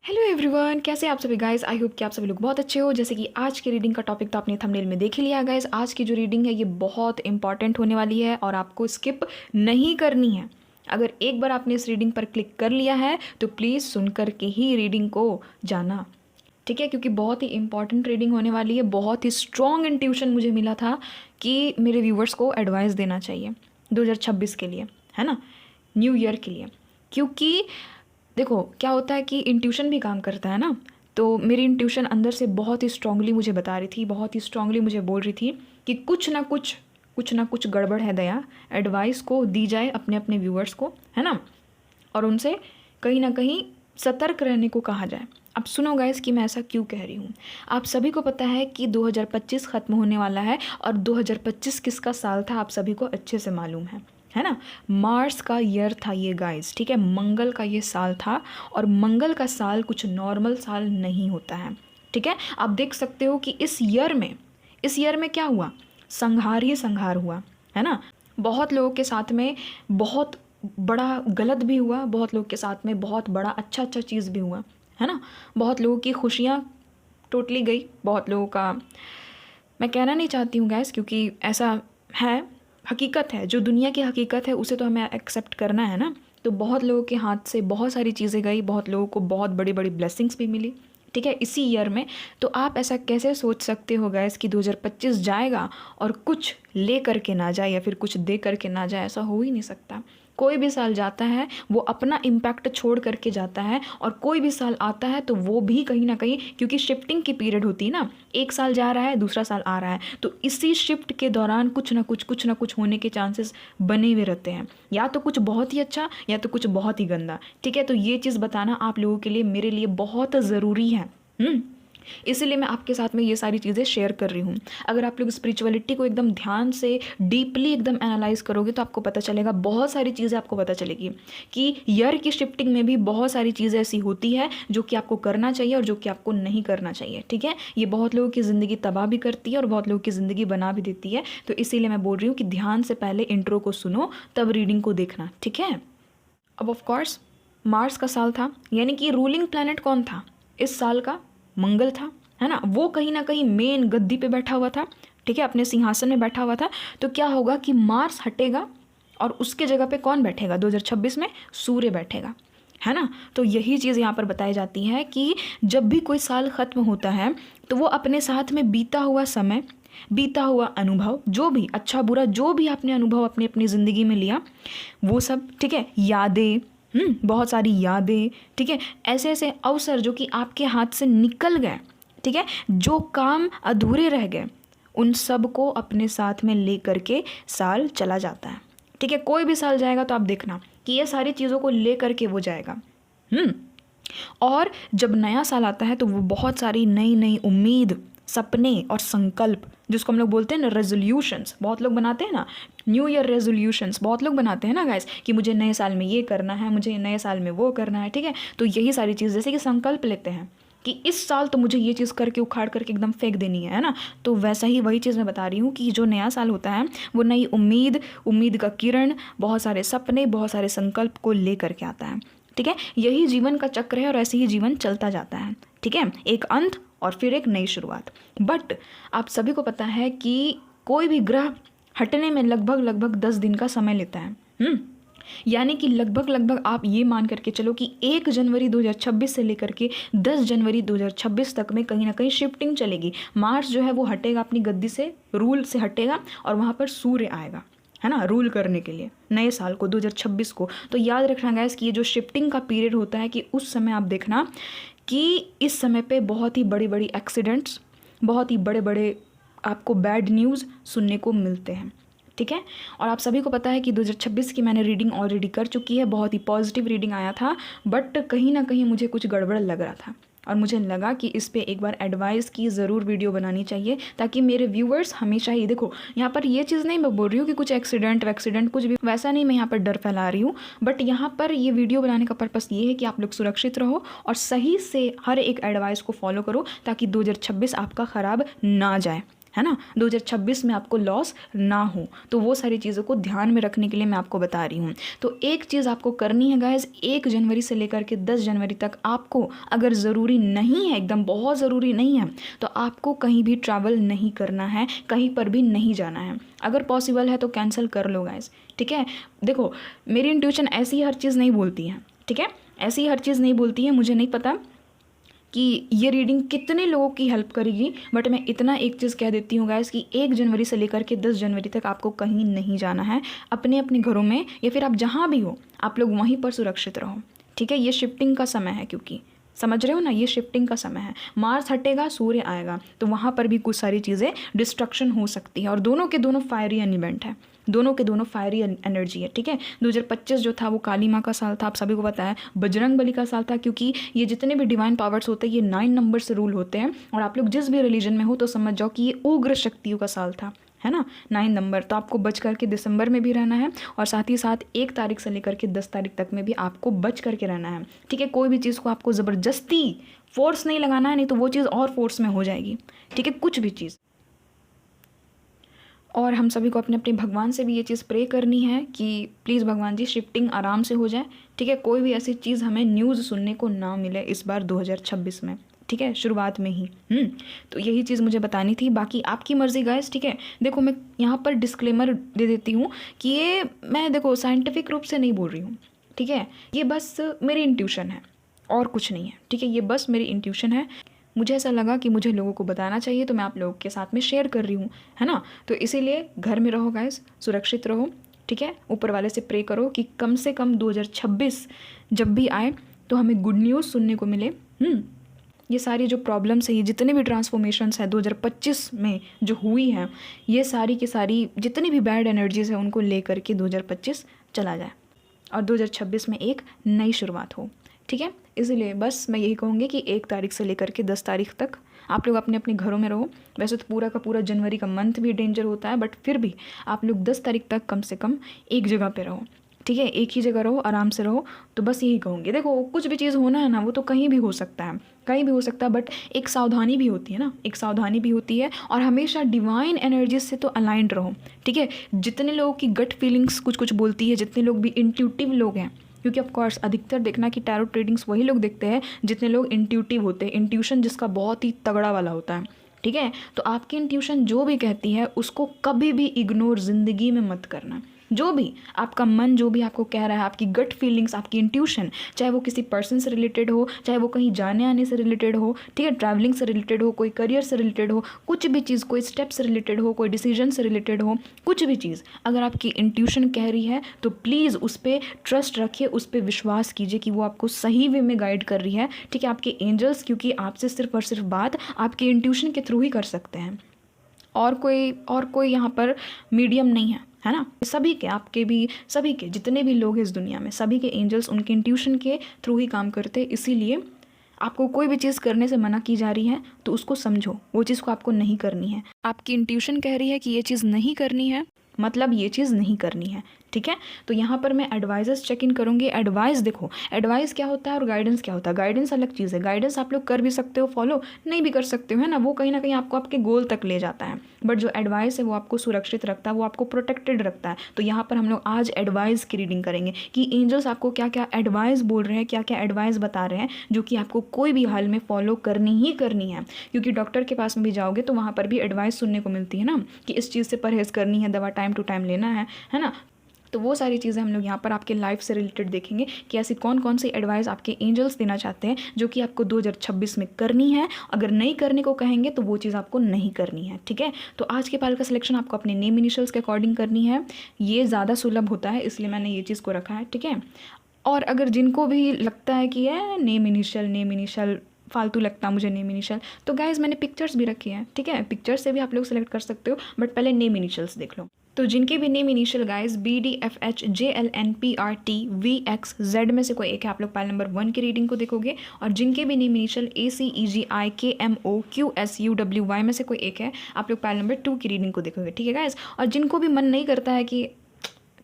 Hello everyone, कैसे हैं आप सभी गाइस। आई होप कि आप सभी लोग बहुत अच्छे हो। जैसे कि आज की रीडिंग का टॉपिक तो आपने थंबनेल में देख ही लिया गाइस। आज की जो रीडिंग है ये बहुत इंपॉर्टेंट होने वाली है और आपको स्किप नहीं करनी है। अगर एक बार आपने इस रीडिंग पर क्लिक कर लिया है तो प्लीज़ सुन कर के ही रीडिंग को जाना, ठीक है, क्योंकि बहुत ही इंपॉर्टेंट रीडिंग होने वाली है। बहुत ही स्ट्रॉन्ग इंट्यूशन मुझे मिला था कि मेरे व्यूवर्स को एडवाइस देना चाहिए 2026 के लिए, है ना, न्यू ईयर के लिए। क्योंकि देखो क्या होता है कि इंट्यूशन भी काम करता है ना। तो मेरी इंट्यूशन अंदर से बहुत ही स्ट्रांगली मुझे बता रही थी, बहुत ही स्ट्रांगली मुझे बोल रही थी कि कुछ ना कुछ गड़बड़ है दया। एडवाइस को दी जाए अपने अपने व्यूअर्स को, है ना, और उनसे कहीं ना कहीं सतर्क रहने को कहा जाए। अब सुनो गाइस कि मैं ऐसा क्यों कह रही हूँ। आप सभी को पता है कि 2025 ख़त्म होने वाला है और 2025 किसका साल था आप सभी को अच्छे से मालूम है ना। मार्स का ईयर था ये गाइस, ठीक है, मंगल का ये साल था। और मंगल का साल कुछ नॉर्मल साल नहीं होता है, ठीक है। आप देख सकते हो कि इस ईयर में क्या हुआ, संहार ही संहार हुआ, है ना। बहुत लोगों के साथ में बहुत बड़ा गलत भी हुआ, बहुत लोगों के साथ में बहुत बड़ा अच्छा चीज़ भी हुआ, है ना। बहुत लोगों की खुशियाँ टोटली गई, बहुत लोगों का, मैं कहना नहीं चाहती हूँ गैस क्योंकि ऐसा है, हकीकत है, जो दुनिया की हकीकत है उसे तो हमें एक्सेप्ट करना है ना। तो बहुत लोगों के हाथ से बहुत सारी चीज़ें गई, बहुत लोगों को बहुत बड़ी बड़ी ब्लेसिंग्स भी मिली, ठीक है, इसी ईयर में। तो आप ऐसा कैसे सोच सकते हो गैस कि 2025 जाएगा और कुछ ले करके ना जाए या फिर कुछ दे करके ना जाए। ऐसा हो ही नहीं सकता। कोई भी साल जाता है वो अपना इम्पैक्ट छोड़ करके जाता है, और कोई भी साल आता है तो वो भी कहीं ना कहीं, क्योंकि शिफ्टिंग की पीरियड होती है ना, एक साल जा रहा है दूसरा साल आ रहा है, तो इसी शिफ्ट के दौरान कुछ ना कुछ होने के चांसेस बने हुए रहते हैं। या तो कुछ बहुत ही अच्छा या तो कुछ बहुत ही गंदा, ठीक है। तो ये चीज़ बताना आप लोगों के लिए, मेरे लिए बहुत ज़रूरी है। इसीलिए मैं आपके साथ में ये सारी चीज़ें शेयर कर रही हूँ। अगर आप लोग स्पिरिचुअलिटी को एकदम ध्यान से डीपली एकदम एनालाइज करोगे तो आपको पता चलेगा, बहुत सारी चीज़ें आपको पता चलेगी कि ईयर की शिफ्टिंग में भी बहुत सारी चीज़ें ऐसी होती है जो कि आपको करना चाहिए और जो कि आपको नहीं करना चाहिए, ठीक है। ये बहुत लोगों की ज़िंदगी तबाह भी करती है और बहुत लोगों की ज़िंदगी बना भी देती है। तो इसीलिए मैं बोल रही हूँ कि ध्यान से पहले इंट्रो को सुनो तब रीडिंग को देखना, ठीक है। अब ऑफकोर्स मार्स का साल था, यानी कि रूलिंग प्लैनेट कौन था इस साल का, मंगल था, है ना। वो कहीं ना कहीं मेन गद्दी पे बैठा हुआ था, ठीक है, अपने सिंहासन में बैठा हुआ था। तो क्या होगा कि मार्स हटेगा और उसके जगह पे कौन बैठेगा 2026 में, सूर्य बैठेगा, है ना। तो यही चीज़ यहाँ पर बताई जाती है कि जब भी कोई साल ख़त्म होता है तो वो अपने साथ में बीता हुआ समय, बीता हुआ अनुभव, जो भी अच्छा बुरा जो भी आपने अनुभव अपनी अपनी ज़िंदगी में लिया वो सब, ठीक है, यादें, बहुत सारी यादें, ठीक है, ऐसे ऐसे अवसर जो कि आपके हाथ से निकल गए, ठीक है, जो काम अधूरे रह गए, उन सब को अपने साथ में ले करके साल चला जाता है, ठीक है। कोई भी साल जाएगा तो आप देखना कि ये सारी चीज़ों को ले करके वो जाएगा। और जब नया साल आता है तो वो बहुत सारी नई नई उम्मीद, सपने और संकल्प, जिसको हम लोग बोलते हैं ना रेजोल्यूशंस, बहुत लोग बनाते हैं ना, न्यू ईयर रेजोल्यूशंस बहुत लोग बनाते हैं ना गाइस, कि मुझे नए साल में ये करना है, मुझे नए साल में वो करना है, ठीक है। तो यही सारी चीज़, जैसे कि संकल्प लेते हैं कि इस साल तो मुझे ये चीज़ करके उखाड़ करके एकदम फेंक देनी है ना। तो वैसा ही वही चीज़ मैं बता रही हूँ कि जो नया साल होता है वो नई उम्मीद, उम्मीद का किरण, बहुत सारे सपने, बहुत सारे संकल्प को ले करके आता है, ठीक है। यही जीवन का चक्र है और ऐसे ही जीवन चलता जाता है, ठीक है, एक अंत और फिर एक नई शुरुआत। बट आप सभी को पता है कि कोई भी ग्रह हटने में लगभग 10 दिन का समय लेता है। यानी कि लगभग आप ये मान करके चलो कि 1 जनवरी 2026 से लेकर के 10 जनवरी 2026 तक में कहीं ना कहीं शिफ्टिंग चलेगी। मार्स जो है वो हटेगा अपनी गद्दी से, रूल से हटेगा, और वहाँ पर सूर्य आएगा, है ना, रूल करने के लिए नए साल को 2026 को। तो याद रखना गैस कि ये जो शिफ्टिंग का पीरियड होता है कि उस समय आप देखना कि इस समय पे बहुत ही बड़ी बड़ी एक्सीडेंट्स, बहुत ही बड़े बड़े आपको बैड न्यूज़ सुनने को मिलते हैं, ठीक है। और आप सभी को पता है कि 2026 की मैंने रीडिंग ऑलरेडी कर चुकी है, बहुत ही पॉजिटिव रीडिंग आया था, बट कहीं ना कहीं मुझे कुछ गड़बड़ लग रहा था और मुझे लगा कि इस पे एक बार एडवाइस की ज़रूर वीडियो बनानी चाहिए, ताकि मेरे व्यूवर्स हमेशा ही, देखो यहाँ पर ये चीज़ नहीं मैं बोल रही हूँ कि कुछ एक्सीडेंट कुछ भी वैसा नहीं, मैं यहाँ पर डर फैला रही हूँ, बट यहाँ पर ये वीडियो बनाने का पर्पस ये है कि आप लोग सुरक्षित रहो और सही से हर एक एडवाइस को फॉलो करो ताकि 2026 आपका ख़राब ना जाए, है ना, 2026 में आपको लॉस ना हो। तो वो सारी चीज़ों को ध्यान में रखने के लिए मैं आपको बता रही हूँ। तो एक चीज़ आपको करनी है गाइस, 1 जनवरी से लेकर के 10 जनवरी तक आपको, अगर ज़रूरी नहीं है, एकदम बहुत ज़रूरी नहीं है, तो आपको कहीं भी ट्रैवल नहीं करना है, कहीं पर भी नहीं जाना है। अगर पॉसिबल है तो कैंसिल कर लो गाइस, ठीक है। देखो मेरी इंट्यूशन ऐसी हर चीज़ नहीं बोलती है, ठीक है, ऐसी हर चीज़ नहीं बोलती है। मुझे नहीं पता कि ये रीडिंग कितने लोगों की हेल्प करेगी, बट मैं इतना एक चीज़ कह देती हूँ गाइस कि 1 जनवरी से लेकर के 10 जनवरी तक आपको कहीं नहीं जाना है। अपने अपने घरों में या फिर आप जहाँ भी हो, आप लोग वहीं पर सुरक्षित रहो, ठीक है। ये शिफ्टिंग का समय है, क्योंकि समझ रहे हो ना, ये शिफ्टिंग का समय है। मार्स हटेगा, सूर्य आएगा, तो वहाँ पर भी कुछ सारी चीज़ें डिस्ट्रक्शन हो सकती है। और दोनों के दोनों फायरी एलिमेंट है, दोनों के दोनों फायरी एनर्जी है, ठीक है। 2025 जो था वो काली माँ का साल था, आप सभी को पता है। बजरंग बली का साल था, क्योंकि ये जितने भी डिवाइन पावर्स होते हैं ये 9 नंबर से रूल होते हैं। और आप लोग जिस भी रिलीजन में हो तो समझ जाओ कि ये उग्र शक्तियों का साल था, है ना, 9 नंबर। तो आपको बच करके दिसंबर में भी रहना है, और साथ ही साथ 1 तारीख से लेकर के 10 तारीख तक में भी आपको बच करके रहना है, ठीक है। कोई भी चीज़ को आपको ज़बरदस्ती फोर्स नहीं लगाना है, नहीं तो वो चीज़ और फोर्स में हो जाएगी, ठीक है, कुछ भी चीज़। और हम सभी को अपने अपने भगवान से भी ये चीज़ प्रे करनी है कि प्लीज़ भगवान जी शिफ्टिंग आराम से हो जाए, ठीक है। कोई भी ऐसी चीज़ हमें न्यूज़ सुनने को ना मिले इस बार 2026 में, ठीक है, शुरुआत में ही। तो यही चीज़ मुझे बतानी थी, बाकी आपकी मर्ज़ी गाइस, ठीक है। देखो मैं यहाँ पर डिस्क्लेमर दे देती हूँ कि ये मैं देखो साइंटिफिक रूप से नहीं बोल रही हूँ, ठीक है। ये बस मेरी इंट्यूशन है और कुछ नहीं है, ठीक है। ये बस मेरी इंट्यूशन है। मुझे ऐसा लगा कि मुझे लोगों को बताना चाहिए, तो मैं आप लोगों के साथ में शेयर कर रही हूँ, है ना। तो इसीलिए घर में रहो गाइस, सुरक्षित रहो, ठीक है। ऊपर वाले से प्रे करो कि कम से कम 2026 जब भी आए तो हमें गुड न्यूज़ सुनने को मिले। ये सारी जो प्रॉब्लम्स है, ये जितने भी ट्रांसफॉर्मेशंस है 2025 में जो हुई है, ये सारी की सारी जितनी भी बैड एनर्जीज है उनको ले करके 2025 चला जाए और 2026 में एक नई शुरुआत हो, ठीक है। इसीलिए बस मैं यही कहूँगी कि 1 तारीख से लेकर के 10 तारीख तक आप लोग अपने अपने घरों में रहो। वैसे तो पूरा का पूरा जनवरी का मंथ भी डेंजर होता है, बट फिर भी आप लोग 10 तारीख तक कम से कम एक जगह पे रहो, ठीक है। एक ही जगह रहो, आराम से रहो। तो बस यही कहूँगी। देखो कुछ भी चीज़ होना है ना, वो तो कहीं भी हो सकता है, कहीं भी हो सकता है, बट एक सावधानी भी होती है ना, एक सावधानी भी होती है। और हमेशा डिवाइन एनर्जीज से तो अलाइंड रहो, ठीक है। जितने लोगों की गट फीलिंग्स कुछ कुछ बोलती है, जितने लोग भी इंट्यूटिव लोग हैं, क्योंकि ऑफ कोर्स अधिकतर देखना कि टैरो ट्रेडिंग्स वही लोग देखते हैं जितने लोग इंट्यूटिव होते हैं, इंट्यूशन जिसका बहुत ही तगड़ा वाला होता है, ठीक है। तो आपकी इंट्यूशन जो भी कहती है उसको कभी भी इग्नोर ज़िंदगी में मत करना। जो भी आपका मन जो भी आपको कह रहा है, आपकी गट फीलिंग्स, आपकी इंट्यूशन, चाहे वो किसी पर्सन से रिलेटेड हो, चाहे वो कहीं जाने आने से रिलेटेड हो, ठीक है, ट्रैवलिंग से रिलेटेड हो, कोई करियर से रिलेटेड हो, कुछ भी चीज़, कोई स्टेप से रिलेटेड हो, कोई डिसीजन से रिलेटेड हो, कुछ भी चीज़ अगर आपकी इंट्यूशन कह रही है तो प्लीज़ उस पर ट्रस्ट रखिए, उस पर विश्वास कीजिए कि वो आपको सही वे में गाइड कर रही है, ठीक है। आपके एंजल्स क्योंकि आपसे सिर्फ और सिर्फ बात आपके इंट्यूशन के थ्रू ही कर सकते हैं, और कोई यहाँ पर मीडियम नहीं है ना। सभी के, आपके भी, सभी के जितने भी लोग हैं इस दुनिया में, सभी के एंजल्स उनके इंट्यूशन के थ्रू ही काम करते हैं। इसीलिए आपको कोई भी चीज़ करने से मना की जा रही है तो उसको समझो, वो चीज़ को आपको नहीं करनी है। आपकी इंट्यूशन कह रही है कि ये चीज़ नहीं करनी है, मतलब ये चीज़ नहीं करनी है, ठीक है। तो यहाँ पर मैं एडवाइजर्स चेक इन करूँगी। एडवाइस देखो, एडवाइस क्या होता है और गाइडेंस क्या होता है। गाइडेंस अलग चीज़ है, गाइडेंस आप लोग कर भी सकते हो, फॉलो नहीं भी कर सकते हो, है ना, वो कहीं ना कहीं आपको आपके गोल तक ले जाता है। बट जो एडवाइस है वो आपको सुरक्षित रखता है, वो आपको प्रोटेक्टेड रखता है। तो यहाँ पर हम लोग आज एडवाइस की रीडिंग करेंगे कि एंजल्स आपको क्या क्या एडवाइस बोल रहे हैं, क्या क्या एडवाइस बता रहे हैं, जो कि आपको कोई भी हाल में फॉलो करनी ही करनी है। क्योंकि डॉक्टर के पास में भी जाओगे तो वहाँ पर भी एडवाइस सुनने को मिलती है ना, कि इस चीज़ से परहेज़ करनी है, दवा टाइम टू टाइम लेना है ना। तो वो सारी चीज़ें हम लोग यहाँ पर आपके लाइफ से रिलेटेड देखेंगे कि ऐसी कौन कौन सी एडवाइस आपके एंजल्स देना चाहते हैं जो कि आपको 2026 में करनी है। अगर नहीं करने को कहेंगे तो वो चीज़ आपको नहीं करनी है, ठीक है। तो आज के पाल का सिलेक्शन आपको अपने नेम इनिशियल्स के अकॉर्डिंग करनी है, ये ज़्यादा सुलभ होता है, इसलिए मैंने ये चीज़ को रखा है, ठीक है। और अगर जिनको भी लगता है कि है नेम इनिशियल फालतू लगता मुझे नेम इनिशियल, तो गाइज मैंने पिक्चर्स भी रखी हैं, ठीक है। पिक्चर से भी आप लोग सेलेक्ट कर सकते हो, बट पहले नेम इनिशियल्स देख लो। तो जिनके भी नेम इनिशियल गाइज BDFHJLNPRTVXZ में से कोई एक है, आप लोग पाइल नंबर 1 की रीडिंग को देखोगे। और जिनके भी नेम इनिशियल ACEGIKMOQSUWY में से कोई एक है, आप लोग पाइल नंबर 2 की रीडिंग को देखोगे, ठीक है गाइज। और जिनको भी मन नहीं करता है कि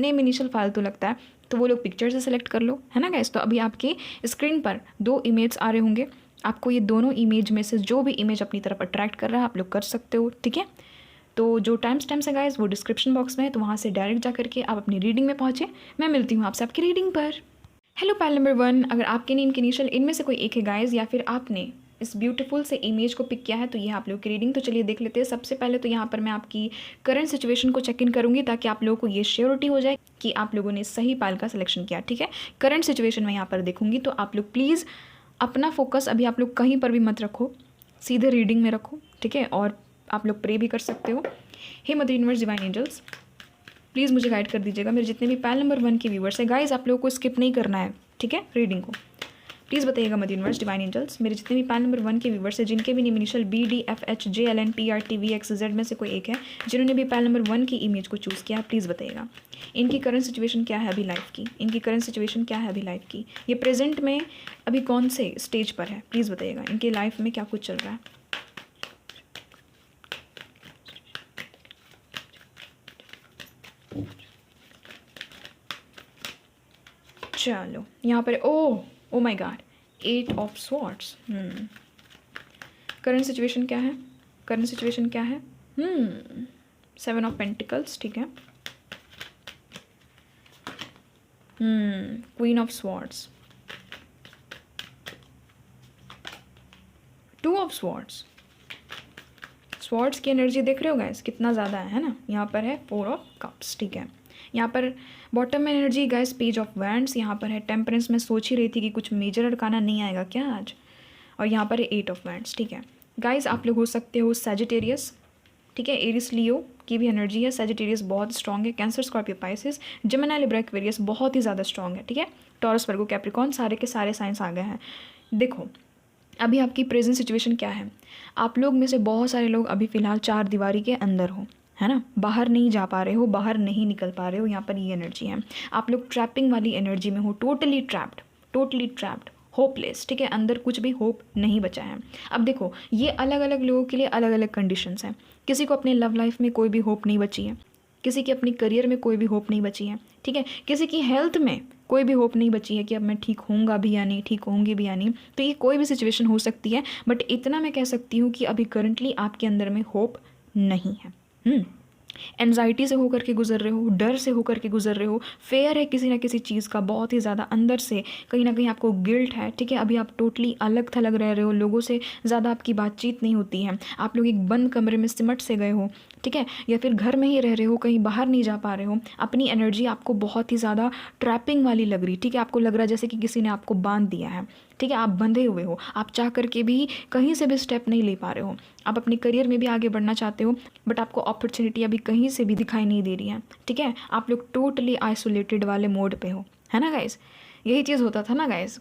नेम इनिशियल फालतू लगता है, तो वो लोग पिक्चर से सेलेक्ट कर लो, है ना गाइज। तो अभी आपके स्क्रीन पर 2 इमेज आ रहे होंगे, आपको ये दोनों इमेज में से जो भी इमेज अपनी तरफ अट्रैक्ट कर रहा है आप लोग कर सकते हो, ठीक है। तो जो टाइम स्टैम्प्स है गाइज वो डिस्क्रिप्शन बॉक्स में है, तो वहाँ से डायरेक्ट जा करके आप अपनी रीडिंग में पहुँचे। मैं मिलती हूँ आपसे आपकी रीडिंग पर। हेलो पाइल नंबर 1, अगर आपके नेम के इनिशियल इनमें से कोई एक है गाइज, या फिर आपने इस ब्यूटीफुल से इमेज को पिक किया है, तो ये आप लोगों की रीडिंग। तो चलिए देख लेते हैं। सबसे पहले तो यहाँ पर मैं आपकी करंट सिचुएशन को चेक इन करूँगी, ताकि आप लोगों को ये श्योरिटी हो जाए कि आप लोगों ने सही पाइल का सिलेक्शन किया। ठीक है, करंट सिचुएशन मैं यहाँ पर देखूंगी, तो आप लोग प्लीज़ अपना फोकस अभी आप लोग कहीं पर भी मत रखो, सीधे रीडिंग में रखो। ठीक है, और आप लोग प्रे भी कर सकते हो। हे mother universe, divine angels, please मुझे गाइड कर दीजिएगा। मेरे जितने भी पाइल नंबर 1 के व्यूवर्स है गाइज, आप लोगों को स्किप नहीं करना है। ठीक है, रीडिंग को प्लीज़ बताइएगा मदर यूनिवर्स, डिवाइन एंजल्स, मेरे जितने भी पाइल नंबर 1 के व्यूवर्स है जिनके भी नेम इनिशियल BDFHJLNPRTVXZ में से कोई एक है, जिन्होंने भी पाइल नंबर 1 की इमेज को चूज़ किया, प्लीज़ बताइएगा इनकी करंट सिचुएशन क्या है अभी लाइफ की। इनकी करंट सिचुएशन क्या है अभी लाइफ की, ये प्रेजेंट में अभी कौन से स्टेज पर है, प्लीज़ बताइएगा। इनके लाइफ में क्या कुछ चल रहा है। चलो यहाँ पर oh my God, 8 of swords. Current situation क्या है, करंट सिचुएशन क्या है। 7 ऑफ पेंटिकल्स, ठीक है। Queen of swords, 2 of swords. Swords की एनर्जी देख रहे हो गाइस कितना ज़्यादा है ना। यहाँ पर है 4 ऑफ कप्स, ठीक है। यहाँ पर बॉटम में energy guys page of wands. यहाँ पर है टेम्परेंस। मैं सोच ही रही थी कि कुछ मेजर अरकाना नहीं आएगा क्या आज। और यहाँ पर है 8 ऑफ वैंड्स, ठीक है। गाइस आप लोग हो सकते हो सैजिटेरियस, ठीक है। एरिस लियो की भी एनर्जी है। सैजिटेरियस बहुत स्ट्रॉन्ग है। Cancer, Scorpio, Pisces, Gemini, Libra, Aquarius बहुत ही ज़्यादा स्ट्रॉन्ग है, ठीक है। टॉरस, वर्गो, कैप्रिकॉर्न, सारे के सारे साइंस आ गए हैं। देखो अभी आपकी प्रेजेंट सिचुएशन क्या है। आप लोग में से बहुत सारे लोग अभी फ़िलहाल 4 दीवारी के अंदर हो, है ना। बाहर नहीं जा पा रहे हो, बाहर नहीं निकल पा रहे हो। यहाँ पर ये एनर्जी है। आप लोग ट्रैपिंग वाली एनर्जी में हो, टोटली ट्रैप्ड, होपलेस, ठीक है। अंदर कुछ भी होप नहीं बचा है। अब देखो ये अलग अलग लोगों के लिए अलग अलग कंडीशंस हैं। किसी को अपने लव लाइफ में कोई भी होप नहीं बची है, किसी की अपनी करियर में कोई भी होप नहीं बची है, ठीक है। किसी की हेल्थ में कोई भी होप नहीं बची है कि अब मैं ठीक होऊंगा भी या नहीं, ठीक होंगी भी या नहीं। तो ये कोई भी सिचुएशन हो सकती है, बट इतना मैं कह सकती हूँ कि अभी करंटली आपके अंदर में होप नहीं है। एंजाइटी से होकर के गुजर रहे हो, डर से होकर के गुजर रहे हो, फेयर है किसी ना किसी चीज़ का बहुत ही ज़्यादा अंदर से, कहीं ना कहीं आपको गिल्ट है, ठीक है। अभी आप टोटली अलग थलग रह रहे हो, लोगों से ज़्यादा आपकी बातचीत नहीं होती है। आप लोग एक बंद कमरे में सिमट से गए हो, ठीक है, या फिर घर में ही रह रहे हो, कहीं बाहर नहीं जा पा रहे हो। अपनी एनर्जी आपको बहुत ही ज़्यादा ट्रैपिंग वाली लग रही, ठीक है। आपको लग रहा है जैसे कि किसी ने आपको बांध दिया है, ठीक है। आप बंधे हुए हो, आप चाह करके भी कहीं से भी स्टेप नहीं ले पा रहे हो। आप अपने करियर में भी आगे बढ़ना चाहते हो, बट आपको अपॉर्चुनिटी अभी कहीं से भी दिखाई नहीं दे रही है, ठीक है। आप लोग टोटली आइसोलेटेड वाले मोड पे हो, है ना गाइस। यही चीज़ होता था ना गाइस,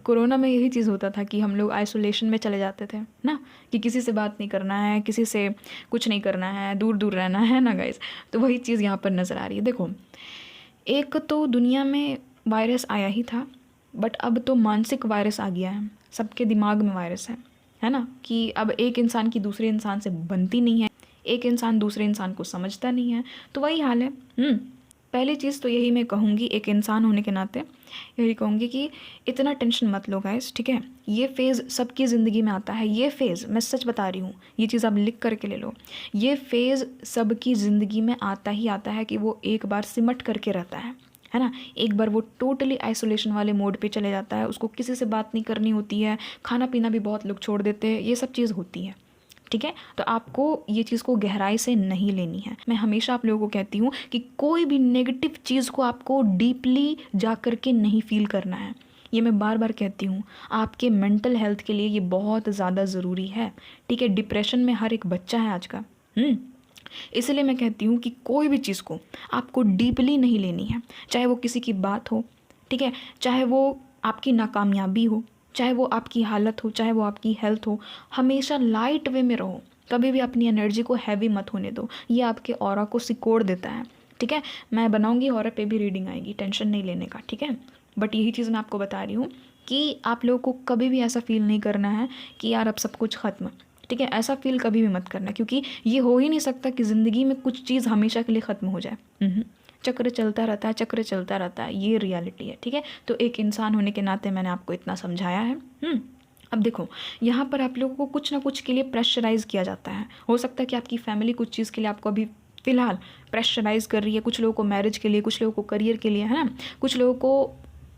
कोरोना में यही चीज़ होता था कि हम लोग आइसोलेशन में चले जाते थे ना, कि किसी से बात नहीं करना है, किसी से कुछ नहीं करना है, दूर दूर रहना है ना गाइस। तो वही चीज़ यहाँ पर नज़र आ रही है। देखो एक तो दुनिया में वायरस आया ही था, बट अब तो मानसिक वायरस आ गया है, सबके दिमाग में वायरस है ना। कि अब एक इंसान की दूसरे इंसान से बनती नहीं है, एक इंसान दूसरे इंसान को समझता नहीं है। तो वही हाल है। पहली चीज़ तो यही मैं कहूँगी, एक इंसान होने के नाते यही कहूँगी कि इतना टेंशन मत लो गाइस, ठीक है। ये फेज़ सबकी ज़िंदगी में आता है। ये फेज़ मैं सच बता रही हूँ, ये चीज़ आप लिख करके ले लो। ये फेज़ सबकी ज़िंदगी में आता ही आता है कि वो एक बार सिमट करके रहता है ना। एक बार वो टोटली आइसोलेशन वाले मोड पे चले जाता है, उसको किसी से बात नहीं करनी होती है, खाना पीना भी बहुत लोग छोड़ देते हैं, ये सब चीज़ होती है, ठीक है। तो आपको ये चीज़ को गहराई से नहीं लेनी है। मैं हमेशा आप लोगों को कहती हूँ कि कोई भी नेगेटिव चीज़ को आपको डीपली जा कर के नहीं फील करना है। ये मैं बार बार कहती हूँ, आपके मेंटल हेल्थ के लिए ये बहुत ज़्यादा ज़रूरी है, ठीक है। डिप्रेशन में हर एक बच्चा है आज का। इसलिए मैं कहती हूँ कि कोई भी चीज़ को आपको डीपली नहीं लेनी है, चाहे वो किसी की बात हो, ठीक है, चाहे वो आपकी नाकामयाबी हो, चाहे वो आपकी हालत हो, चाहे वो आपकी हेल्थ हो। हमेशा लाइट वे में रहो, कभी भी अपनी एनर्जी को हैवी मत होने दो। ये आपके ऑरा को सिकोड़ देता है, ठीक है। मैं बनाऊंगी ऑरा पे भी रीडिंग आएगी, टेंशन नहीं लेने का, ठीक है। बट यही चीज़ मैं आपको बता रही हूँ कि आप लोगों को कभी भी ऐसा फील नहीं करना है कि यार अब सब कुछ ख़त्म, ठीक है। ऐसा फील कभी भी मत करना, क्योंकि ये हो ही नहीं सकता कि ज़िंदगी में कुछ चीज़ हमेशा के लिए ख़त्म हो जाए। चक्र चलता रहता है, चक्र चलता रहता है, ये रियलिटी है, ठीक है। तो एक इंसान होने के नाते मैंने आपको इतना समझाया है। अब देखो, यहाँ पर आप लोगों को कुछ ना कुछ के लिए प्रेशराइज़ किया जाता है। हो सकता है कि आपकी फैमिली कुछ चीज़ के लिए आपको अभी फ़िलहाल प्रेशराइज़ कर रही है, कुछ लोगों को मैरिज के लिए, कुछ लोगों को करियर के लिए, है ना, कुछ लोगों को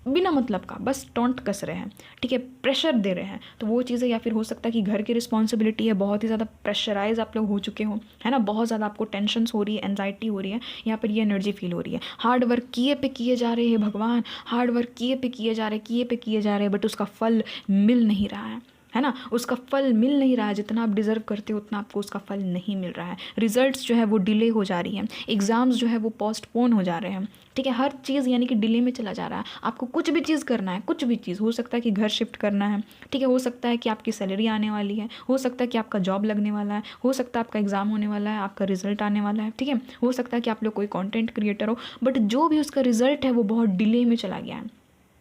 बिना मतलब का बस टोंट कस रहे हैं, ठीक है, प्रेशर दे रहे हैं। तो वो चीज़ें, या फिर हो सकता है कि घर की रिस्पॉन्सिबिलिटी है, बहुत ही ज़्यादा प्रेशराइज आप लोग हो चुके हो, है ना, बहुत ज़्यादा आपको टेंशन्स हो रही है, एनजाइटी हो रही है, यहाँ पर ये एनर्जी फील हो रही है। हार्ड वर्क किए पे किए जा रहे हैं भगवान, हार्ड वर्क किए पे किए जा रहे, किए पे किए जा रहे हैं, बट उसका फल मिल नहीं रहा है ना, उसका फल मिल नहीं रहा है। जितना आप डिज़र्व करते हो उतना आपको उसका फल नहीं मिल रहा है। रिजल्ट्स जो है वो डिले हो जा रही हैं, एग्ज़ाम्स जो है वो पोस्टपोन हो जा रहे हैं, ठीक है, हर चीज़ यानी कि डिले में चला जा रहा है। आपको कुछ भी चीज़ करना है, कुछ भी चीज़, हो सकता है कि घर शिफ्ट करना है, ठीक है, हो सकता है कि आपकी सैलरी आने वाली है, हो सकता है कि आपका जॉब लगने वाला है, हो सकता है आपका एग्ज़ाम होने वाला है, आपका रिजल्ट आने वाला है, ठीक है, हो सकता है कि आप लोग कोई कंटेंट क्रिएटर हो, बट जो भी उसका रिजल्ट है वो बहुत डिले में चला गया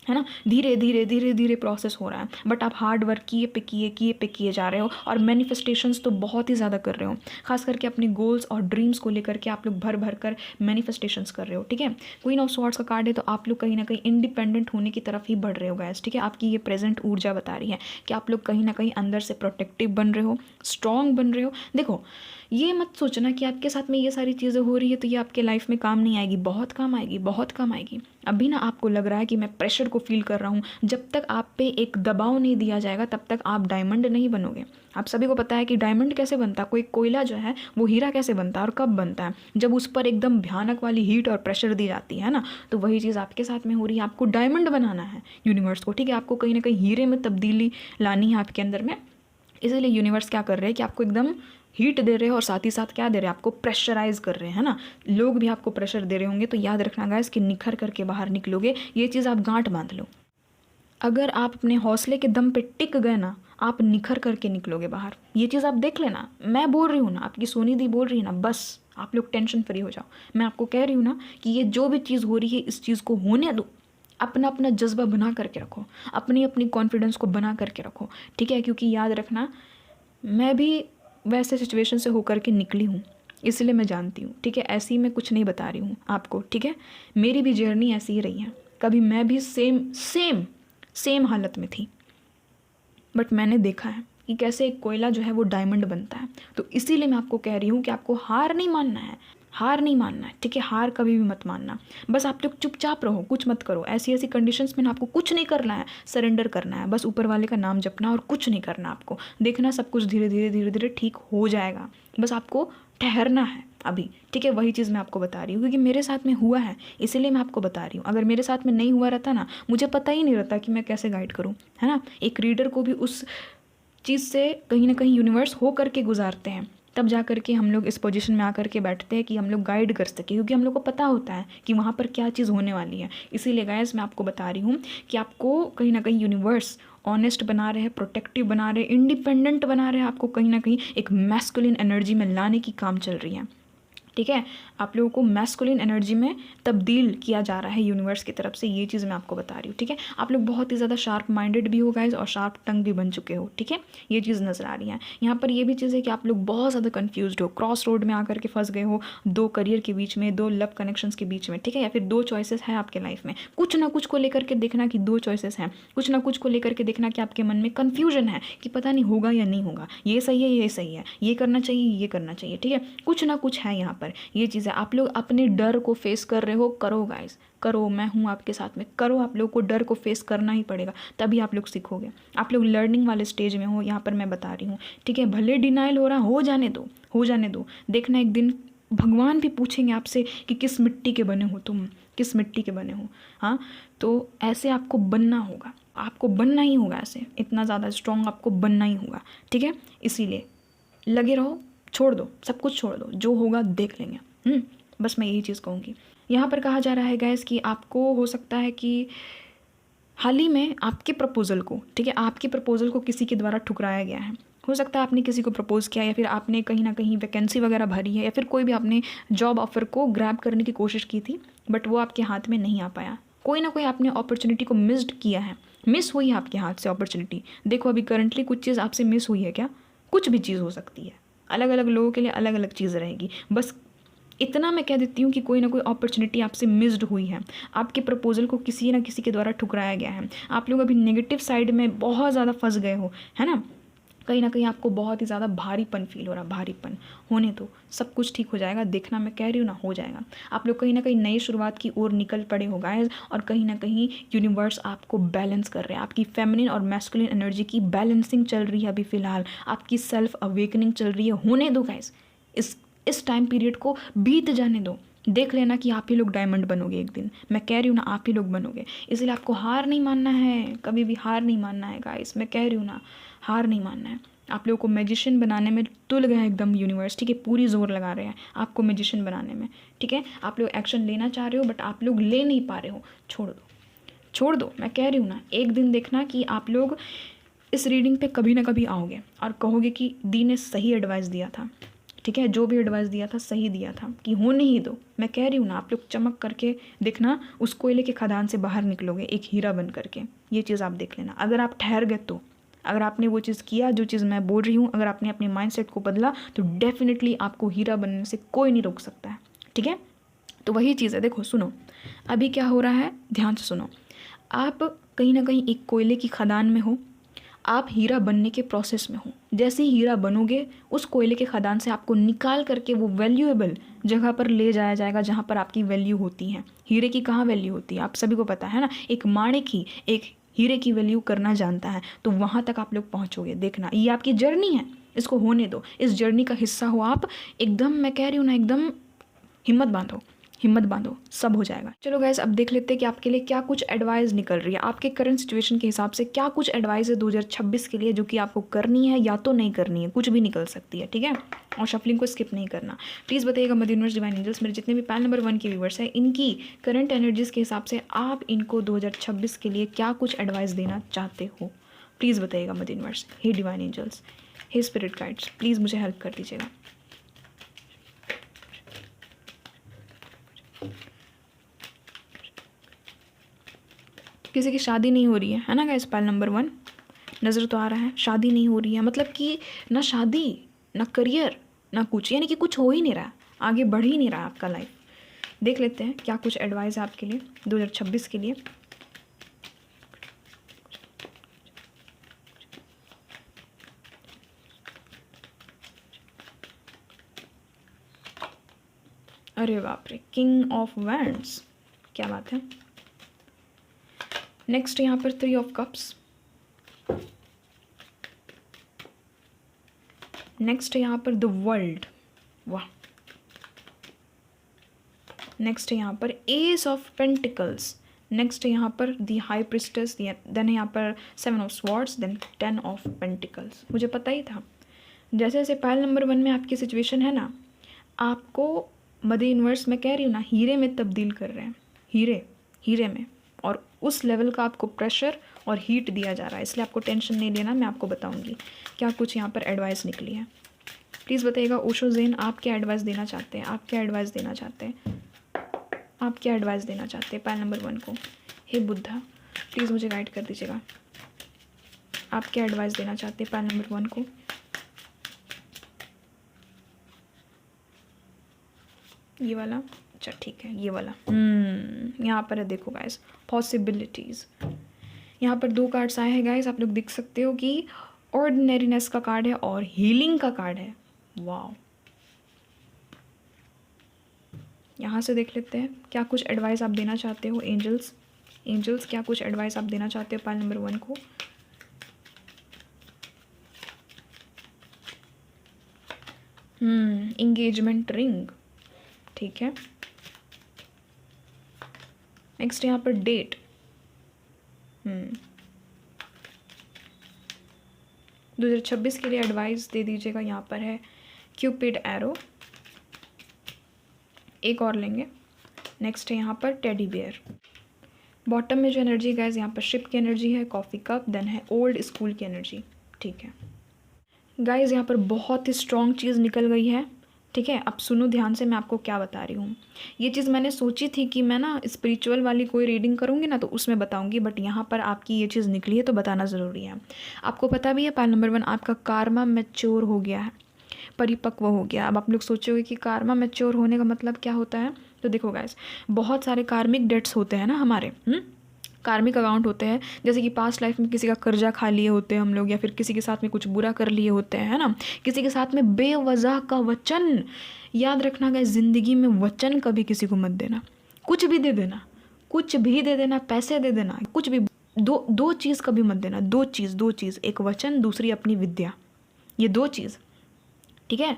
है ना, धीरे धीरे धीरे धीरे प्रोसेस हो रहा है। बट आप हार्ड वर्क किए पे किए जा रहे हो, और मैनिफेस्टेशंस तो बहुत ही ज़्यादा कर रहे हो, खास करके अपने गोल्स और ड्रीम्स को लेकर के आप लोग भर भर कर मैनिफेस्टेशंस कर रहे हो, ठीक है। क्वीन ऑफ स्वॉर्ड्स का कार्ड है, तो आप लोग कहीं ना कहीं इंडिपेंडेंट होने की तरफ ही बढ़ रहे हो गाइस, ठीक है। आपकी ये प्रेजेंट ऊर्जा बता रही है कि आप लोग कहीं ना कहीं अंदर से प्रोटेक्टिव बन रहे हो, स्ट्रॉन्ग बन रहे हो। देखो, ये मत सोचना कि आपके साथ में ये सारी चीज़ें हो रही है तो ये आपके लाइफ में काम नहीं आएगी, बहुत काम आएगी, बहुत काम आएगी। अभी ना आपको लग रहा है कि मैं प्रेशर को फील कर रहा हूँ, जब तक आप पे एक दबाव नहीं दिया जाएगा तब तक आप डायमंड नहीं बनोगे। आप सभी को पता है कि डायमंड कैसे बनता है, कोई कोयला जो है वो हीरा कैसे बनता है और कब बनता है, जब उस पर एकदम भयानक वाली हीट और प्रेशर दी जाती है ना। तो वही चीज़ आपके साथ में हो रही है, आपको डायमंड बनाना है यूनिवर्स को, ठीक है, आपको कहीं ना कहीं हीरे में तब्दीली लानी है आपके अंदर में। इसीलिए यूनिवर्स क्या कर रहे हैं कि आपको एकदम हीट दे रहे हैं, और साथ ही साथ क्या दे रहे हैं, आपको प्रेशराइज कर रहे हैं, है ना। लोग भी आपको प्रेशर दे रहे होंगे, तो याद रखना गाइस कि निखर करके बाहर निकलोगे, ये चीज़ आप गांठ बांध लो। अगर आप अपने हौसले के दम पे टिक गए ना, आप निखर करके निकलोगे बाहर, ये चीज़ आप देख लेना। मैं बोल रही हूँ ना, आपकी सोनी दी बोल रही है ना, बस आप लोग टेंशन फ्री हो जाओ। मैं आपको कह रही हूँ ना कि ये जो भी चीज़ हो रही है इस चीज़ को होने दो, अपना अपना जज्बा बना करके रखो, अपनी अपनी कॉन्फिडेंस को बना करके रखो, ठीक है। क्योंकि याद रखना, मैं भी वैसे सिचुएशन से होकर के निकली हूँ, इसलिए मैं जानती हूँ, ठीक है। ऐसे ही मैं कुछ नहीं बता रही हूँ आपको, ठीक है। मेरी भी जर्नी ऐसी ही रही है, कभी मैं भी सेम हालत में थी, बट मैंने देखा है कि कैसे एक कोयला जो है वो डायमंड बनता है। तो इसीलिए मैं आपको कह रही हूँ कि आपको हार नहीं मानना है, हार नहीं मानना है, ठीक है। हार कभी भी मत मानना, बस आप लोग चुपचाप रहो, कुछ मत करो। ऐसी ऐसी कंडीशंस में ना आपको कुछ नहीं करना है, सरेंडर करना है, बस ऊपर वाले का नाम जपना और कुछ नहीं करना। आपको देखना सब कुछ धीरे धीरे धीरे धीरे ठीक हो जाएगा, बस आपको ठहरना है अभी, ठीक है। वही चीज़ मैं आपको बता रही हूँ क्योंकि मेरे साथ में हुआ है, इसीलिए मैं आपको बता रही हूँ। अगर मेरे साथ में नहीं हुआ रहता ना, मुझे पता ही नहीं रहता कि मैं कैसे गाइड करूँ, है ना। एक रीडर को भी उस चीज़ से कहीं ना कहीं यूनिवर्स हो करके गुजारते हैं, तब जा कर के हम लोग इस पोजीशन में आकर के बैठते हैं कि हम लोग गाइड कर सकें, क्योंकि हम लोग को पता होता है कि वहाँ पर क्या चीज़ होने वाली है। इसीलिए गाइस मैं आपको बता रही हूँ कि आपको कहीं ना कहीं यूनिवर्स ऑनेस्ट बना रहे हैं, प्रोटेक्टिव बना रहे हैं, इंडिपेंडेंट बना रहे हैं, आपको कहीं ना कहीं एक मैस्कुलिन एनर्जी में लाने की काम चल रही है, ठीक है। आप लोगों को मैस्कुलिन एनर्जी में तब्दील किया जा रहा है यूनिवर्स की तरफ से, ये चीज़ मैं आपको बता रही हूँ, ठीक है। आप लोग बहुत ही ज़्यादा शार्प माइंडेड भी हो गाइज, और शार्प टंग भी बन चुके हो, ठीक है। ये चीज़ नज़र आ रही है यहाँ पर। ये भी चीज़ है कि आप लोग बहुत ज़्यादा कन्फ्यूज्ड हो, क्रॉस रोड में आकर के फंस गए हो, दो करियर के बीच में, दो लव कनेक्शंस के बीच में, ठीक है, या फिर दो चॉइसेस है आपके लाइफ में। कुछ ना कुछ को लेकर के देखना कि दो चॉइसेस हैं, कुछ ना कुछ को लेकर के देखना कि आपके मन में कन्फ्यूजन है कि पता नहीं होगा या नहीं होगा, ये सही है, ये सही है, ये करना चाहिए, ये करना चाहिए, ठीक है। कुछ ना कुछ है यहाँ पर, ये चीज़ है। आप लोग अपने डर को फेस कर रहे हो, करो गाइस, करो, मैं हूँ आपके साथ में, करो। आप लोग को डर को फेस करना ही पड़ेगा, तभी आप लोग सीखोगे। आप लोग लर्निंग वाले स्टेज में हो, यहाँ पर मैं बता रही हूँ, ठीक है। भले डिनाइल हो रहा, हो जाने दो, हो जाने दो। देखना एक दिन भगवान भी पूछेंगे आपसे कि किस मिट्टी के बने हो तुम, किस मिट्टी के बने हो। हाँ, तो ऐसे आपको बनना होगा, आपको बनना ही होगा, ऐसे इतना ज़्यादा स्ट्रॉन्ग आपको बनना ही होगा, ठीक है। इसीलिए लगे रहो, छोड़ दो, सब कुछ छोड़ दो, जो होगा देख लेंगे। बस मैं यही चीज़ कहूँगी। यहाँ पर कहा जा रहा है गैस कि आपको हो सकता है कि हाल ही में आपके प्रपोज़ल को, ठीक है, आपके प्रपोज़ल को किसी के द्वारा ठुकराया गया है। हो सकता है आपने किसी को प्रपोज़ किया, या फिर आपने कहीं ना कहीं वैकेंसी वगैरह भरी है, या फिर कोई भी आपने जॉब ऑफर को ग्रैब करने की कोशिश की थी, बट वो आपके हाथ में नहीं आ पाया। कोई ना कोई आपने अपॉर्चुनिटी को मिस्ड किया है, मिस हुई है आपके हाथ से अपॉर्चुनिटी। देखो अभी करंटली कुछ चीज़ आपसे मिस हुई है क्या, कुछ भी चीज़ हो सकती है, अलग अलग लोगों के लिए अलग अलग चीज़ रहेगी। बस इतना मैं कह देती हूँ कि कोई ना कोई अपॉर्चुनिटी आपसे मिस्ड हुई है, आपके प्रपोजल को किसी ना किसी के द्वारा ठुकराया गया है, आप लोग अभी नेगेटिव साइड में बहुत ज़्यादा फंस गए हो, है ना। कहीं ना कहीं आपको बहुत ही ज़्यादा भारीपन फील हो रहा, भारीपन होने दो, सब कुछ ठीक हो जाएगा, देखना, मैं कह रही हूँ ना, हो जाएगा। आप लोग कहीं ना कहीं नई शुरुआत की ओर निकल पड़े हो गाइस, और कहीं ना कहीं यूनिवर्स आपको बैलेंस कर रहे हैं, आपकी फेमिनिन और मैस्कुलिन एनर्जी की बैलेंसिंग चल रही है अभी फ़िलहाल, आपकी सेल्फ अवेकनिंग चल रही है, होने दो गाइस, इस टाइम पीरियड को बीत जाने दो, देख लेना कि आप ही लोग डायमंड बनोगे एक दिन, मैं कह रही हूँ ना, आप ही लोग बनोगे। इसलिए आपको हार नहीं मानना है, कभी भी हार नहीं मानना है गाइस, मैं कह रही हूँ ना, हार नहीं मानना है। आप लोगों को मैजिशियन बनाने में तुल गए एकदम यूनिवर्स, ठीक है, पूरी जोर लगा रहे हैं आपको मैजिशियन बनाने में, ठीक है। आप लोग एक्शन लेना चाह रहे हो बट आप लोग ले नहीं पा रहे हो, छोड़ दो, छोड़ दो, मैं कह रही हूँ ना, एक दिन देखना कि आप लोग इस रीडिंग पे कभी ना कभी आओगे और कहोगे कि दी ने सही एडवाइस दिया था, ठीक है, जो भी एडवाइस दिया था सही दिया था, कि होने ही दो। मैं कह रही हूँ ना, आप लोग चमक करके देखना, उस कोयले के खदान से बाहर निकलोगे एक हीरा बन करके, ये चीज़ आप देख लेना। अगर आप ठहर गए तो, अगर आपने वो चीज़ किया जो चीज़ मैं बोल रही हूँ, अगर आपने अपने माइंडसेट को बदला तो डेफिनेटली आपको हीरा बनने से कोई नहीं रोक सकता है, ठीक है। तो वही चीज़ है, देखो सुनो, अभी क्या हो रहा है, ध्यान से सुनो। आप कहीं ना कहीं एक कोयले की खदान में हो, आप हीरा बनने के प्रोसेस में हो, जैसे ही हीरा बनोगे उस कोयले के खदान से आपको निकाल करके वो वैल्यूएबल जगह पर ले जाया जाएगा जहाँ पर आपकी वैल्यू होती है। हीरे की कहाँ वैल्यू होती है, आप सभी को पता है ना, एक माणिक ही एक हीरे की वैल्यू करना जानता है, तो वहाँ तक आप लोग पहुँचोगे, देखना, ये आपकी जर्नी है, इसको होने दो, इस जर्नी का हिस्सा हो आप, एकदम मैं कह रही हूँ ना, एकदम हिम्मत बांधो, हिम्मत बांधो, सब हो जाएगा। चलो गाइस, अब देख लेते हैं कि आपके लिए क्या कुछ एडवाइस निकल रही है, आपके करंट सिचुएशन के हिसाब से क्या कुछ एडवाइस है 2026 के लिए जो कि आपको करनी है या तो नहीं करनी है, कुछ भी निकल सकती है, ठीक है। और शफलिंग को स्किप नहीं करना, प्लीज़ बताइएगा मदर यूनिवर्स डिवाइन एंजल्स, मेरे जितने भी पैनल नंबर 1 के व्यूवर्स हैं, इनकी करंट एनर्जीज़ के हिसाब से आप इनको 2026 के लिए क्या कुछ एडवाइस देना चाहते हो, प्लीज़ बताइएगा मदर यूनिवर्स। हे डिवाइन एंजल्स, हे स्पिरिट गाइड्स, प्लीज़ मुझे हेल्प कर दीजिएगा। किसी की शादी नहीं हो रही है ना गाइस, पाल नंबर 1 नज़र तो आ रहा है, शादी नहीं हो रही है, मतलब कि ना शादी ना करियर ना कुछ, यानी कि कुछ हो ही नहीं रहा, आगे बढ़ ही नहीं रहा आपका लाइफ। देख लेते हैं क्या कुछ एडवाइस है आपके लिए 2026 के लिए। अरे बाप रे, किंग ऑफ वैंड्स, क्या बात है। नेक्स्ट यहाँ पर 3 ऑफ कप्स, नेक्स्ट यहाँ पर द वर्ल्ड, वाह। नेक्स्ट यहाँ पर एस ऑफ पेंटिकल्स, नेक्स्ट यहाँ पर द हाई प्रिस्टेस, देन यहाँ पर 7 of swords, then 10 of pentacles. मुझे पता ही था, जैसे जैसे पायल नंबर 1 में आपकी सिचुएशन है ना, आपको मदर यूनिवर्स, मैं कह रही हूँ ना, हीरे में तब्दील कर रहे हैं, हीरे में, और उस लेवल का आपको प्रेशर और हीट दिया जा रहा है, इसलिए आपको टेंशन नहीं लेना, मैं आपको बताऊंगी क्या कुछ यहाँ पर एडवाइस निकली है। प्लीज़ बताइएगा ओशो ज़ेन, आप क्या एडवाइस देना चाहते हैं, आप क्या एडवाइस देना चाहते हैं, आप क्या एडवाइस देना चाहते हैं पायल नंबर 1 को। हे बुद्धा, प्लीज़ मुझे गाइड कर दीजिएगा, आप क्या एडवाइस देना चाहते हैं पायल नंबर 1 को। ये वाला, अच्छा ठीक है, ये वाला यहाँ पर है, देखो गाइस, पॉसिबिलिटीज़। यहाँ पर 2 कार्ड्स आए हैं गाइस, आप लोग देख सकते हो कि ऑर्डिनरीनेस का कार्ड है और हीलिंग का कार्ड है, वाह। यहाँ से देख लेते हैं क्या कुछ एडवाइस आप देना चाहते हो एंजल्स, एंजल्स क्या कुछ एडवाइस आप देना चाहते हो पायल नंबर 1 को। इंगेजमेंट रिंग, ठीक है। नेक्स्ट यहाँ पर डेट, 2026 के लिए एडवाइस दे दीजिएगा। यहाँ पर है क्यूपिड एरो, एक और लेंगे। नेक्स्ट है यहाँ पर टेडी बियर। बॉटम में जो एनर्जी गाइस, यहाँ पर शिप की एनर्जी है, कॉफ़ी कप, देन है ओल्ड स्कूल की एनर्जी, ठीक है गाइस। यहाँ पर बहुत ही स्ट्रॉन्ग चीज़ निकल गई है, ठीक है। अब सुनो ध्यान से, मैं आपको क्या बता रही हूँ। ये चीज़ मैंने सोची थी कि मैं ना स्पिरिचुअल वाली कोई रीडिंग करूँगी ना तो उसमें बताऊँगी, बट यहाँ पर आपकी ये चीज़ निकली है तो बताना ज़रूरी है। आपको पता भी है पायल नंबर 1, आपका कार्मा मैच्योर हो गया है, परिपक्व हो गया। अब आप लोग सोचोगे कि कार्मा मैच्योर होने का मतलब क्या होता है। तो देखो गाइस, बहुत सारे कार्मिक डेट्स होते हैं ना हमारे, कार्मिक अकाउंट होते हैं, जैसे कि पास्ट लाइफ में किसी का कर्जा खा लिए होते हैं हम लोग, या फिर किसी के साथ में कुछ बुरा कर लिए होते हैं, है ना। किसी के साथ में बेवजह का वचन, याद रखना गाइस, ज़िंदगी में वचन कभी किसी को मत देना। कुछ भी दे देना, कुछ भी दे देना, पैसे दे देना, कुछ भी, दो चीज़ कभी मत देना। दो चीज़, एक वचन, दूसरी अपनी विद्या, ये 2 चीज़, ठीक है।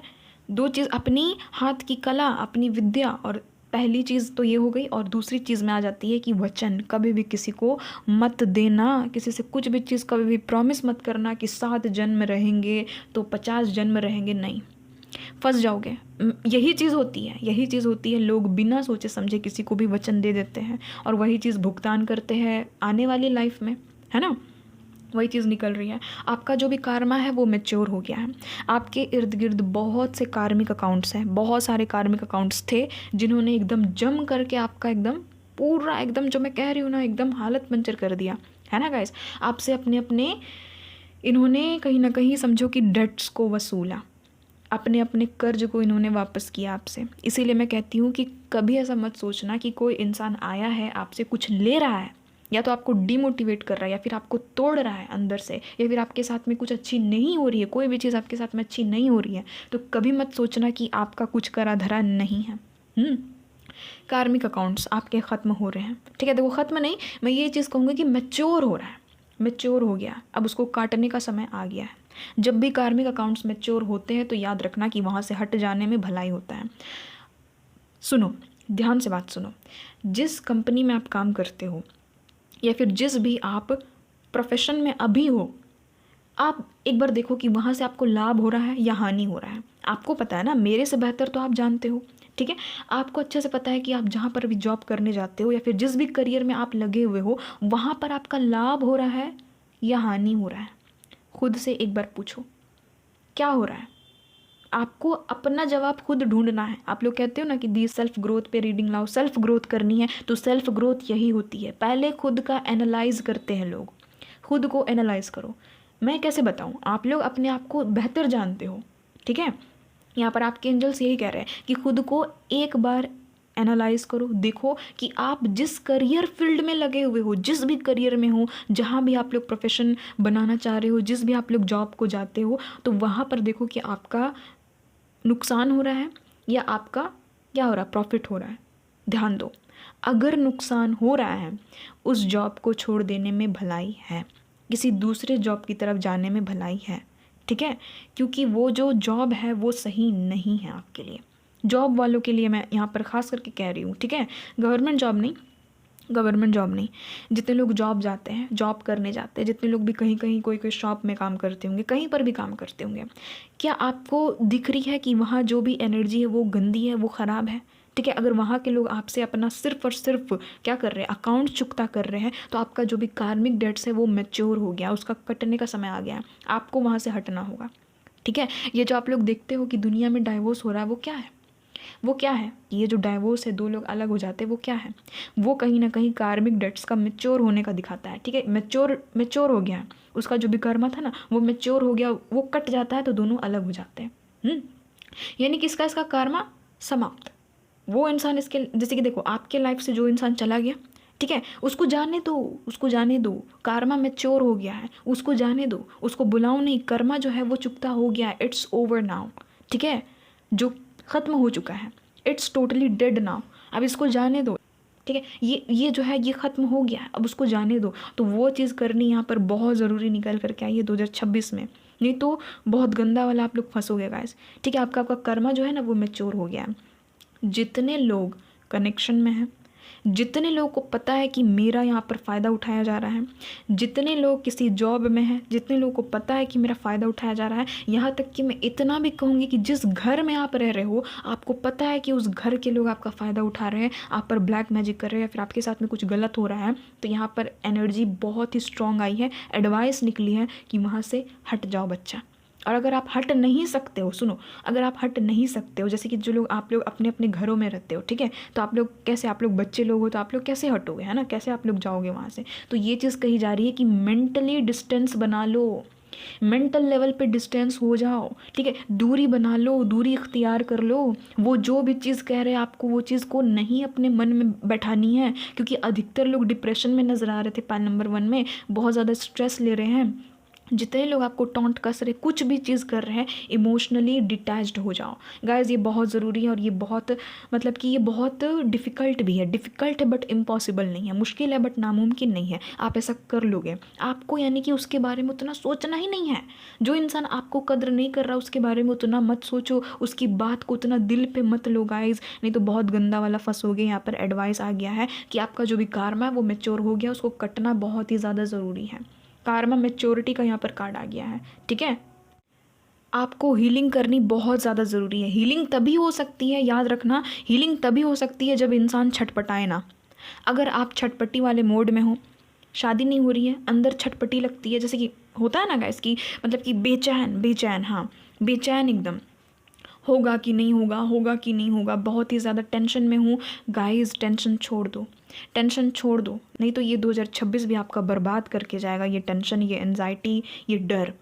2 चीज़, अपनी हाथ की कला, अपनी विद्या, और पहली चीज़ तो ये हो गई, और दूसरी चीज़ में आ जाती है कि वचन। कभी भी किसी को मत देना, किसी से कुछ भी चीज़ कभी भी प्रॉमिस मत करना कि 7 जन्म रहेंगे तो 50 जन्म रहेंगे, नहीं, फंस जाओगे। यही चीज़ होती है, लोग बिना सोचे समझे किसी को भी वचन दे देते हैं, और वही चीज़ भुगतान करते हैं आने वाली लाइफ में, है ना। वही चीज़ निकल रही है। आपका जो भी कार्मा है वो मैच्योर हो गया है। आपके इर्द गिर्द बहुत से कार्मिक अकाउंट्स हैं, बहुत सारे कार्मिक अकाउंट्स थे जिन्होंने एकदम जम करके आपका एकदम पूरा, एकदम जो मैं कह रही हूँ ना, एकदम हालत पंचर कर दिया, है ना गाइस। आपसे अपने इन्होंने कहीं ना कहीं समझो कि डेट्स को वसूला, अपने कर्ज को इन्होंने वापस किया आपसे। इसीलिए मैं कहती हूँ कि कभी ऐसा मत सोचना कि कोई इंसान आया है आपसे कुछ ले रहा है, या तो आपको डिमोटिवेट कर रहा है, या फिर आपको तोड़ रहा है अंदर से, या फिर आपके साथ में कुछ अच्छी नहीं हो रही है, कोई भी चीज़ आपके साथ में अच्छी नहीं हो रही है, तो कभी मत सोचना कि आपका कुछ करा धरा नहीं है। कार्मिक अकाउंट्स आपके ख़त्म हो रहे हैं, ठीक है। देखो, ख़त्म नहीं, मैं ये चीज़ कहूँगी कि मैच्योर हो रहा है, मैच्योर हो गया, अब उसको काटने का समय आ गया है। जब भी कार्मिक अकाउंट्स मैच्योर होते हैं तो याद रखना कि वहाँ से हट जाने में भलाई होता है। सुनो, ध्यान से बात सुनो, जिस कंपनी में आप काम करते हो, या फिर जिस भी आप प्रोफेशन में अभी हो, आप एक बार देखो कि वहाँ से आपको लाभ हो रहा है या हानि हो रहा है। आपको पता है ना, मेरे से बेहतर तो आप जानते हो, ठीक है। आपको अच्छे से पता है कि आप जहाँ पर भी जॉब करने जाते हो, या फिर जिस भी करियर में आप लगे हुए हो, वहाँ पर आपका लाभ हो रहा है या हानि हो रहा है। खुद से एक बार पूछो क्या हो रहा है। आपको अपना जवाब खुद ढूंढना है। आप लोग कहते हो ना कि दी सेल्फ ग्रोथ पे रीडिंग लाओ, सेल्फ ग्रोथ करनी है तो सेल्फ ग्रोथ यही होती है, पहले खुद का एनालाइज करते हैं लोग। खुद को एनालाइज करो। मैं कैसे बताऊं, आप लोग अपने आप को बेहतर जानते हो, ठीक है। यहाँ पर आपके एंजल्स यही कह रहे हैं कि खुद को एक बार एनालाइज करो, देखो कि आप जिस करियर फील्ड में लगे हुए हो, जिस भी करियर में हो, जहाँ भी आप लोग प्रोफेशन बनाना चाह रहे हो, जिस भी आप लोग जॉब को जाते हो, तो वहाँ पर देखो कि आपका नुकसान हो रहा है या आपका क्या हो रहा है, प्रॉफिट हो रहा है। ध्यान दो, अगर नुकसान हो रहा है, उस जॉब को छोड़ देने में भलाई है, किसी दूसरे जॉब की तरफ जाने में भलाई है, ठीक है। क्योंकि वो जो जॉब है वो सही नहीं है आपके लिए। जॉब वालों के लिए मैं यहाँ पर ख़ास करके कह रही हूँ, ठीक है। गवर्नमेंट जॉब नहीं, जितने लोग जॉब जाते हैं, जॉब करने जाते हैं, जितने लोग भी कहीं कोई शॉप में काम करते होंगे, कहीं पर भी काम करते होंगे, क्या आपको दिख रही है कि वहाँ जो भी एनर्जी है वो गंदी है, वो ख़राब है, ठीक है। अगर वहाँ के लोग आपसे अपना सिर्फ और सिर्फ क्या कर रहे हैं, अकाउंट चुकता कर रहे हैं, तो आपका जो भी कार्मिक डेट्स है वो मैच्योर हो गया, उसका कटने का समय आ गया, आपको वहाँ से हटना होगा, ठीक है। ये जो आप लोग देखते हो कि दुनिया में डाइवोर्स हो रहा है, वो क्या है, ये जो डाइवोर्स है, 2 लोग अलग हो जाते हैं, वो क्या है, वो कहीं ना कहीं कार्मिक डेट्स का मैच्योर होने का दिखाता है, ठीक है। मैच्योर हो गया, उसका जो भी कर्म था ना वो मैच्योर हो गया, वो कट जाता है तो दोनों अलग हो जाते हैं। यानी कि इसका कर्मा समाप्त। वो इंसान इसके, जैसे कि देखो आपके लाइफ से जो इंसान चला गया, ठीक है, उसको जाने दो, कर्मा मैच्योर हो गया है, उसको जाने दो, उसको बुलाओ नहीं, कर्मा जो है वो चुकता हो गया, इट्स ओवर नाउ, ठीक है। जो ख़त्म हो चुका है, इट्स टोटली डेड नाउ, अब इसको जाने दो, ठीक है। ये जो है ये ख़त्म हो गया है, अब उसको जाने दो। तो वो चीज़ करनी यहाँ पर बहुत ज़रूरी निकल करके आई है 2026 में, नहीं तो बहुत गंदा वाला आप लोग फंसोगे गाइस, ठीक है। आपका कर्मा जो है ना वो मैच्योर हो गया है। जितने लोग कनेक्शन में हैं, जितने लोगों को पता है कि मेरा यहाँ पर फ़ायदा उठाया जा रहा है, जितने लोग किसी जॉब में हैं, जितने लोगों को पता है कि मेरा फ़ायदा उठाया जा रहा है, यहाँ तक कि मैं इतना भी कहूँगी कि जिस घर में आप रह रहे हो, आपको पता है कि उस घर के लोग आपका फ़ायदा उठा रहे हैं, आप पर ब्लैक मैजिक कर रहे हैं, या फिर आपके साथ में कुछ गलत हो रहा है, तो यहाँ पर एनर्जी बहुत ही स्ट्रॉन्ग आई है, एडवाइस निकली है कि वहाँ से हट जाओ बच्चा। और अगर आप हट नहीं सकते हो, सुनो, अगर आप हट नहीं सकते हो, जैसे कि जो लोग आप लोग अपने अपने घरों में रहते हो, ठीक है, तो आप लोग कैसे, आप लोग बच्चे लोग हो तो आप लोग कैसे हटोगे, है ना, कैसे आप लोग जाओगे वहाँ से। तो ये चीज़ कही जा रही है कि मेंटली डिस्टेंस बना लो, मेंटल लेवल पे डिस्टेंस हो जाओ, ठीक है, दूरी बना लो, दूरी इख्तियार कर लो। वो जो भी चीज़ कह रहे हैं आपको वो चीज़ को नहीं अपने मन में बैठानी है, क्योंकि अधिकतर लोग डिप्रेशन में नज़र आ रहे थे पाल नंबर 1 में, बहुत ज़्यादा स्ट्रेस ले रहे हैं। जितने लोग आपको टॉन्ट कस रहे, कुछ भी चीज़ कर रहे हैं, इमोशनली डिटैच्ड हो जाओ गाइज। ये बहुत ज़रूरी है और ये बहुत मतलब कि ये बहुत डिफ़िकल्ट भी है। डिफ़िकल्ट है बट इम्पॉसिबल नहीं है, मुश्किल है बट नामुमकिन नहीं है। आप ऐसा कर लोगे। आपको यानी कि उसके बारे में उतना सोचना ही नहीं है। जो इंसान आपको कद्र नहीं कर रहा उसके बारे में उतना मत सोचो, उसकी बात को उतना दिल पे मत लो गाइज, नहीं तो बहुत गंदा वाला फंसोगे। यहाँ पर एडवाइस आ गया है कि आपका जो भी कार्मा है वो मैच्योर हो गया, उसको कटना बहुत ही ज़्यादा ज़रूरी है। कार्मा मैच्योरिटी का यहाँ पर कार्ड आ गया है, ठीक है। आपको हीलिंग करनी बहुत ज़्यादा ज़रूरी है। हीलिंग तभी हो सकती है, याद रखना, हीलिंग तभी हो सकती है जब इंसान छटपटाए ना। अगर आप छटपटी वाले मोड में हो, शादी नहीं हो रही है, अंदर छटपटी लगती है, जैसे कि होता है ना गाइस की मतलब कि बेचैन बेचैन, हाँ बेचैन एकदम, होगा कि नहीं होगा, होगा कि नहीं होगा, बहुत ही ज़्यादा टेंशन में हूँ। गाइस टेंशन छोड़ दो, टेंशन छोड़ दो, नहीं तो ये 2026 भी आपका बर्बाद करके जाएगा। ये टेंशन, ये एनजाइटी, ये डर,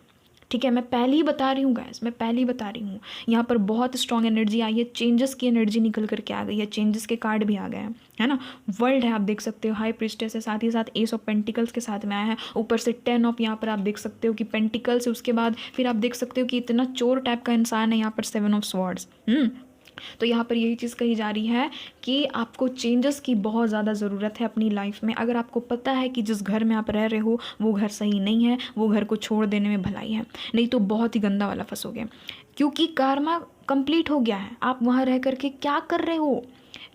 ठीक है। मैं पहले ही बता रही हूँ गाइस, मैं पहले ही बता रही हूँ। यहाँ पर बहुत स्ट्रॉन्ग एनर्जी आई है, चेंजेस की एनर्जी निकल करके आ गई है, चेंजेस के कार्ड भी आ गए हैं, है ना। वर्ल्ड है, आप देख सकते हो, हाई प्रिस्टेस है, साथ ही साथ एस ऑफ पेंटिकल्स के साथ में आया है, ऊपर से 10 ऑफ, यहाँ पर आप देख सकते हो कि पेंटिकल्स है, उसके बाद फिर आप देख सकते हो कि इतना चोर टाइप का इंसान है, यहाँ पर 7 ऑफ स्वॉर्ड्स। तो यहाँ पर यही चीज़ कही जा रही है कि आपको चेंजेस की बहुत ज़्यादा ज़रूरत है अपनी लाइफ में। अगर आपको पता है कि जिस घर में आप रह रहे हो वो घर सही नहीं है, वो घर को छोड़ देने में भलाई है, नहीं तो बहुत ही गंदा वाला फंसोगे, क्योंकि कर्मा कंप्लीट हो गया है। आप वहाँ रह करके क्या कर रहे हो,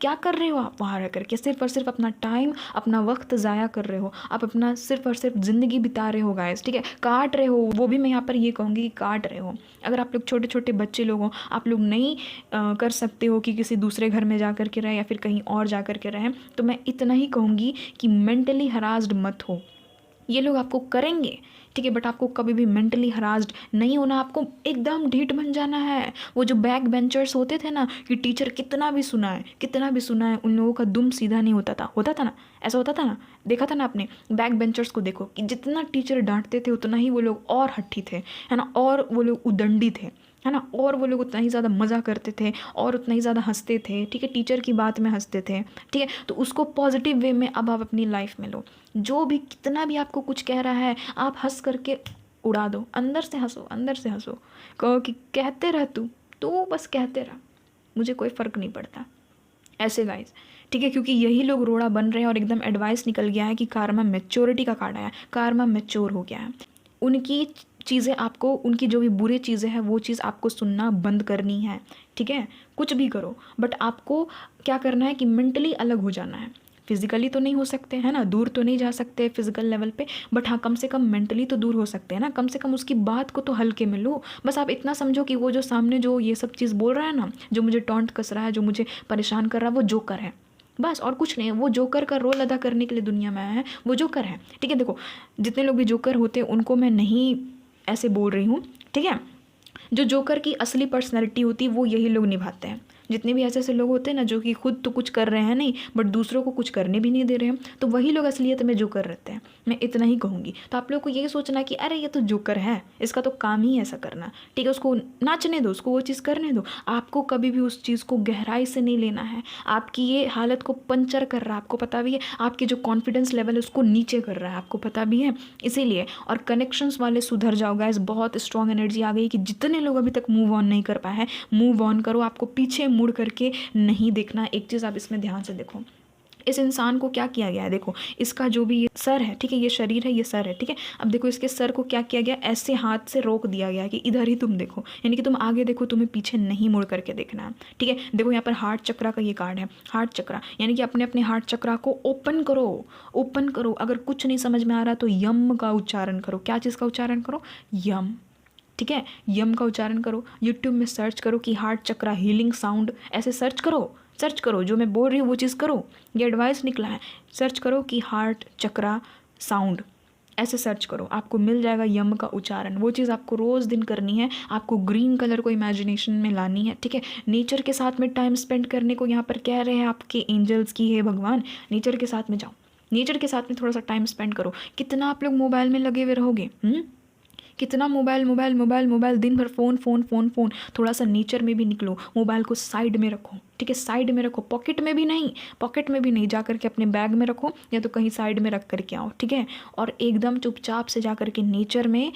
क्या कर रहे हो आप वहाँ रह करके? सिर्फ और सिर्फ अपना टाइम, अपना वक्त ज़ाया कर रहे हो, आप अपना सिर्फ और सिर्फ ज़िंदगी बिता रहे हो गाइस, ठीक है, काट रहे हो। वो भी मैं यहाँ पर ये कहूँगी कि काट रहे हो। अगर आप लोग छोटे छोटे बच्चे लोग हो, आप लोग नहीं कर सकते हो कि किसी दूसरे घर में जा कर के रहें या फिर कहीं और जा कर के रहें, तो मैं इतना ही कहूँगी कि मेंटली हरास्ड मत हो। ये लोग आपको करेंगे, ठीक है, बट आपको कभी भी मेंटली हरास्ड नहीं होना, आपको एकदम ढीठ बन जाना है। वो जो बैक बेंचर्स होते थे ना, कि टीचर कितना भी सुनाए, कितना भी सुनाए, उन लोगों का दुम सीधा नहीं होता था ना, ऐसा होता था ना, देखा था ना आपने। बैक बेंचर्स को देखो कि जितना टीचर डांटते थे उतना ही वो लोग और हट्ठी थे, है ना, और वो लोग उदंडी थे, है ना, और वो लोग उतना ही ज़्यादा मज़ा करते थे और उतना ही ज़्यादा हंसते थे, ठीक है, टीचर की बात में हंसते थे, ठीक है। तो उसको पॉजिटिव वे में अब आप अपनी लाइफ में लो। जो भी कितना भी आपको कुछ कह रहा है, आप हंस करके उड़ा दो, अंदर से हंसो, अंदर से हंसो, कहो कि कहते रह तू बस कहते रह, मुझे कोई फ़र्क नहीं पड़ता, ऐसे गाइस, ठीक है। क्योंकि यही लोग रोड़ा बन रहे हैं और एकदम एडवाइस निकल गया है कि कार्मा मैच्योरिटी का कार्ड आया, कार्मा मैच्योर हो गया है। उनकी चीज़ें आपको, उनकी जो भी बुरी चीज़ें हैं वो चीज़ आपको सुनना बंद करनी है, ठीक है। कुछ भी करो बट आपको क्या करना है कि मेंटली अलग हो जाना है। फिजिकली तो नहीं हो सकते, है ना, दूर तो नहीं जा सकते फिजिकल लेवल पे, बट हाँ कम से कम मेंटली तो दूर हो सकते हैं ना। कम से कम उसकी बात को तो हल्के में लो। बस आप इतना समझो कि वो जो सामने जो ये सब चीज़ बोल रहा है ना, जो मुझे टॉन्ट कस रहा है, जो मुझे परेशान कर रहा है, वो जोकर है, बस और कुछ नहीं है। वो जोकर का रोल अदा करने के लिए दुनिया में आया है, वो जोकर है, ठीक है। देखो जितने लोग भी जोकर होते हैं उनको मैं नहीं ऐसे बोल रही हूँ, ठीक है। जो जोकर की असली पर्सनैलिटी होती है वो यही लोग निभाते हैं। जितने भी ऐसे ऐसे लोग होते हैं ना जो कि खुद तो कुछ कर रहे हैं नहीं बट दूसरों को कुछ करने भी नहीं दे रहे हैं, तो वही लोग असलियत में जोकर रहते हैं। मैं इतना ही कहूँगी। तो आप लोग को यही सोचना कि अरे ये तो जोकर है, इसका तो काम ही ऐसा करना, ठीक है, उसको नाचने दो, उसको वो चीज़ करने दो। आपको कभी भी उस चीज़ को गहराई से नहीं लेना है। आपकी ये हालत को पंचर कर रहा है, आपको पता भी है, आपकी जो कॉन्फिडेंस लेवल है उसको नीचे कर रहा है, आपको पता भी है, इसीलिए। और कनेक्शंस वाले सुधर जाओ गाइस, बहुत स्ट्रॉन्ग एनर्जी आ गई कि जितने लोग अभी तक मूव ऑन नहीं कर पाए हैं, मूव ऑन करो। आपको पीछे मुड़ करके नहीं देखना। एक चीज़ आप इसमें ध्यान से देखो, इस इंसान को क्या किया गया है, देखो इसका जो भी ये सर है, ठीक है, ये शरीर है, ये सर है, ठीक है। अब देखो इसके सर को क्या किया गया, ऐसे हाथ से रोक दिया गया कि इधर ही तुम देखो, यानी कि तुम आगे देखो, तुम्हें पीछे नहीं मुड़ करके देखना है, ठीक है। देखो यहाँ पर हार्ट चक्रा का ये कार्ड है, हार्ट चक्रा, यानी कि अपने अपने हार्ट चक्रा को ओपन करो, ओपन करो। अगर कुछ नहीं समझ में आ रहा तो यम का उच्चारण करो। क्या चीज़ का उच्चारण करो, यम, ठीक है, यम का उच्चारण करो। यूट्यूब में सर्च करो कि हार्ट चक्रा हीलिंग साउंड, ऐसे सर्च करो, सर्च करो, जो मैं बोल रही हूँ वो चीज़ करो, ये एडवाइस निकला है। सर्च करो कि हार्ट चक्रा साउंड, ऐसे सर्च करो, आपको मिल जाएगा यम का उच्चारण। वो चीज़ आपको रोज़ दिन करनी है। आपको ग्रीन कलर को इमेजिनेशन में लानी है, ठीक है। नेचर के साथ में टाइम स्पेंड करने को यहाँ पर कह रहे हैं आपके एंजल्स की, हे भगवान, नेचर के साथ में जाओ, नेचर के साथ में थोड़ा सा टाइम स्पेंड करो। कितना आप लोग मोबाइल में लगे हुए रहोगे, कितना मोबाइल मोबाइल मोबाइल मोबाइल, दिन भर फ़ोन फ़ोन फ़ोन फ़ोन। थोड़ा सा नेचर में भी निकलो, मोबाइल को साइड में रखो, ठीक है, साइड में रखो, पॉकेट में भी नहीं, पॉकेट में भी नहीं, जा करके अपने बैग में रखो या तो कहीं साइड में रख करके आओ, ठीक है। और एकदम चुपचाप से जा करके नेचर में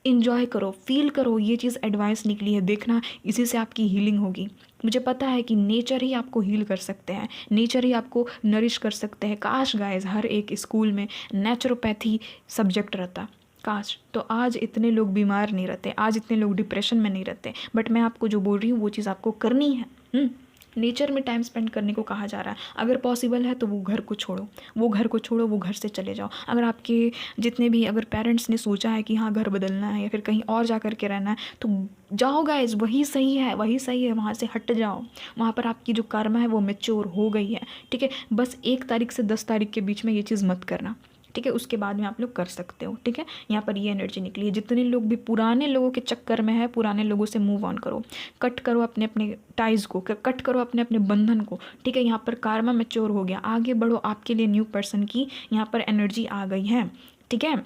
इंजॉय करो, फील करो। ये चीज़ एडवाइस निकली है, देखना इसी से आपकी हीलिंग होगी। मुझे पता है कि नेचर ही आपको हील कर सकते हैं, नेचर ही आपको नरिश कर सकते हैं। काश गाइस हर एक स्कूल में नेचुरोपैथी सब्जेक्ट रहता, काश, तो आज इतने लोग बीमार नहीं रहते, आज इतने लोग डिप्रेशन में नहीं रहते। बट मैं आपको जो बोल रही हूँ वो चीज़ आपको करनी है। नेचर में टाइम स्पेंड करने को कहा जा रहा है। अगर पॉसिबल है तो वो घर को छोड़ो, वो घर को छोड़ो, वो घर से चले जाओ। अगर आपके जितने भी अगर पेरेंट्स ने सोचा है कि हाँ घर बदलना है या फिर कहीं और जा कर के रहना है तो जाओ गाइज, वही सही है, वही सही है, वहाँ से हट जाओ। वहाँ पर आपकी जो कर्म है वो मैच्योर हो गई है, ठीक है। बस 1 तारीख से 10 तारीख के बीच में ये चीज़ मत करना, ठीक है। उसके बाद में आप लोग कर सकते हो, ठीक है। यहाँ पर ये एनर्जी निकली है। जितने लोग भी पुराने लोगों के चक्कर में है, पुराने लोगों से मूव ऑन करो, कट करो अपने अपने टाइज को, कट करो अपने अपने बंधन को, ठीक है। यहाँ पर कार्मा मैच्योर हो गया, आगे बढ़ो। आपके लिए न्यू पर्सन की यहाँ पर एनर्जी आ गई है, ठीक है।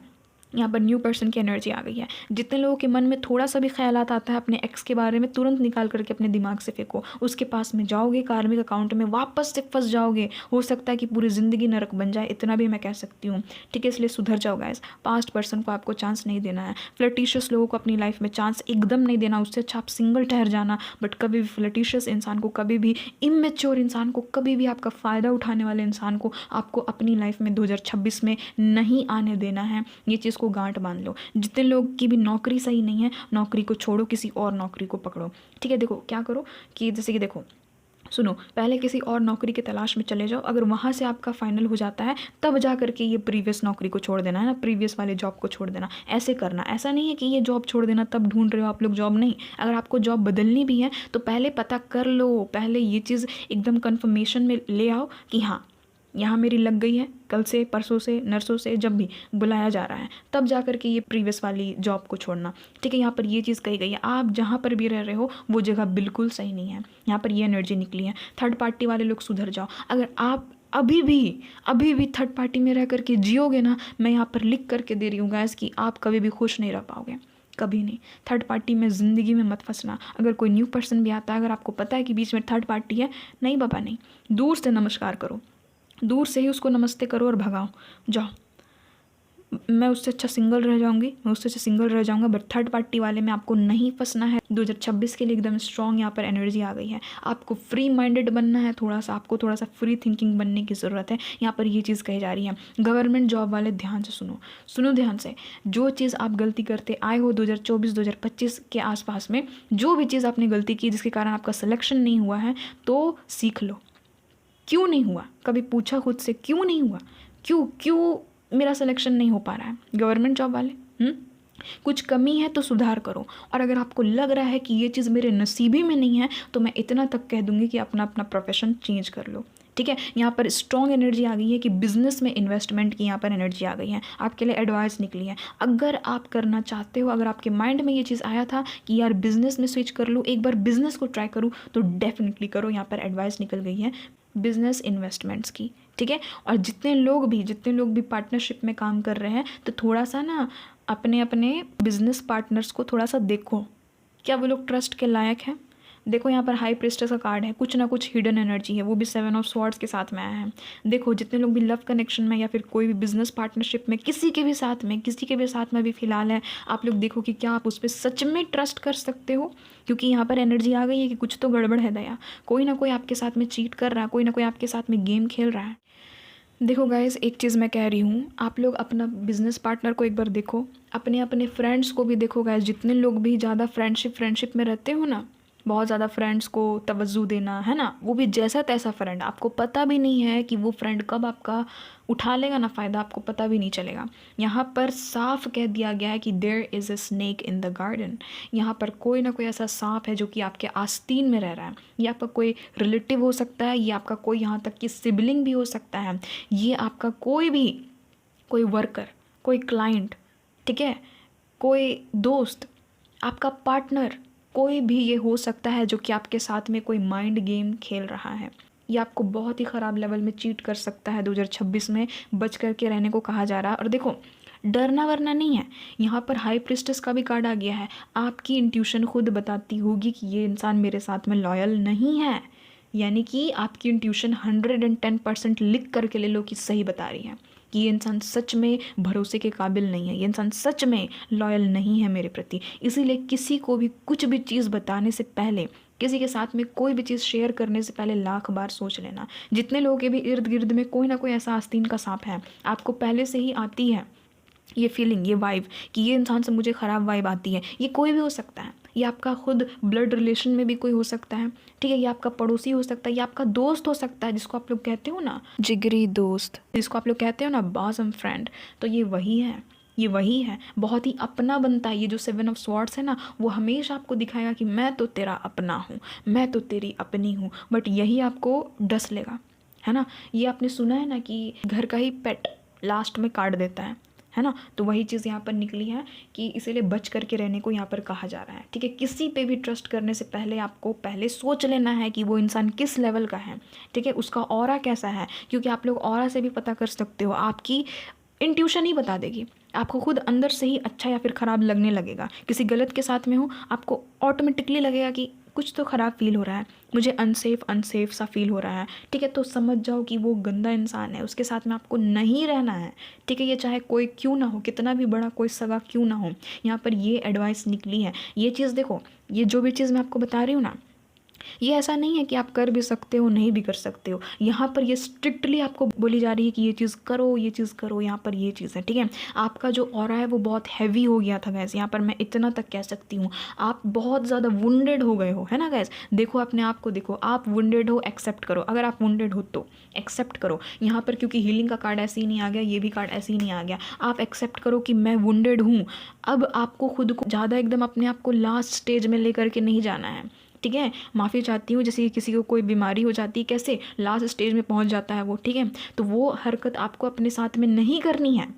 यहाँ पर न्यू पर्सन की एनर्जी आ गई है। जितने लोगों के मन में थोड़ा सा भी ख्यालात आता है अपने एक्स के बारे में, तुरंत निकाल करके अपने दिमाग से फेंको। उसके पास में जाओगे, कार्मिक अकाउंट में वापस से फंस जाओगे। हो सकता है कि पूरी ज़िंदगी नरक बन जाए, इतना भी मैं कह सकती हूँ, ठीक है। इसलिए सुधर जाओ गाइस। पास्ट पर्सन को आपको चांस नहीं देना है। फ्लर्टिशियस लोगों को अपनी लाइफ में चांस एकदम नहीं देना, उससे अच्छा आप सिंगल ठहर जाना। बट कभी भी फ्लर्टिशियस इंसान को, कभी भी इमेच्योर इंसान को, कभी भी आपका फ़ायदा उठाने वाले इंसान को आपको अपनी लाइफ में 2026 में नहीं आने देना है। ये चीज़ को गांठ बांध लो। जितने लोग की भी नौकरी सही नहीं है, नौकरी को छोड़ो, किसी और नौकरी को पकड़ो, ठीक है। देखो क्या करो कि जैसे कि देखो सुनो, पहले किसी और नौकरी की तलाश में चले जाओ। अगर वहाँ से आपका फाइनल हो जाता है तब जा करके ये प्रीवियस नौकरी को छोड़ देना है ना, प्रीवियस वाले जॉब को छोड़ देना। ऐसे करना, ऐसा नहीं है कि ये जॉब छोड़ देना तब ढूंढ रहे हो आप लोग जॉब, नहीं। अगर आपको जॉब बदलनी भी है तो पहले पता कर लो, पहले ये चीज़ एकदम कन्फर्मेशन में ले आओ कि हाँ यहाँ मेरी लग गई है, कल से, परसों से, नर्सों से जब भी बुलाया जा रहा है तब जा कर के ये प्रीवियस वाली जॉब को छोड़ना, ठीक है। यहाँ पर ये चीज़ कही गई है। आप जहाँ पर भी रह रहे हो वो जगह बिल्कुल सही नहीं है। यहाँ पर ये एनर्जी निकली है। थर्ड पार्टी वाले लोग सुधर जाओ। अगर आप अभी भी थर्ड पार्टी में रह करके जियोगे ना, मैं यहाँ पर लिख करके दे रही हूँ गैस कि आप कभी भी खुश नहीं रह पाओगे, कभी नहीं। थर्ड पार्टी में ज़िंदगी में मत फंसना। अगर कोई न्यू पर्सन भी आता है, अगर आपको पता है कि बीच में थर्ड पार्टी है, नहीं बाबा नहीं, दूर से नमस्कार करो, दूर से ही उसको नमस्ते करो और भगाओ, जाओ। मैं उससे अच्छा सिंगल रह जाऊंगी, मैं उससे अच्छा सिंगल रह जाऊंगा, बट थर्ड पार्टी वाले में आपको नहीं फंसना है। 2026 के लिए एकदम स्ट्रॉन्ग यहाँ पर एनर्जी आ गई है। आपको फ्री माइंडेड बनना है, थोड़ा सा आपको थोड़ा सा फ्री थिंकिंग बनने की ज़रूरत है। यहाँ पर ये चीज़ कही जा रही है। गवर्नमेंट जॉब वाले ध्यान से सुनो ध्यान से। जो चीज़ आप गलती करते आए हो 2024-2025 के आसपास में, जो भी चीज़ आपने गलती की जिसके कारण आपका सिलेक्शन नहीं हुआ है, तो सीख लो। क्यों नहीं हुआ, कभी पूछा खुद से क्यों नहीं हुआ, क्यों मेरा सिलेक्शन नहीं हो पा रहा है। गवर्नमेंट जॉब वाले कुछ कमी है तो सुधार करो। और अगर आपको लग रहा है कि ये चीज़ मेरे नसीबी में नहीं है तो मैं इतना तक कह दूंगी कि अपना अपना प्रोफेशन चेंज कर लो, ठीक है। यहाँ पर स्ट्रॉन्ग एनर्जी आ गई है कि बिजनेस में इन्वेस्टमेंट की यहाँ पर एनर्जी आ गई है। आपके लिए एडवाइस निकली है। अगर आप करना चाहते हो, अगर आपके माइंड में ये चीज़ आया था कि यार बिजनेस में स्विच कर लूँ, एक बार बिजनेस को ट्राई करूँ, तो डेफिनेटली करो। यहाँ पर एडवाइस निकल गई है बिजनेस इन्वेस्टमेंट्स की, ठीक है। और जितने लोग भी पार्टनरशिप में काम कर रहे हैं तो थोड़ा सा ना अपने अपने बिजनेस पार्टनर्स को थोड़ा सा देखो, क्या वो लोग ट्रस्ट के लायक हैं। देखो यहाँ पर हाई प्रिस्टेस का कार्ड है, कुछ ना कुछ हिडन एनर्जी है, वो भी 7 ऑफ स्वॉर्ड्स के साथ में आया है। देखो जितने लोग भी लव कनेक्शन में या फिर कोई भी बिजनेस पार्टनरशिप में किसी के भी साथ में भी फिलहाल है, आप लोग देखो कि क्या आप उस पर सच में ट्रस्ट कर सकते हो। क्योंकि यहाँ पर एनर्जी आ गई है कि कुछ तो गड़बड़ है दया, कोई ना कोई आपके साथ में चीट कर रहा है, कोई ना कोई आपके साथ में गेम खेल रहा है। देखो गाइस, एक चीज़ मैं कह रही हूँ, आप लोग अपना बिजनेस पार्टनर को एक बार देखो, अपने अपने फ्रेंड्स को भी देखो गाइस। जितने लोग भी ज़्यादा फ्रेंडशिप में रहते हो ना, बहुत ज़्यादा फ्रेंड्स को तवज्जो देना है ना, वो भी जैसा तैसा फ्रेंड, आपको पता भी नहीं है कि वो फ्रेंड कब आपका उठा लेगा ना फ़ायदा, आपको पता भी नहीं चलेगा। यहाँ पर साफ कह दिया गया है कि there is a snake in the garden. यहाँ पर कोई ना कोई ऐसा सांप है जो कि आपके आस्तीन में रह रहा है। ये आपका कोई रिलेटिव हो सकता है, ये आपका कोई यहाँ तक कि सिबलिंग भी हो सकता है, ये आपका कोई वर्कर, कोई क्लाइंट, ठीक है, कोई दोस्त, आपका पार्टनर, कोई भी ये हो सकता है जो कि आपके साथ में कोई माइंड गेम खेल रहा है। ये आपको बहुत ही ख़राब लेवल में चीट कर सकता है। 2026 में बच करके रहने को कहा जा रहा है। और देखो डरना वरना नहीं है। यहाँ पर हाई प्रिस्टेस का भी कार्ड आ गया है। आपकी इंट्यूशन खुद बताती होगी कि ये इंसान मेरे साथ में लॉयल नहीं है, यानी कि आपकी इंट्यूशन 110% लिख करके ले लो कि सही बता रही है कि ये इंसान सच में भरोसे के काबिल नहीं है, ये इंसान सच में लॉयल नहीं है मेरे प्रति। इसीलिए किसी को भी कुछ भी चीज़ बताने से पहले, किसी के साथ में कोई भी चीज़ शेयर करने से पहले लाख बार सोच लेना। जितने लोगों के भी इर्द गिर्द में कोई ना कोई ऐसा आस्तीन का सांप है, आपको पहले से ही आती है ये फीलिंग, ये वाइब कि ये इंसान से मुझे ख़राब वाइब आती है। ये कोई भी हो सकता है, ये आपका खुद ब्लड रिलेशन में भी कोई हो सकता है, ठीक है, ये आपका पड़ोसी हो सकता है, ये आपका दोस्त हो सकता है, जिसको आप लोग कहते हो ना जिगरी दोस्त, जिसको आप लोग कहते हो ना बॉसम फ्रेंड। तो ये वही है, ये वही है। बहुत ही अपना बनता है। ये जो 7 ऑफ स्वॉर्ड्स है ना, वो हमेशा आपको दिखाएगा कि मैं तो तेरा अपना हूँ, मैं तो तेरी अपनी हूँ। बट यही आपको डस लेगा, है ना। ये आपने सुना है ना कि घर का ही पेट लास्ट में काट देता है ना। तो वही चीज़ यहाँ पर निकली है कि इसीलिए बच करके रहने को यहाँ पर कहा जा रहा है, ठीक है। किसी पे भी ट्रस्ट करने से पहले आपको पहले सोच लेना है कि वो इंसान किस लेवल का है, ठीक है, उसका ऑरा कैसा है, क्योंकि आप लोग ऑरा से भी पता कर सकते हो। आपकी इंट्यूशन ही बता देगी, आपको खुद अंदर से ही अच्छा या फिर ख़राब लगने लगेगा। किसी गलत के साथ में हो, आपको ऑटोमेटिकली लगेगा कि कुछ तो ख़राब फील हो रहा है, मुझे अनसेफ सा फील हो रहा है, ठीक है। तो समझ जाओ कि वो गंदा इंसान है, उसके साथ में आपको नहीं रहना है, ठीक है। ये चाहे कोई क्यों ना हो, कितना भी बड़ा कोई सगा क्यों ना हो, यहाँ पर ये एडवाइस निकली है। ये चीज़ देखो, ये जो भी चीज़ मैं आपको बता रही हूँ ना, ये ऐसा नहीं है कि आप कर भी सकते हो, नहीं भी कर सकते हो। यहाँ पर ये स्ट्रिक्टली आपको बोली जा रही है कि ये चीज़ करो, ये चीज़ करो। यहाँ पर ये चीज़ है, ठीक है। आपका जो ऑरा है वो बहुत हैवी हो गया था गैस, यहाँ पर मैं इतना तक कह सकती हूँ। आप बहुत ज़्यादा वुंडेड हो गए हो, है ना गैस। देखो अपने आप को, देखो आप वुंडेड हो, एक्सेप्ट करो। अगर आप वुंडेड हो तो एक्सेप्ट करो। यहाँ पर क्योंकि हीलिंग का कार्ड ऐसे ही नहीं आ गया, ये भी कार्ड ऐसे ही नहीं आ गया। आप एक्सेप्ट करो कि मैं वुंडेड हूँ। अब आपको खुद को ज़्यादा एकदम अपने आप को लास्ट स्टेज में लेकर के नहीं जाना है, ठीक है। माफ़ी चाहती हूँ, जैसे कि किसी को कोई बीमारी हो जाती है, कैसे लास्ट स्टेज में पहुँच जाता है वो, ठीक है। तो वो हरकत आपको अपने साथ में नहीं करनी है।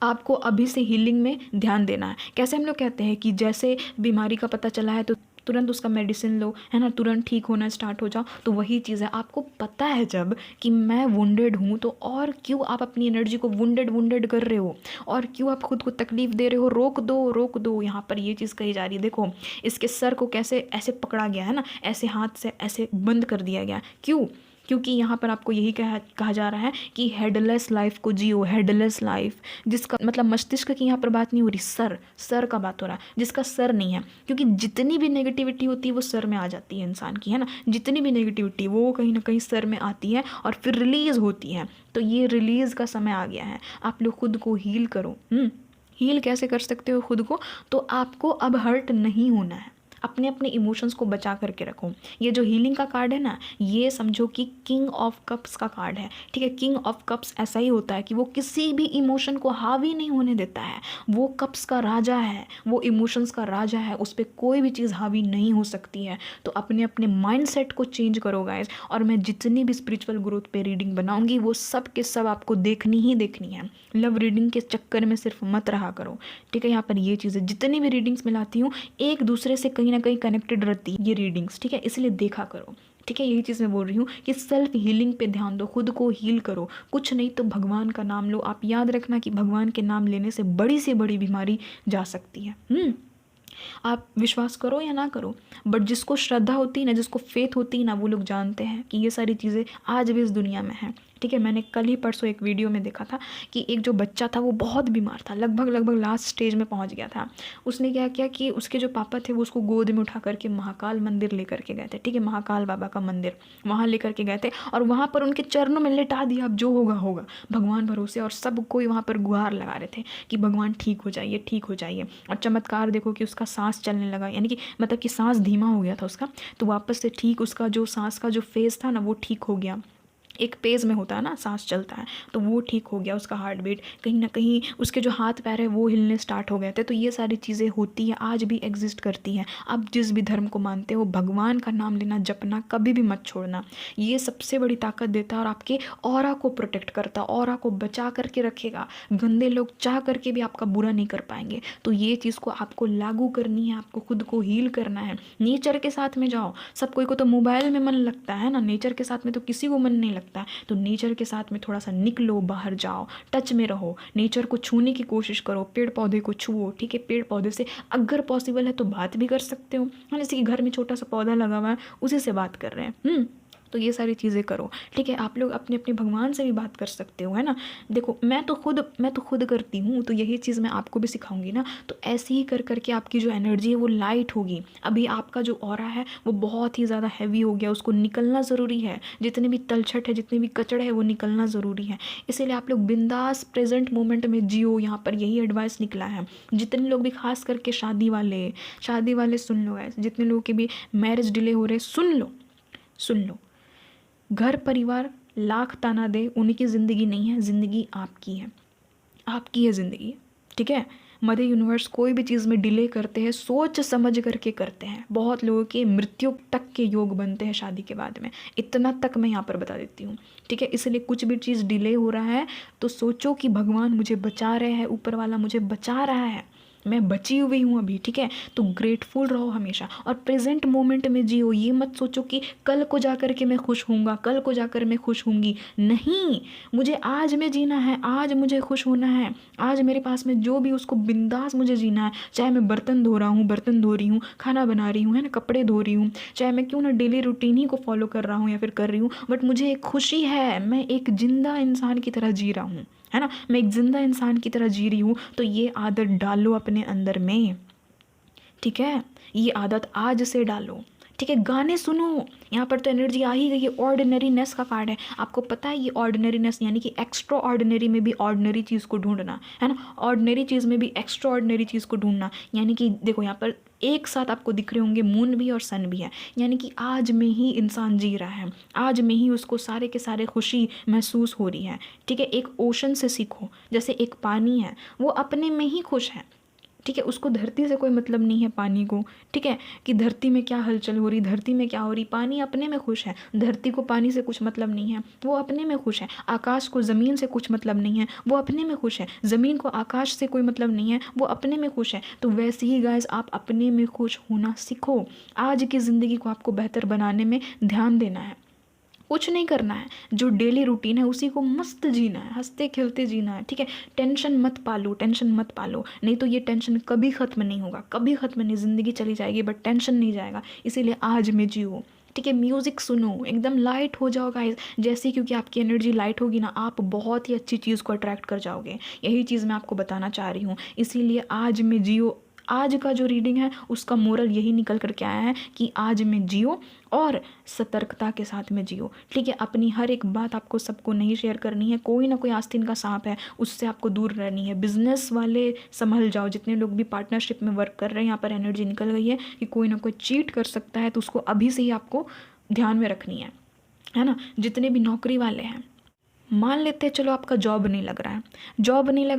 आपको अभी से हीलिंग में ध्यान देना है। कैसे हम लोग कहते हैं कि जैसे बीमारी का पता चला है तो तुरंत उसका मेडिसिन लो, है ना, तुरंत ठीक होना स्टार्ट हो जाओ। तो वही चीज़ है, आपको पता है जब कि मैं वुंडेड हूँ, तो और क्यों आप अपनी एनर्जी को वुंडेड कर रहे हो, और क्यों आप खुद को तकलीफ़ दे रहे हो। रोक दो, रोक दो। यहाँ पर ये चीज़ कही जा रही है। देखो इसके सर को कैसे ऐसे पकड़ा गया है ना, ऐसे हाथ से ऐसे बंद कर दिया गया। क्यों? क्योंकि यहाँ पर आपको यही कहा जा रहा है कि हेडलेस लाइफ को जियो, हेडलेस लाइफ, जिसका मतलब मस्तिष्क की यहाँ पर बात नहीं हो रही, सर का बात हो रहा है, जिसका सर नहीं है। क्योंकि जितनी भी नेगेटिविटी होती है वो सर में आ जाती है इंसान की, है ना। जितनी भी नेगेटिविटी वो कहीं ना कहीं सर में आती है और फिर रिलीज़ होती है। तो ये रिलीज़ का समय आ गया है। आप लोग खुद को हील करो। हील कैसे कर सकते हो खुद को? तो आपको अब हर्ट नहीं होना है। अपने अपने इमोशंस को बचा करके रखो। ये जो हीलिंग का कार्ड है ना, ये समझो कि किंग ऑफ कप्स का कार्ड है, ठीक है। किंग ऑफ कप्स ऐसा ही होता है कि वो किसी भी इमोशन को हावी नहीं होने देता है। वो कप्स का राजा है, वो इमोशंस का राजा है, उस पर कोई भी चीज़ हावी नहीं हो सकती है। तो अपने अपने माइंड सेट को चेंज करो गाइस। और मैं जितनी भी स्पिरिचुअल ग्रोथ पे रीडिंग बनाऊंगी वो सब के सब आपको देखनी ही देखनी है। लव रीडिंग के चक्कर में सिर्फ मत रहा करो, ठीक है। यहाँ पर ये चीज़ें जितनी भी रीडिंग्स में लाती हूँ एक दूसरे से कहीं ना कहीं कनेक्टेड रहती है ये रीडिंग्स, ठीक है। इसलिए देखा करो, ठीक है। यही चीज़ मैं बोल रही हूँ कि सेल्फ हीलिंग पे ध्यान दो, खुद को हील करो। कुछ नहीं तो भगवान का नाम लो। आप याद रखना कि भगवान के नाम लेने से बड़ी से बड़ी बीमारी जा सकती है। आप विश्वास करो या ना करो, बट जिसको श्रद्धा होती है ना, जिसको फेथ होती है ना, वो लोग जानते हैं कि ये सारी चीज़ें आज भी इस दुनिया में हैं, ठीक है। मैंने कल ही परसों एक वीडियो में देखा था कि एक जो बच्चा था वो बहुत बीमार था, लगभग लास्ट स्टेज में पहुंच गया था। उसने क्या किया कि उसके जो पापा थे वो उसको गोद में उठा करके महाकाल मंदिर लेकर के गए थे, ठीक है। महाकाल बाबा का मंदिर वहाँ लेकर के गए थे और वहाँ पर उनके चरणों में लेटा दिया। अब जो होगा होगा, भगवान भरोसे। और सब कोई वहाँ पर गुहार लगा रहे थे कि भगवान ठीक हो जाइए, ठीक हो जाइए। और चमत्कार देखो कि उसका सांस चलने लगा, यानी कि मतलब कि सांस धीमा हो गया था उसका, तो वापस से ठीक उसका जो सांस का जो फेज था ना वो ठीक हो गया। एक पेज में होता है ना, सांस चलता है, तो वो ठीक हो गया। उसका हार्ट बीट कहीं ना कहीं, उसके जो हाथ पैर है वो हिलने स्टार्ट हो गए थे। तो ये सारी चीज़ें होती है, आज भी एग्जिस्ट करती हैं। आप जिस भी धर्म को मानते हो, भगवान का नाम लेना, जपना कभी भी मत छोड़ना। ये सबसे बड़ी ताकत देता है और आपके ऑरा को प्रोटेक्ट करता है, ऑरा को बचा करके रखेगा। गंदे लोग चाह करके भी आपका बुरा नहीं कर पाएंगे। तो ये चीज़ को आपको लागू करनी है, आपको खुद को हील करना है। नेचर के साथ में जाओ। सब कोई को तो मोबाइल में मन लगता है ना, नेचर के साथ में तो किसी को मन नहीं लगता लगता है, तो नेचर के साथ में थोड़ा सा निकलो, बाहर जाओ, टच में रहो, नेचर को छूने की कोशिश करो, पेड़ पौधे को छुओ, ठीक है। पेड़ पौधे से अगर पॉसिबल है तो बात भी कर सकते हो, हाँ, जैसे कि घर में छोटा सा पौधा लगा हुआ है उसी से बात कर रहे हैं, तो ये सारी चीज़ें करो, ठीक है। आप लोग अपने अपने भगवान से भी बात कर सकते हो, है ना। देखो मैं तो खुद करती हूँ, तो यही चीज़ मैं आपको भी सिखाऊंगी ना। तो ऐसे ही कर करके आपकी जो एनर्जी है वो लाइट होगी। अभी आपका जो ऑरा है वो बहुत ही ज़्यादा हैवी हो गया, उसको निकलना ज़रूरी है। जितने भी तलछट है, जितने भी कचड़ है, वो निकलना ज़रूरी है। इसीलिए आप लोग बिंदास प्रेजेंट मोमेंट में जियो, यहाँ पर यही एडवाइस निकला है। जितने लोग भी खास करके शादी वाले सुन लो guys, जितने लोगों के भी मैरिज डिले हो रहे, सुन लो। घर परिवार लाख ताना दे, उनकी ज़िंदगी नहीं है, ज़िंदगी आपकी है, आपकी है ज़िंदगी, ठीक है। मदर यूनिवर्स कोई भी चीज़ में डिले करते हैं, सोच समझ करके करते हैं। बहुत लोगों के मृत्यु तक के योग बनते हैं शादी के बाद में, इतना तक मैं यहाँ पर बता देती हूँ, ठीक है। इसलिए कुछ भी चीज़ डिले हो रहा है तो सोचो कि भगवान मुझे बचा रहे हैं, ऊपर वाला मुझे बचा रहा है, मैं बची हुई हूँ अभी, ठीक है। तो ग्रेटफुल रहो हमेशा और प्रेजेंट मोमेंट में जियो। ये मत सोचो कि कल को जाकर के मैं खुश होऊंगा, कल को जाकर मैं खुश होंगी, नहीं, मुझे आज में जीना है, आज मुझे खुश होना है, आज मेरे पास में जो भी उसको बिंदास मुझे जीना है। चाहे मैं बर्तन धो रहा हूँ, बर्तन धो रही हूँ, खाना बना रही हूँ, है ना, कपड़े धो रही हूँ, चाहे मैं क्यों ना डेली रूटीन ही को फॉलो कर रहा हूँ या फिर कर रही हूँ, बट मुझे एक खुशी है, मैं एक जिंदा इंसान की तरह जी रहा हूँ, है ना, मैं एक जिंदा इंसान की तरह जी रही हूँ। तो ये आदत डालो अपने अंदर में, ठीक है। ये आदत आज से डालो, ठीक है। गाने सुनो, यहाँ पर तो एनर्जी आ ही गई है। ऑर्डिनरीनेस का कार्ड है, आपको पता है ये ऑर्डिनरीनेस यानी कि एक्स्ट्रा ऑर्डिनरी में भी ऑर्डिनरी चीज़ को ढूंढना, है ना, ऑर्डिनरी चीज़ में भी एक्स्ट्रा ऑर्डिनरी चीज़ को ढूंढना। यानी कि देखो यहाँ पर एक साथ आपको दिख रहे होंगे मून भी और सन भी है, यानी कि आज में ही इंसान जी रहा है, आज में ही उसको सारे के सारे खुशी महसूस हो रही है, ठीक है। एक ओशन से सीखो, जैसे एक पानी है वो अपने में ही खुश है, ठीक है, उसको धरती से कोई मतलब नहीं है पानी को, ठीक है, कि धरती में क्या हलचल हो रही, धरती में क्या हो रही, पानी अपने में खुश है, धरती को पानी से कुछ मतलब नहीं है, वो अपने में खुश है। आकाश को ज़मीन से कुछ मतलब नहीं है, वो अपने में खुश है। ज़मीन को आकाश से कोई मतलब नहीं है, वो अपने में खुश है। तो वैसे ही गाइस आप अपने में खुश होना सीखो। आज की ज़िंदगी को आपको बेहतर बनाने में ध्यान देना है, कुछ नहीं करना है, जो डेली रूटीन है उसी को मस्त जीना है, हंसते खेलते जीना है, ठीक है। टेंशन मत पालो, नहीं तो ये टेंशन कभी ख़त्म नहीं होगा, कभी ख़त्म नहीं, ज़िंदगी चली जाएगी बट टेंशन नहीं जाएगा। इसीलिए आज में जियो, ठीक है। म्यूज़िक सुनो, एकदम लाइट हो जाओ गाइस, जैसे क्योंकि आपकी एनर्जी लाइट होगी ना, आप बहुत ही अच्छी चीज़ को अट्रैक्ट कर जाओगे। यही चीज़ मैं आपको बताना चाह रही हूँ। इसीलिए आज में जियो। आज का जो रीडिंग है उसका मोरल यही निकल करके आया है कि आज में जियो और सतर्कता के साथ में जियो, ठीक है। अपनी हर एक बात आपको सबको नहीं शेयर करनी है, कोई ना कोई आस्तीन का सांप है उससे आपको दूर रहनी है। बिजनेस वाले संभल जाओ, जितने लोग भी पार्टनरशिप में वर्क कर रहे हैं, यहाँ पर एनर्जी निकल गई है कि कोई ना कोई चीट कर सकता है, तो उसको अभी से ही आपको ध्यान में रखनी है ना। जितने भी नौकरी वाले हैं, मान लेते हैं चलो आपका जॉब नहीं लग रहा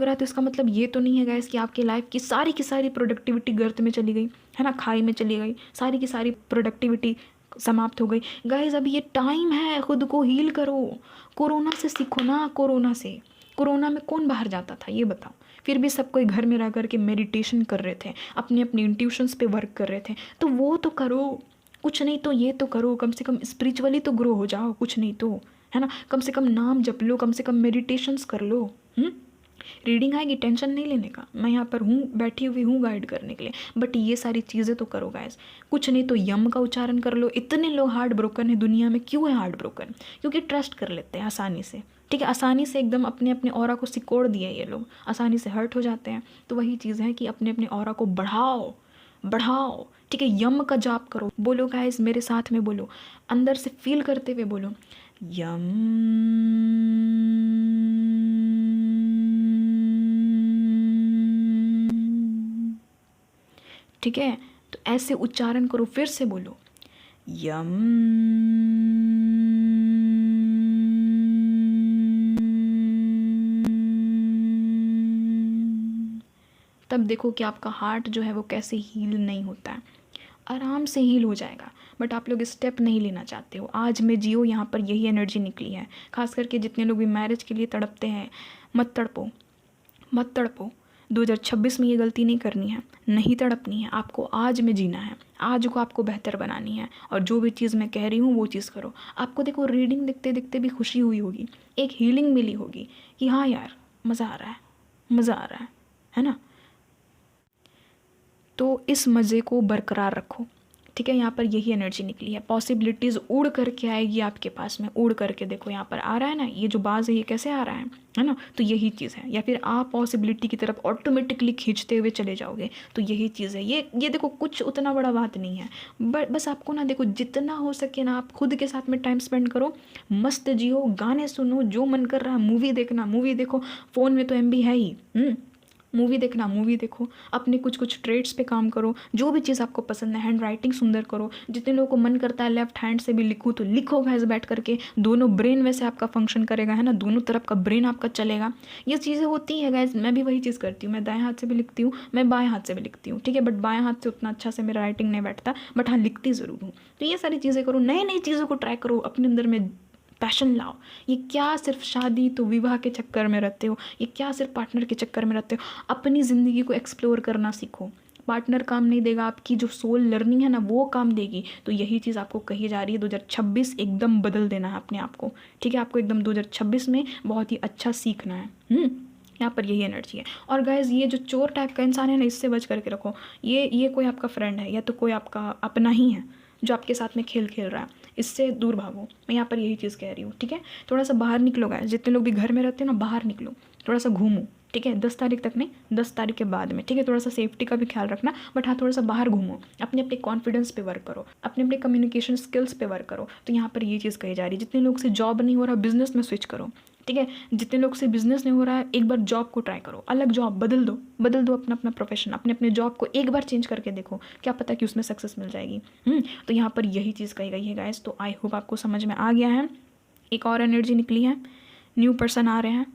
है, तो इसका मतलब ये तो नहीं है गाइस कि आपकी लाइफ की सारी प्रोडक्टिविटी गर्त में चली गई, है ना, खाई में चली गई, सारी की सारी प्रोडक्टिविटी समाप्त हो गई। गाइस अभी ये टाइम है, खुद को हील करो, कोरोना से सीखो ना। कोरोना में कौन बाहर जाता था ये बताओ, फिर भी सब कोई घर में रह कर के मेडिटेशन कर रहे थे, अपने अपने इंट्यूशंस पे वर्क कर रहे थे, तो वो तो करो, कुछ नहीं तो ये तो करो, कम से कम स्पिरिचुअली तो ग्रो हो जाओ, कुछ नहीं तो, है ना, कम से कम नाम जप लो, कम से कम मेडिटेशंस कर लो। रीडिंग आएगी, टेंशन नहीं लेने का, मैं यहाँ पर हूँ, बैठी हुई हूँ गाइड करने के लिए, बट ये सारी चीज़ें तो करो गाइस। कुछ नहीं तो यम का उच्चारण कर लो। इतने लोग हार्ट ब्रोकन है दुनिया में, क्यों है हार्ट ब्रोकन? क्योंकि ट्रस्ट कर लेते हैं आसानी से, ठीक है, आसानी से एकदम अपने अपने ऑरा को सिकोड़ दिया, ये लोग आसानी से हर्ट हो जाते हैं। तो वही चीज़ है कि अपने अपने ऑरा को बढ़ाओ, ठीक है। यम का जाप करो, बोलो गाइस मेरे साथ में बोलो, अंदर से फील करते हुए बोलो, यम, ठीक है। तो ऐसे उच्चारण करो, फिर से बोलो यम, तब देखो कि आपका हार्ट जो है वो कैसे हील नहीं होता है, आराम से हील हो जाएगा। बट आप लोग स्टेप नहीं लेना चाहते हो। आज में जियो, यहाँ पर यही एनर्जी निकली है। खास करके जितने लोग भी मैरिज के लिए तड़पते हैं, मत तड़पो। 2026 में ये गलती नहीं करनी है, नहीं तड़पनी है, आपको आज में जीना है, आज को आपको बेहतर बनानी है। और जो भी चीज़ मैं कह रही हूँ वो चीज़ करो। आपको देखो रीडिंग देखते देखते भी खुशी हुई होगी, एक हीलिंग मिली होगी कि हाँ यार मज़ा आ रहा है, मज़ा आ रहा है ना। तो इस मज़े को बरकरार रखो, ठीक है। यहाँ पर यही एनर्जी निकली है, पॉसिबिलिटीज़ उड़ करके आएगी आपके पास में, उड़ करके देखो यहाँ पर आ रहा है ना, ये जो बाज है ये कैसे आ रहा है ना। तो यही चीज़ है, या फिर आप पॉसिबिलिटी की तरफ ऑटोमेटिकली खींचते हुए चले जाओगे। तो यही चीज़ है, ये देखो कुछ उतना बड़ा बात नहीं है, बस आपको ना देखो जितना हो सके ना आप खुद के साथ में टाइम स्पेंड करो, मस्त जियो, गाने सुनो, जो मन कर रहा है मूवी देखना मूवी देखो, फ़ोन में तो MB है ही, मूवी देखना मूवी देखो, अपने कुछ कुछ ट्रेड्स पे काम करो, जो भी चीज़ आपको पसंद है, हैंड राइटिंग सुंदर करो, जितने लोगों को मन करता है लेफ्ट हैंड से भी लिखूँ तो लिखो गाइस बैठ करके, दोनों ब्रेन वैसे आपका फंक्शन करेगा, है ना, दोनों तरफ का ब्रेन आपका चलेगा। ये चीज़ें होती है गाइस, मैं भी वही चीज़ करती हूँ, मैं दाएं हाथ से भी लिखती हूँ, मैं बाएं हाथ से भी लिखती हूँ, ठीक है, बट बाएं हाथ से उतना अच्छा से मेरा राइटिंग नहीं बैठता, बट हाँ लिखती ज़रूर हूँ। तो ये सारी चीज़ें करो, नई नई चीज़ों को ट्राई करो, अपने अंदर में पैशन लाओ। ये क्या सिर्फ शादी तो विवाह के चक्कर में रहते हो, ये क्या सिर्फ पार्टनर के चक्कर में रहते हो, अपनी ज़िंदगी को एक्सप्लोर करना सीखो। पार्टनर काम नहीं देगा, आपकी जो सोल लर्निंग है ना वो काम देगी। तो यही चीज़ आपको कही जा रही है, 2026 एकदम बदल देना है अपने आप को, ठीक है। आपको एकदम 2026 में बहुत ही अच्छा सीखना है। यहाँ पर यही एनर्जी है। और गाइज ये जो चोर टाइप का इंसान है ना, इससे बच करके रखो। ये कोई आपका फ्रेंड है या तो कोई आपका अपना ही है जो आपके साथ में खेल खेल रहा है, इससे दूर भागो। मैं यहाँ पर यही चीज़ कह रही हूँ, ठीक है। थोड़ा सा बाहर निकलो गाइस, जितने लोग भी घर में रहते हैं ना बाहर निकलो, थोड़ा सा घूमो, ठीक है। 10 तारीख तक नहीं, 10 तारीख के बाद में, ठीक है। थोड़ा सा सेफ्टी का भी ख्याल रखना, बट हाँ थोड़ा सा बाहर घूमो, अपने अपने कॉन्फिडेंस पे वर्क करो, अपने अपने कम्युनिकेशन स्किल्स पे वर्क करो। तो यहाँ पर ये चीज़ कही जा रही है, जितने लोग से जॉब नहीं हो रहा बिजनेस में स्विच करो, ठीक है। जितने लोग से बिजनेस नहीं हो रहा है एक बार जॉब को ट्राई करो, अलग जॉब बदल दो अपना अपना प्रोफेशन, अपने अपने जॉब को एक बार चेंज करके देखो, क्या पता कि उसमें सक्सेस मिल जाएगी। तो यहाँ पर यही चीज़ कही गई है गाइस। तो आई होप आपको समझ में आ गया है। एक और एनर्जी निकली है, न्यू पर्सन आ रहे हैं,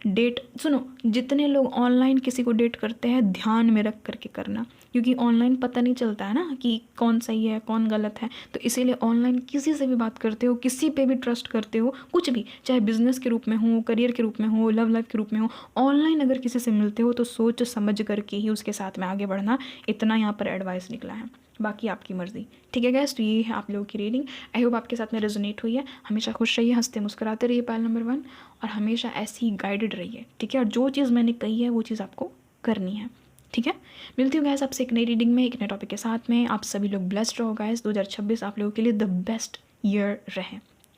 डेट सुनो, जितने लोग ऑनलाइन किसी को डेट करते हैं ध्यान में रख करके करना, क्योंकि ऑनलाइन पता नहीं चलता है ना कि कौन सही है कौन गलत है। तो इसीलिए ऑनलाइन किसी से भी बात करते हो, किसी पे भी ट्रस्ट करते हो, कुछ भी, चाहे बिजनेस के रूप में हो, करियर के रूप में हो, लव लाइफ के रूप में हो, ऑनलाइन अगर किसी से मिलते हो तो सोच समझ करके ही उसके साथ में आगे बढ़ना। इतना यहाँ पर एडवाइस निकला है, बाकी आपकी मर्ज़ी, ठीक है गैस। तो ये है आप लोगों की रीडिंग, आई होप आपके साथ में रेजोनेट हुई है। हमेशा खुश रहिए, हंसते मुस्कुराते रहिए पायल नंबर 1, और हमेशा ऐसी ही गाइडेड रहिए, ठीक है। और जो चीज़ मैंने कही है वो चीज़ आपको करनी है, ठीक है। मिलती हूँ गैस आपसे एक नई रीडिंग में, एक नए टॉपिक के साथ में। आप सभी लोग ब्लेस्ड रहो गैस, 2026 आप लोगों के लिए द बेस्ट ईयर रहे,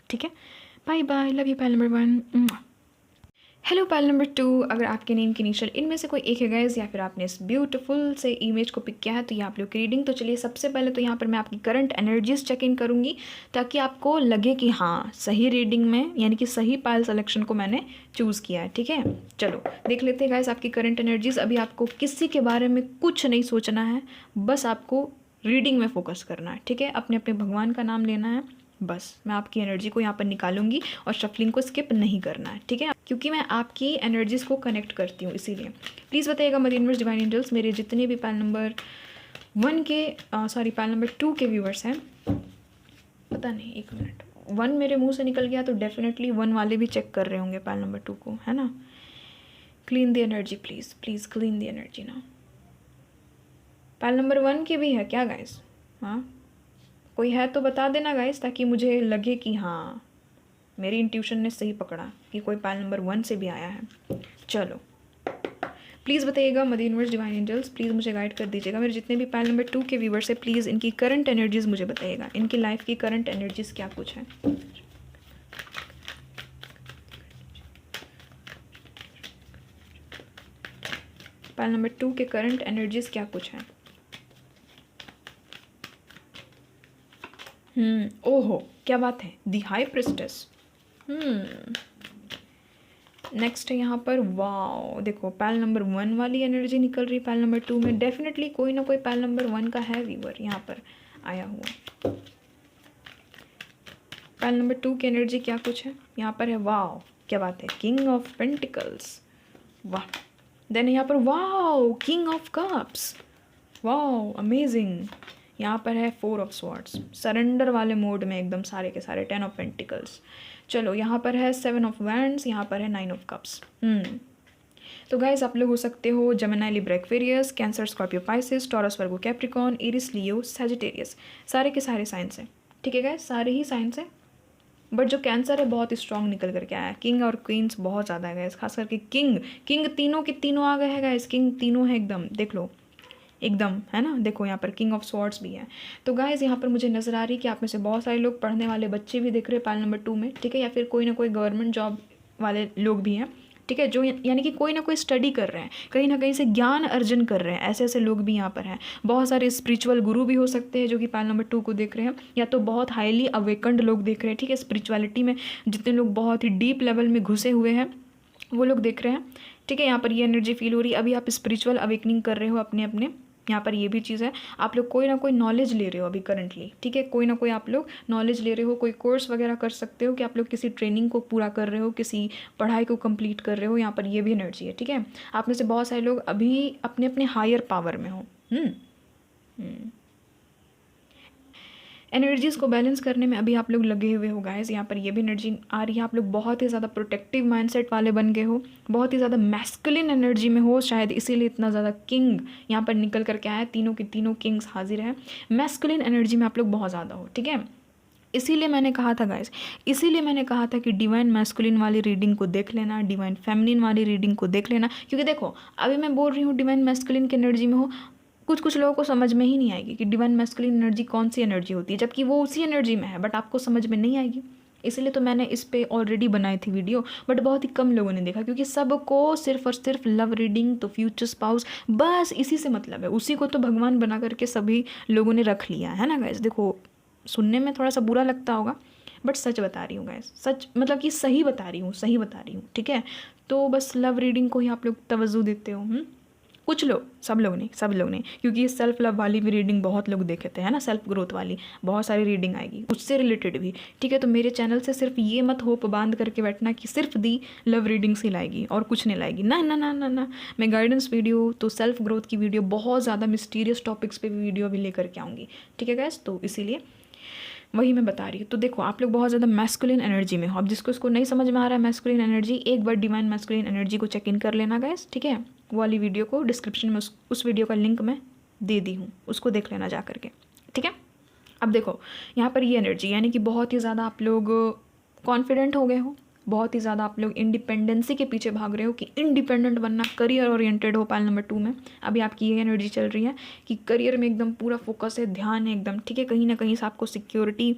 ठीक है। Bye bye, love you Payal number 1। Hello Payal number 2, अगर आपके नेम की इनिशियल इनमें से कोई एक है गाइस, या फिर आपने इस ब्यूटीफुल से इमेज को पिक किया है, तो ये आप लोग की रीडिंग। तो चलिए सबसे पहले तो यहाँ पर मैं आपकी करंट एनर्जीज चेक इन करूँगी, ताकि आपको लगे कि हाँ सही रीडिंग में, यानी कि सही पायल सिलेक्शन को मैंने चूज़ किया है, ठीक है। चलो देख लेते हैं गाइस आपकी करंट एनर्जीज। अभी आपको किसी के बारे में कुछ नहीं सोचना है, बस आपको रीडिंग में फोकस करना है, ठीक है। अपने अपने भगवान का नाम लेना है, बस मैं आपकी एनर्जी को यहाँ पर निकालूंगी और शफलिंग को स्किप नहीं करना है, ठीक है, क्योंकि मैं आपकी एनर्जीज को कनेक्ट करती हूँ इसीलिए। प्लीज़ बताइएगा मदर यूनिवर्स डिवाइन एंजल्स, मेरे जितने भी पायल नंबर 1 के पायल नंबर 2 के व्यूवर्स हैं, पता नहीं 1 मिनट, 1 मेरे मुंह से निकल गया तो डेफिनेटली 1 वाले भी चेक कर रहे होंगे पायल नंबर 2 को, है ना। Clean the energy please, please clean the energy ना। पायल नंबर 1 की भी है क्या गाइस? हाँ कोई है तो बता देना गाइस, ताकि मुझे लगे कि हाँ मेरी इंट्यूशन ने सही पकड़ा कि कोई पायल नंबर 1 से भी आया है। चलो प्लीज़ बताइएगा mother universe divine angels, please मुझे गाइड कर दीजिएगा। मेरे जितने भी पायल नंबर 2 के व्यूवर्स है, प्लीज़ इनकी करंट एनर्जीज़ मुझे बताइएगा, इनकी लाइफ की करंट एनर्जीज़ क्या कुछ है। पायल नंबर 2 के करंट एनर्जीज़ क्या कुछ है। ओहो क्या बात है, दी हाई प्रिस्टेस। नेक्स्ट है यहाँ पर, वाओ देखो पायल नंबर 1 वाली एनर्जी निकल रही पायल नंबर 2 में। डेफिनेटली कोई ना कोई पायल नंबर 1 का है व्यूवर यहाँ पर आया हुआ। पायल नंबर 2 की एनर्जी क्या कुछ है यहाँ पर है, वाओ क्या बात है, किंग ऑफ पेंटिकल्स, वाह। देन यहाँ पर wow king of cups, wow amazing. यहाँ पर है 4 ऑफ स्वॉर्ड्स, सरेंडर वाले मोड में एकदम सारे के सारे, 10 ऑफ पेंटिकल्स। चलो यहाँ पर है 7 ऑफ वैंड्स, यहाँ पर है 9 ऑफ कप्स। तो गाइज आप लोग हो सकते हो Gemini Libra Aquarius, cancer Scorpio Pisces, Taurus Virgo Capricorn, Aries Leo Sagittarius, सारे के सारे साइंस हैं, ठीक है गाइज, सारे ही साइंस हैं। बट जो कैंसर है बहुत स्ट्रॉन्ग निकल करके आया है, किंग और क्वींस बहुत ज़्यादा है गाइज, खास करके किंग तीनों के तीनों आ गए हैं गाइज, किंग तीनों है एकदम, देख लो एकदम, है ना, देखो यहाँ पर किंग ऑफ स्वॉर्ड्स भी है। तो गाइज यहाँ पर मुझे नज़र आ रही है कि आप में से बहुत सारे लोग पढ़ने वाले बच्चे भी देख रहे हैं पाल नंबर 2 में, ठीक है, या फिर कोई ना कोई गवर्नमेंट जॉब वाले लोग भी हैं, ठीक है, जो यानी कि कोई ना कोई स्टडी कर रहे हैं, कहीं ना कहीं से ज्ञान अर्जन कर रहे हैं, ऐसे ऐसे लोग भी यहाँ पर हैं। बहुत सारे स्पिरिचुअल गुरु भी हो सकते हैं जो कि पाल नंबर 2 को देख रहे हैं, या तो बहुत हाईली अवेकन्ड लोग देख रहे हैं, ठीक है, स्पिरिचुअलिटी में जितने लोग बहुत ही डीप लेवल में घुसे हुए हैं वो लोग देख रहे हैं, ठीक है। यहाँ पर ये एनर्जी फील हो रही है, अभी आप स्पिरिचुअल अवेकनिंग कर रहे हो अपने अपने, यहाँ पर ये भी चीज़ है, आप लोग कोई ना कोई नॉलेज ले रहे हो अभी करंटली, ठीक है, कोई ना कोई आप लोग नॉलेज ले रहे हो, कोई कोर्स वगैरह कर सकते हो कि आप लोग किसी ट्रेनिंग को पूरा कर रहे हो, किसी पढ़ाई को कंप्लीट कर रहे हो, यहाँ पर ये भी एनर्जी है, ठीक है। आप में से बहुत सारे लोग अभी अपने अपने हायर पावर में हो। एनर्जीज़ को बैलेंस करने में अभी आप लोग लगे हुए हो गाइस, यहाँ पर ये भी एनर्जी आ रही है, आप लोग बहुत ही ज़्यादा प्रोटेक्टिव माइंडसेट वाले बन गए हो, बहुत ही ज़्यादा मैस्कुलिन एनर्जी में हो, शायद इसीलिए इतना ज़्यादा किंग यहाँ पर निकल करके आया, तीनों के तीनों किंग्स हाजिर हैं, मैस्कुलिन एनर्जी में आप लोग बहुत ज़्यादा हो, ठीक है। इसीलिए मैंने कहा था गाइस, इसीलिए मैंने कहा था कि डिवाइन मैस्कुलिन वाली रीडिंग को देख लेना, डिवाइन फेमिनिन वाली रीडिंग को देख लेना, क्योंकि देखो अभी मैं बोल रही हूँ डिवाइन मैस्कुलिन की एनर्जी में हो, कुछ लोगों को समझ में ही नहीं आएगी कि डिवाइन मैस्कुलिन एनर्जी कौन सी एनर्जी होती है, जबकि वो उसी एनर्जी में है, बट आपको समझ में नहीं आएगी। इसलिए तो मैंने इस पे ऑलरेडी बनाई थी वीडियो, बट बहुत ही कम लोगों ने देखा, क्योंकि सबको सिर्फ और सिर्फ लव रीडिंग तो फ्यूचर स्पाउस बस इसी से मतलब है, उसी को तो भगवान बना करके सभी लोगों ने रख लिया है ना गाइस। देखो सुनने में थोड़ा सा बुरा लगता होगा, बट सच बता रही हूँ गाइस, सच मतलब कि सही बता रही हूँ, ठीक है। तो बस लव रीडिंग को ही आप लोग तवज्जो देते हो, कुछ लोग, सब लोग नहीं, क्योंकि ये सेल्फ लव वाली भी रीडिंग बहुत लोग देखे थे, है ना, सेल्फ ग्रोथ वाली बहुत सारी रीडिंग आएगी उससे रिलेटेड भी, ठीक है। तो मेरे चैनल से सिर्फ ये मत होप बांध करके बैठना कि सिर्फ दी लव रीडिंग्स ही लाएगी और कुछ नहीं लाएगी, ना ना ना ना ना, मैं गाइडेंस वीडियो तो सेल्फ ग्रोथ की वीडियो, बहुत ज़्यादा मिस्टीरियस टॉपिक्स पे भी वीडियो भी लेकर के आऊँगी, ठीक है गैस। तो इसीलिए वही मैं बता रही हूँ। तो देखो आप लोग बहुत ज़्यादा मैस्कुलिन एनर्जी में हो, अब जिसको इसको नहीं समझ में आ रहा है मैस्कुलिन एनर्जी, एक बार डिवाइन मैस्कुलिन एनर्जी को चेक इन कर लेना गाइस, ठीक है। वो वाली वीडियो को डिस्क्रिप्शन में उस वीडियो का लिंक मैं दे दी हूँ, उसको देख लेना जा करके, ठीक है। अब देखो यहाँ पर ये एनर्जी यानी कि बहुत ही ज़्यादा आप लोग कॉन्फिडेंट हो गए हो, बहुत ही ज़्यादा आप लोग इंडिपेंडेंसी के पीछे भाग रहे हो कि इंडिपेंडेंट बनना, करियर ओरिएंटेड हो पाइल नंबर 2 में। अभी आपकी ये एनर्जी चल रही है कि करियर में एकदम पूरा फोकस है, ध्यान है एकदम, ठीक है, कहीं ना कहीं से आपको सिक्योरिटी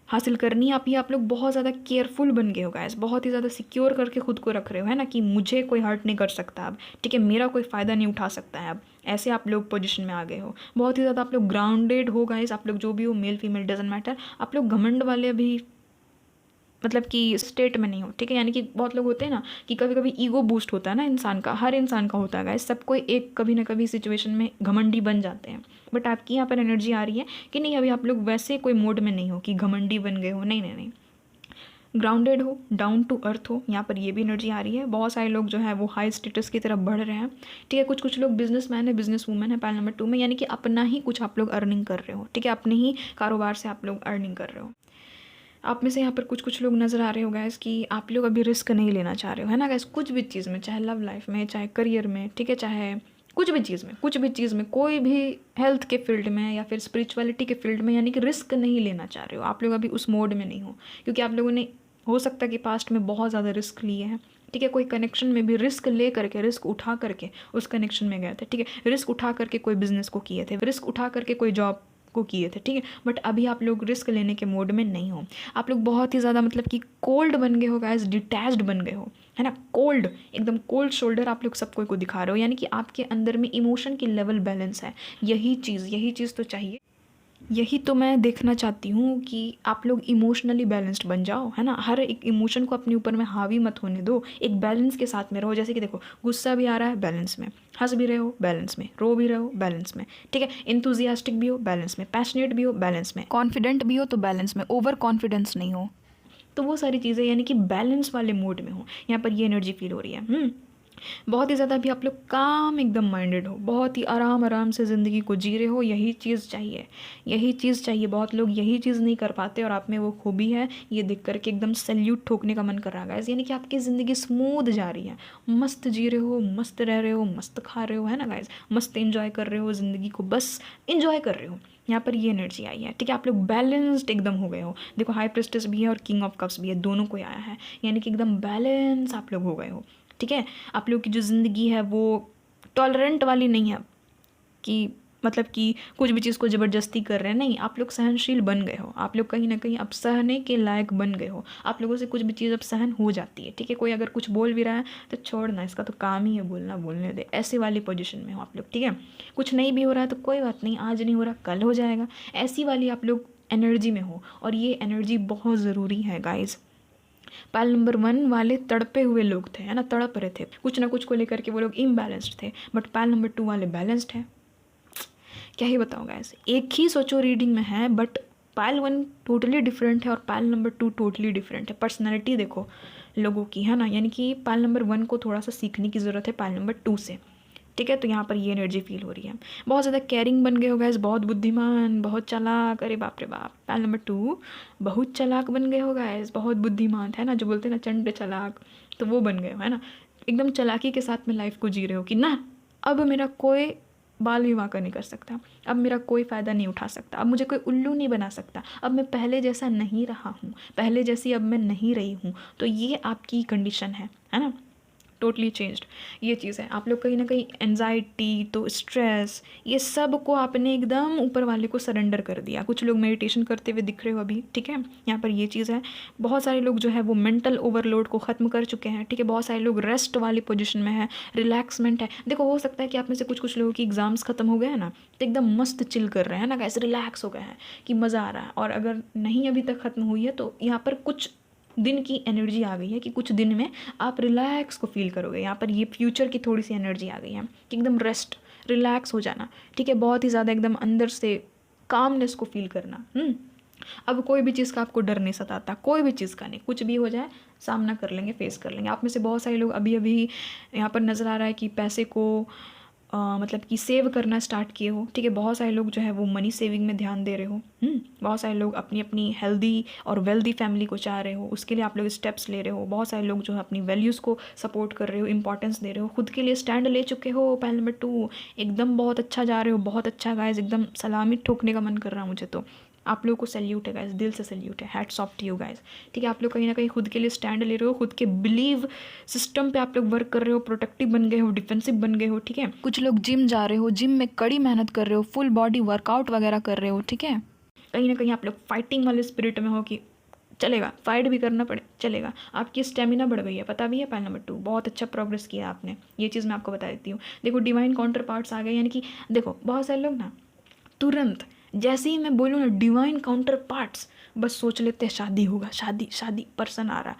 हासिल करनी है। आप लोग बहुत ज़्यादा केयरफुल बन गए हो गाइस, बहुत ही ज़्यादा सिक्योर करके खुद को रख रहे हो, है ना, कि मुझे कोई हर्ट नहीं कर सकता अब, ठीक है, मेरा कोई फ़ायदा नहीं उठा सकता है अब, ऐसे आप लोग पोजीशन में आ गए हो। बहुत ही ज़्यादा आप लोग ग्राउंडेड हो गाइस, आप लोग जो भी हो, मेल फीमेल डजंट मैटर, आप लोग घमंड वाले भी मतलब कि स्टेट में नहीं हो, ठीक है। यानी कि बहुत लोग होते हैं ना कि कभी कभी ईगो बूस्ट होता है ना इंसान का, हर इंसान का होता है गाइस, सबको एक कभी ना कभी सिचुएशन में घमंडी बन जाते हैं। बट आपकी यहाँ पर एनर्जी आ रही है कि नहीं, अभी आप लोग वैसे कोई मोड में नहीं हो कि घमंडी बन गए हो, नहीं नहीं नहीं, ग्राउंडेड हो, डाउन टू अर्थ हो। यहाँ पर ये भी एनर्जी आ रही है, बहुत सारे लोग जो है वो हाई स्टेटस की तरफ बढ़ रहे हैं, ठीक है। कुछ लोग बिजनेसमैन है, बिजनेस वूमेन है पाइल नंबर 2 में, यानी कि अपना ही कुछ आप लोग अर्निंग कर रहे हो, ठीक है, अपने ही कारोबार से आप लोग अर्निंग कर रहे हो। आप में से यहाँ पर कुछ लोग नज़र आ रहे हो गैस कि आप लोग अभी रिस्क नहीं लेना चाह रहे हो, है ना गैस, कुछ भी चीज़ में, चाहे लव लाइफ में, चाहे करियर में, ठीक है, चाहे कुछ भी चीज़ में, कोई भी हेल्थ के फील्ड में या फिर स्पिरिचुअलिटी के फील्ड में, यानी कि रिस्क नहीं लेना चाह रहे हो आप लोग, अभी उस मोड में नहीं हो, क्योंकि आप लोगों ने हो सकता है कि पास्ट में बहुत ज़्यादा रिस्क लिए हैं, ठीक है। कोई कनेक्शन में भी रिस्क ले करके, रिस्क उठा करके उस कनेक्शन में गए थे, ठीक है, रिस्क उठा करके कोई बिजनेस को किए थे, रिस्क उठा करके कोई जॉब को किए थे, ठीक है। बट अभी आप लोग रिस्क लेने के मोड में नहीं हो, आप लोग बहुत ही ज़्यादा मतलब कि कोल्ड बन गए हो गाइस, डिटैच्ड बन गए हो, है ना, कोल्ड, एकदम कोल्ड शोल्डर आप लोग सबको को दिखा रहे हो, यानी कि आपके अंदर में इमोशन की लेवल बैलेंस है। यही चीज़ तो चाहिए, यही तो मैं देखना चाहती हूँ कि आप लोग इमोशनली बैलेंस्ड बन जाओ, है ना, हर एक इमोशन को अपने ऊपर में हावी मत होने दो, एक बैलेंस के साथ में रहो। जैसे कि देखो गुस्सा भी आ रहा है, बैलेंस में, हंस भी रहे हो, बैलेंस में, रो भी रहे हो, बैलेंस में, ठीक है, इंथुजियास्टिक भी हो, बैलेंस में, पैशनेट भी हो, बैलेंस में, कॉन्फिडेंट भी हो तो बैलेंस में, ओवर कॉन्फिडेंस नहीं हो, तो वो सारी चीज़ें यानी कि बैलेंस वाले मोड में हो। यहाँ पर ये एनर्जी फील हो रही है। बहुत ही ज़्यादा अभी आप लोग काम एकदम माइंडेड हो, बहुत ही आराम आराम से ज़िंदगी को जी रहे हो, यही चीज़ चाहिए, यही चीज़ चाहिए। बहुत लोग यही चीज़ नहीं कर पाते और आप में वो खूबी है, ये देख करके एकदम सैल्यूट ठोकने का मन कर रहा है। यानी कि आपकी ज़िंदगी स्मूथ जा रही है, मस्त जी रहे हो, मस्त रह रहे हो, मस्त खा रहे हो, है ना गाइज, मस्त इन्जॉय कर रहे हो ज़िंदगी को, बस इन्जॉय कर रहे हो। यहाँ पर ये एनर्जी आई है, ठीक है। आप लोग बैलेंस्ड एकदम हो गए हो। देखो हाई प्रेस्टिस भी है और किंग ऑफ कप्स भी है, दोनों को आया है, यानी कि एकदम बैलेंस आप लोग हो गए हो, ठीक है। आप लोग की जो ज़िंदगी है वो टॉलरेंट वाली नहीं है कि मतलब कि कुछ भी चीज़ को ज़बरदस्ती कर रहे हैं, नहीं, आप लोग सहनशील बन गए हो। आप लोग कहीं ना कहीं अब सहने के लायक बन गए हो। आप लोगों से कुछ भी चीज़ अब सहन हो जाती है, ठीक है। कोई अगर कुछ बोल भी रहा है तो छोड़ना, इसका तो काम ही है बोलना, बोलने दे, ऐसे वाली पोजीशन में हो आप लोग, ठीक है। कुछ नहीं भी हो रहा है तो कोई बात नहीं, आज नहीं हो रहा कल हो जाएगा, ऐसी वाली आप लोग एनर्जी में हो। और ये एनर्जी बहुत ज़रूरी है गाइज़। पाल नंबर 1 वाले तड़पे हुए लोग थे, है ना, तड़प रहे थे कुछ ना कुछ को लेकर के, वो लोग इम्बैलेंस्ड थे। बट पाल नंबर 2 वाले बैलेंस्ड है। क्या ही बताऊँ गाइस, एक ही सोचो रीडिंग में है, बट पाल 1 टोटली डिफरेंट है और पाल नंबर 2 टोटली डिफरेंट है। पर्सनैलिटी देखो लोगों की, है ना, यानी कि पाल नंबर 1 को थोड़ा सा सीखने की ज़रूरत है पाल नंबर 2 से, ठीक है। तो यहाँ पर ये एनर्जी फील हो रही है। बहुत ज़्यादा केयरिंग बन गए हो गाइस, बहुत बुद्धिमान, बहुत चालाक, अरे बाप रे बाप। पाल नंबर 2 बहुत चालाक बन गए हो गाइस, बहुत बुद्धिमान, है ना, जो बोलते हैं ना चंड चालाक, तो वो बन गए हो, है ना। एकदम चालाकी के साथ में लाइफ को जी रहे हो कि ना अब मेरा कोई बाल विवाह का नहीं कर सकता, अब मेरा कोई फ़ायदा नहीं उठा सकता, अब मुझे कोई उल्लू नहीं बना सकता, अब मैं पहले जैसा नहीं रहा हूँ, पहले जैसी अब मैं नहीं रही हूँ। तो ये आपकी कंडीशन है ना, टोटली चेंज्ड ये चीज़ है। आप लोग कहीं ना कहीं एनजाइटी, तो स्ट्रेस, ये सब को आपने एकदम ऊपर वाले को सरेंडर कर दिया। कुछ लोग मेडिटेशन करते हुए दिख रहे हो अभी, ठीक है। यहाँ पर ये चीज़ है। बहुत सारे लोग जो है वो मेंटल ओवरलोड को ख़त्म कर चुके हैं, ठीक है। बहुत सारे लोग रेस्ट वाली पोजीशन में है, रिलैक्समेंट है। देखो हो सकता है कि आप में से कुछ लोगों की एग्ज़ाम्स ख़त्म हो गए हैं ना, तो एकदम मस्त चिल कर रहे हैं ना, कैसे रिलैक्स हो गए हैं कि मज़ा आ रहा है। और अगर नहीं अभी तक ख़त्म हुई है तो यहाँ पर कुछ दिन की एनर्जी आ गई है कि कुछ दिन में आप रिलैक्स को फील करोगे। यहाँ पर ये फ्यूचर की थोड़ी सी एनर्जी आ गई है कि एकदम रेस्ट, रिलैक्स हो जाना, ठीक है। बहुत ही ज़्यादा एकदम अंदर से कामनेस को फील करना। अब कोई भी चीज़ का आपको डर नहीं सताता, कोई भी चीज़ का नहीं, कुछ भी हो जाए सामना कर लेंगे, फेस कर लेंगे। आप में से बहुत सारे लोग अभी अभी यहाँ पर नज़र आ रहा है कि पैसे को मतलब कि सेव करना स्टार्ट किए हो, ठीक है। बहुत सारे लोग जो है वो मनी सेविंग में ध्यान दे रहे हो। बहुत सारे लोग अपनी अपनी हेल्दी और वेल्दी फैमिली को चाह रहे हो, उसके लिए आप लोग स्टेप्स ले रहे हो। बहुत सारे लोग जो है अपनी वैल्यूज़ को सपोर्ट कर रहे हो, इंपॉर्टेंस दे रहे हो, खुद के लिए स्टैंड ले चुके हो। पहल नंबर 2 एकदम बहुत अच्छा जा रहे हो, बहुत अच्छा गाइस, एकदम सलामी ठोकने का मन कर रहा है मुझे। तो आप लोगों को सैल्यूट है गाइस, दिल से सैल्यूट है, hats off to you guys, ठीक है। आप लोग कहीं ना कहीं खुद के लिए स्टैंड ले रहे हो, खुद के बिलीव सिस्टम पे आप लोग वर्क कर रहे हो, प्रोटेक्टिव बन गए हो, डिफेंसिव बन गए हो, ठीक है। कुछ लोग जिम जा रहे हो, जिम में कड़ी मेहनत कर रहे हो, फुल बॉडी वर्कआउट वगैरह कर रहे हो, ठीक है। कहीं ना कहीं आप लोग फाइटिंग वाले स्पिरिट में हो कि चलेगा, फाइट भी करना पड़े चलेगा। आपकी स्टेमिना बढ़ गई है, पता भी है। पाइल नंबर 2 बहुत अच्छा प्रोग्रेस किया आपने, ये चीज़ मैं आपको बता देती हूँ। देखो डिवाइन काउंटर पार्ट्स आ गए, यानी कि देखो बहुत सारे लोग ना तुरंत जैसे ही मैं बोलूँ ना डिवाइन काउंटर पार्ट्स, बस सोच लेते हैं शादी होगा, शादी शादी पर्सन आ रहा।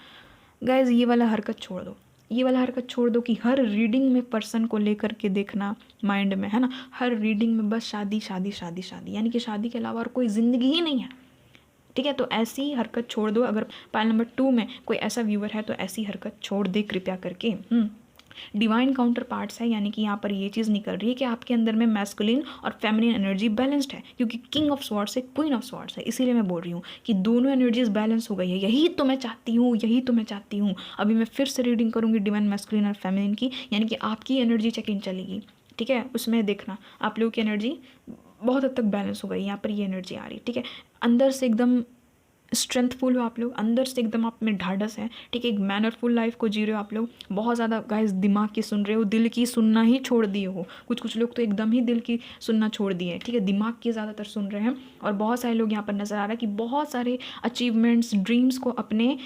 गाइज ये वाला हरकत छोड़ दो, ये वाला हरकत छोड़ दो कि हर रीडिंग में पर्सन को लेकर के देखना माइंड में, है ना। हर रीडिंग में बस शादी शादी शादी शादी, यानी कि शादी के अलावा और कोई ज़िंदगी ही नहीं है, ठीक है। तो ऐसी हरकत छोड़ दो। अगर पाइल नंबर 2 में कोई ऐसा व्यूअर है तो ऐसी हरकत छोड़ दे कृपया करके। डिवाइन काउंटर पार्ट्स है, यानी कि यहाँ पर ये चीज़ निकल रही है कि आपके अंदर में मैस्कुलिन और फेमिनिन एनर्जी बैलेंस्ड है, क्योंकि किंग ऑफ स्वॉर्ड्स है, क्वीन ऑफ स्वॉर्ड्स है। इसीलिए मैं बोल रही हूँ कि दोनों एनर्जीज बैलेंस हो गई है। यही तो मैं चाहती हूँ, यही तो मैं चाहती हूँ। अभी मैं फिर से रीडिंग करूँगी डिवाइन मैस्कुलिन और फेमिनिन की, यानी कि आपकी एनर्जी चेक इन चलेगी, ठीक है। उसमें देखना आप लोगों की एनर्जी बहुत हद तक बैलेंस हो गई। यहाँ पर ये एनर्जी आ रही, ठीक है। अंदर से एकदम स्ट्रेंथफुल हो आप लोग, अंदर से एकदम आप में ढाढ़स है, ठीक है। एक मैनरफुल लाइफ को जी रहे हो आप लोग। बहुत ज़्यादा गाइस दिमाग की सुन रहे हो, दिल की सुनना ही छोड़ दिए हो। कुछ लोग तो एकदम ही दिल की सुनना छोड़ दिए हैं, ठीक है। दिमाग की ज़्यादातर सुन रहे हैं। और बहुत सारे लोग यहाँ पर नज़र आ रहा है कि बहुत सारे अचीवमेंट्स, ड्रीम्स को अपने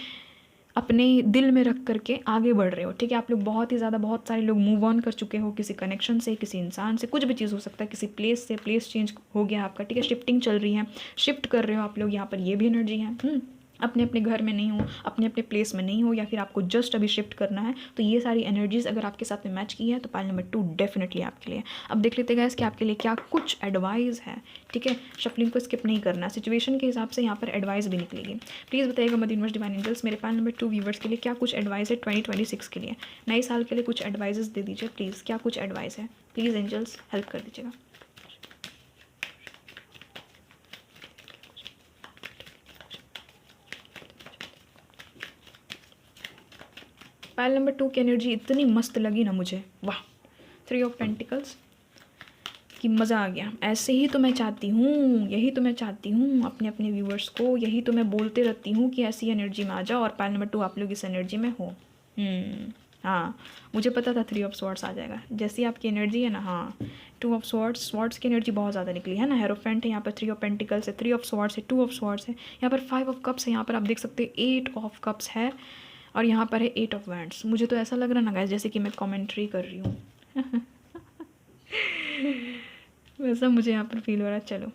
अपने दिल में रख करके आगे बढ़ रहे हो, ठीक है। आप लोग बहुत ही ज़्यादा, बहुत सारे लोग मूव ऑन कर चुके हो किसी कनेक्शन से, किसी इंसान से, कुछ भी चीज़ हो सकता है, किसी प्लेस से, प्लेस चेंज हो गया आपका, ठीक है। शिफ्टिंग चल रही है, शिफ्ट कर रहे हो आप लोग, यहाँ पर ये भी एनर्जी है। अपने अपने घर में नहीं हो, अपने अपने प्लेस में नहीं हो, या फिर आपको जस्ट अभी शिफ्ट करना है, तो ये सारी एनर्जीज़ अगर आपके साथ में मैच की है तो पाइल नंबर 2 डेफिनेटली आपके लिए। अब देख लेते हैं कि आपके लिए क्या कुछ एडवाइस है। ठीक है, शफलिंग को स्किप नहीं करना, सिचुएशन के हिसाब से यहाँ पर एडवाइस भी निकलेगी। प्लीज़ बताइएगा मदर यूनिवर्स डिवाइन एंजल्स, मेरे पाइल नंबर 2 व्यूवर्स के लिए क्या कुछ एडवाइस है 2026 के लिए, नए साल के लिए कुछ एडवाइजेस दे दीजिए प्लीज़। क्या कुछ एडवाइस है, प्लीज़ एंजल्स हेल्प कर दीजिएगा। पाइल नंबर 2 की एनर्जी इतनी मस्त लगी ना मुझे, वाह। 3 ऑफ पेंटिकल्स कि मज़ा आ गया। ऐसे ही तो मैं चाहती हूँ, यही तो मैं चाहती हूँ अपने अपने व्यूअर्स को, यही तो मैं बोलते रहती हूँ कि ऐसी एनर्जी में आ जाओ, और पाइल नंबर 2 आप लोग इस एनर्जी में हो। हाँ, मुझे पता था 3 ऑफ स्वॉर्ड्स आ जाएगा, जैसी आपकी एनर्जी है ना। हाँ, 2 ऑफ स्वॉर्ड्स की एनर्जी बहुत ज़्यादा निकली है ना। हेरोफेंट है यहाँ पर, 3 ऑफ पेंटिकल्स है, 3 ऑफ स्वॉर्ड्स है, 2 ऑफ स्वॉर्ड्स है, यहाँ पर 5 ऑफ कप्स है, यहाँ पर आप देख सकते हैं 8 ऑफ कप्स है, और यहाँ पर है 8 ऑफ वैंड्स। मुझे तो ऐसा लग रहा है ना गाइस जैसे कि मैं कमेंट्री कर रही हूँ। वैसा मुझे यहाँ पर फील हो रहा है। चलो,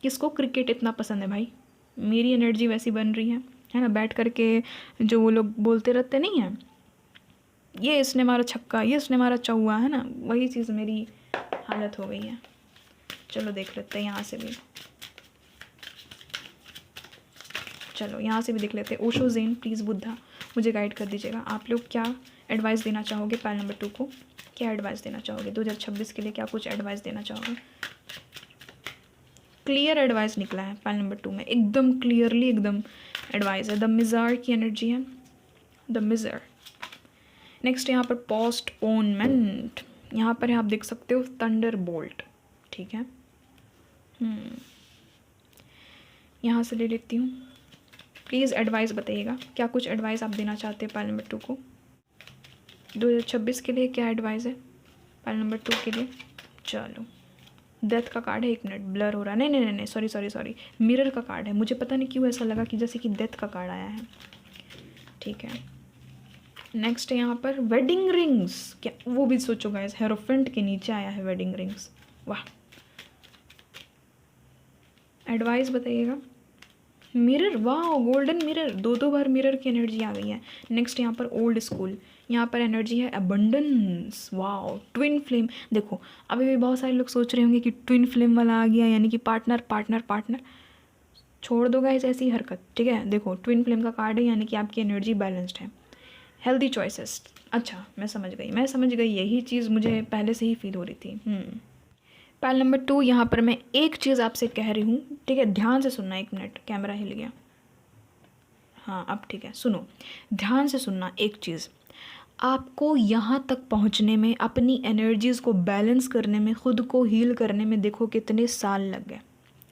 किसको क्रिकेट इतना पसंद है भाई, मेरी एनर्जी वैसी बन रही है ना। बैठ करके जो वो लोग बोलते रहते नहीं हैं, ये इसने मारा छक्का, ये इसने मारा चौका, है ना, वही चीज़ मेरी हालत हो गई है। चलो देख लेते हैं यहाँ से भी, चलो यहाँ से भी देख लेते हैं। ओशो ज़ेन प्लीज़ बुद्धा मुझे गाइड कर दीजिएगा, आप लोग क्या एडवाइस देना चाहोगे पाइल नंबर 2 को, क्या एडवाइस देना चाहोगे 2026 के लिए, क्या कुछ एडवाइस देना चाहोगे। क्लियर एडवाइस निकला है पाइल नंबर 2 में, एकदम क्लियरली एकदम एडवाइस है। द मिज़र की एनर्जी है, द मिज़र। नेक्स्ट यहाँ पर पोस्टपोनमेंट, यहाँ पर आप देख सकते हो थंडर बोल्ट। ठीक है, यहाँ से ले लेती हूँ, प्लीज़ एडवाइस बताइएगा क्या कुछ एडवाइस आप देना चाहते हैं पाइल नंबर 2 को 2026 के लिए, क्या एडवाइस है पाइल नंबर 2 के लिए। चलो, डेथ का कार्ड है, एक मिनट ब्लर हो रहा है, नहीं सॉरी, मिरर का कार्ड है। मुझे पता नहीं क्यों ऐसा लगा कि जैसे कि डेथ का कार्ड आया है। ठीक है, नेक्स्ट यहाँ पर वेडिंग रिंग्स, क्या वो भी सोचो गाइस, हेरोफेंट के नीचे आया है वेडिंग रिंग्स, वाह। एडवाइस बताइएगा। मिरर, वाह, गोल्डन मिरर, दो बार मिरर की एनर्जी आ गई है। नेक्स्ट यहाँ पर ओल्ड स्कूल, यहाँ पर एनर्जी है अबंडेंस, वाह। ट्विन फ्लेम, देखो अभी भी बहुत सारे लोग सोच रहे होंगे कि ट्विन फ्लेम वाला आ गया, यानी कि पार्टनर। छोड़ दो गाइस ऐसी हरकत, ठीक है। देखो ट्विन फ्लेम का कार्ड है, यानी कि आपकी एनर्जी बैलेंस्ड है। हेल्दी चॉइसेस, अच्छा मैं समझ गई, यही चीज़ मुझे पहले से ही फील हो रही थी। पाइल नंबर 2 यहाँ पर मैं एक चीज़ आपसे कह रही हूँ, ठीक है, ध्यान से सुनना। एक मिनट, कैमरा हिल गया, हाँ अब ठीक है, सुनो ध्यान से सुनना। एक चीज़, आपको यहाँ तक पहुँचने में, अपनी एनर्जीज़ को बैलेंस करने में, ख़ुद को हील करने में देखो कितने साल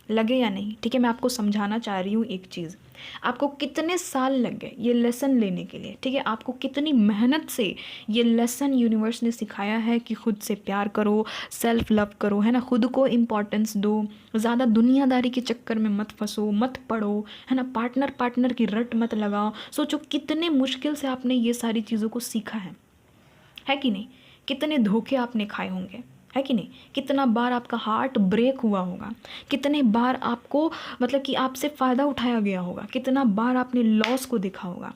लगे या नहीं। ठीक है, मैं आपको समझाना चाह रही हूँ एक चीज़, आपको कितने साल लग गए ये लेसन लेने के लिए। ठीक है, आपको कितनी मेहनत से ये लेसन यूनिवर्स ने सिखाया है कि खुद से प्यार करो, सेल्फ लव करो, है ना, खुद को इम्पोर्टेंस दो, ज़्यादा दुनियादारी के चक्कर में मत फंसो, मत पड़ो, है ना, पार्टनर की रट मत लगाओ। सोचो कितने मुश्किल से आपने ये सारी चीज़ों को सीखा है कि नहीं, कितने धोखे आपने खाए होंगे, है कि नहीं, कितना बार आपका हार्ट ब्रेक हुआ होगा, कितने बार आपको मतलब कि आपसे फ़ायदा उठाया गया होगा, कितना बार आपने लॉस को देखा होगा।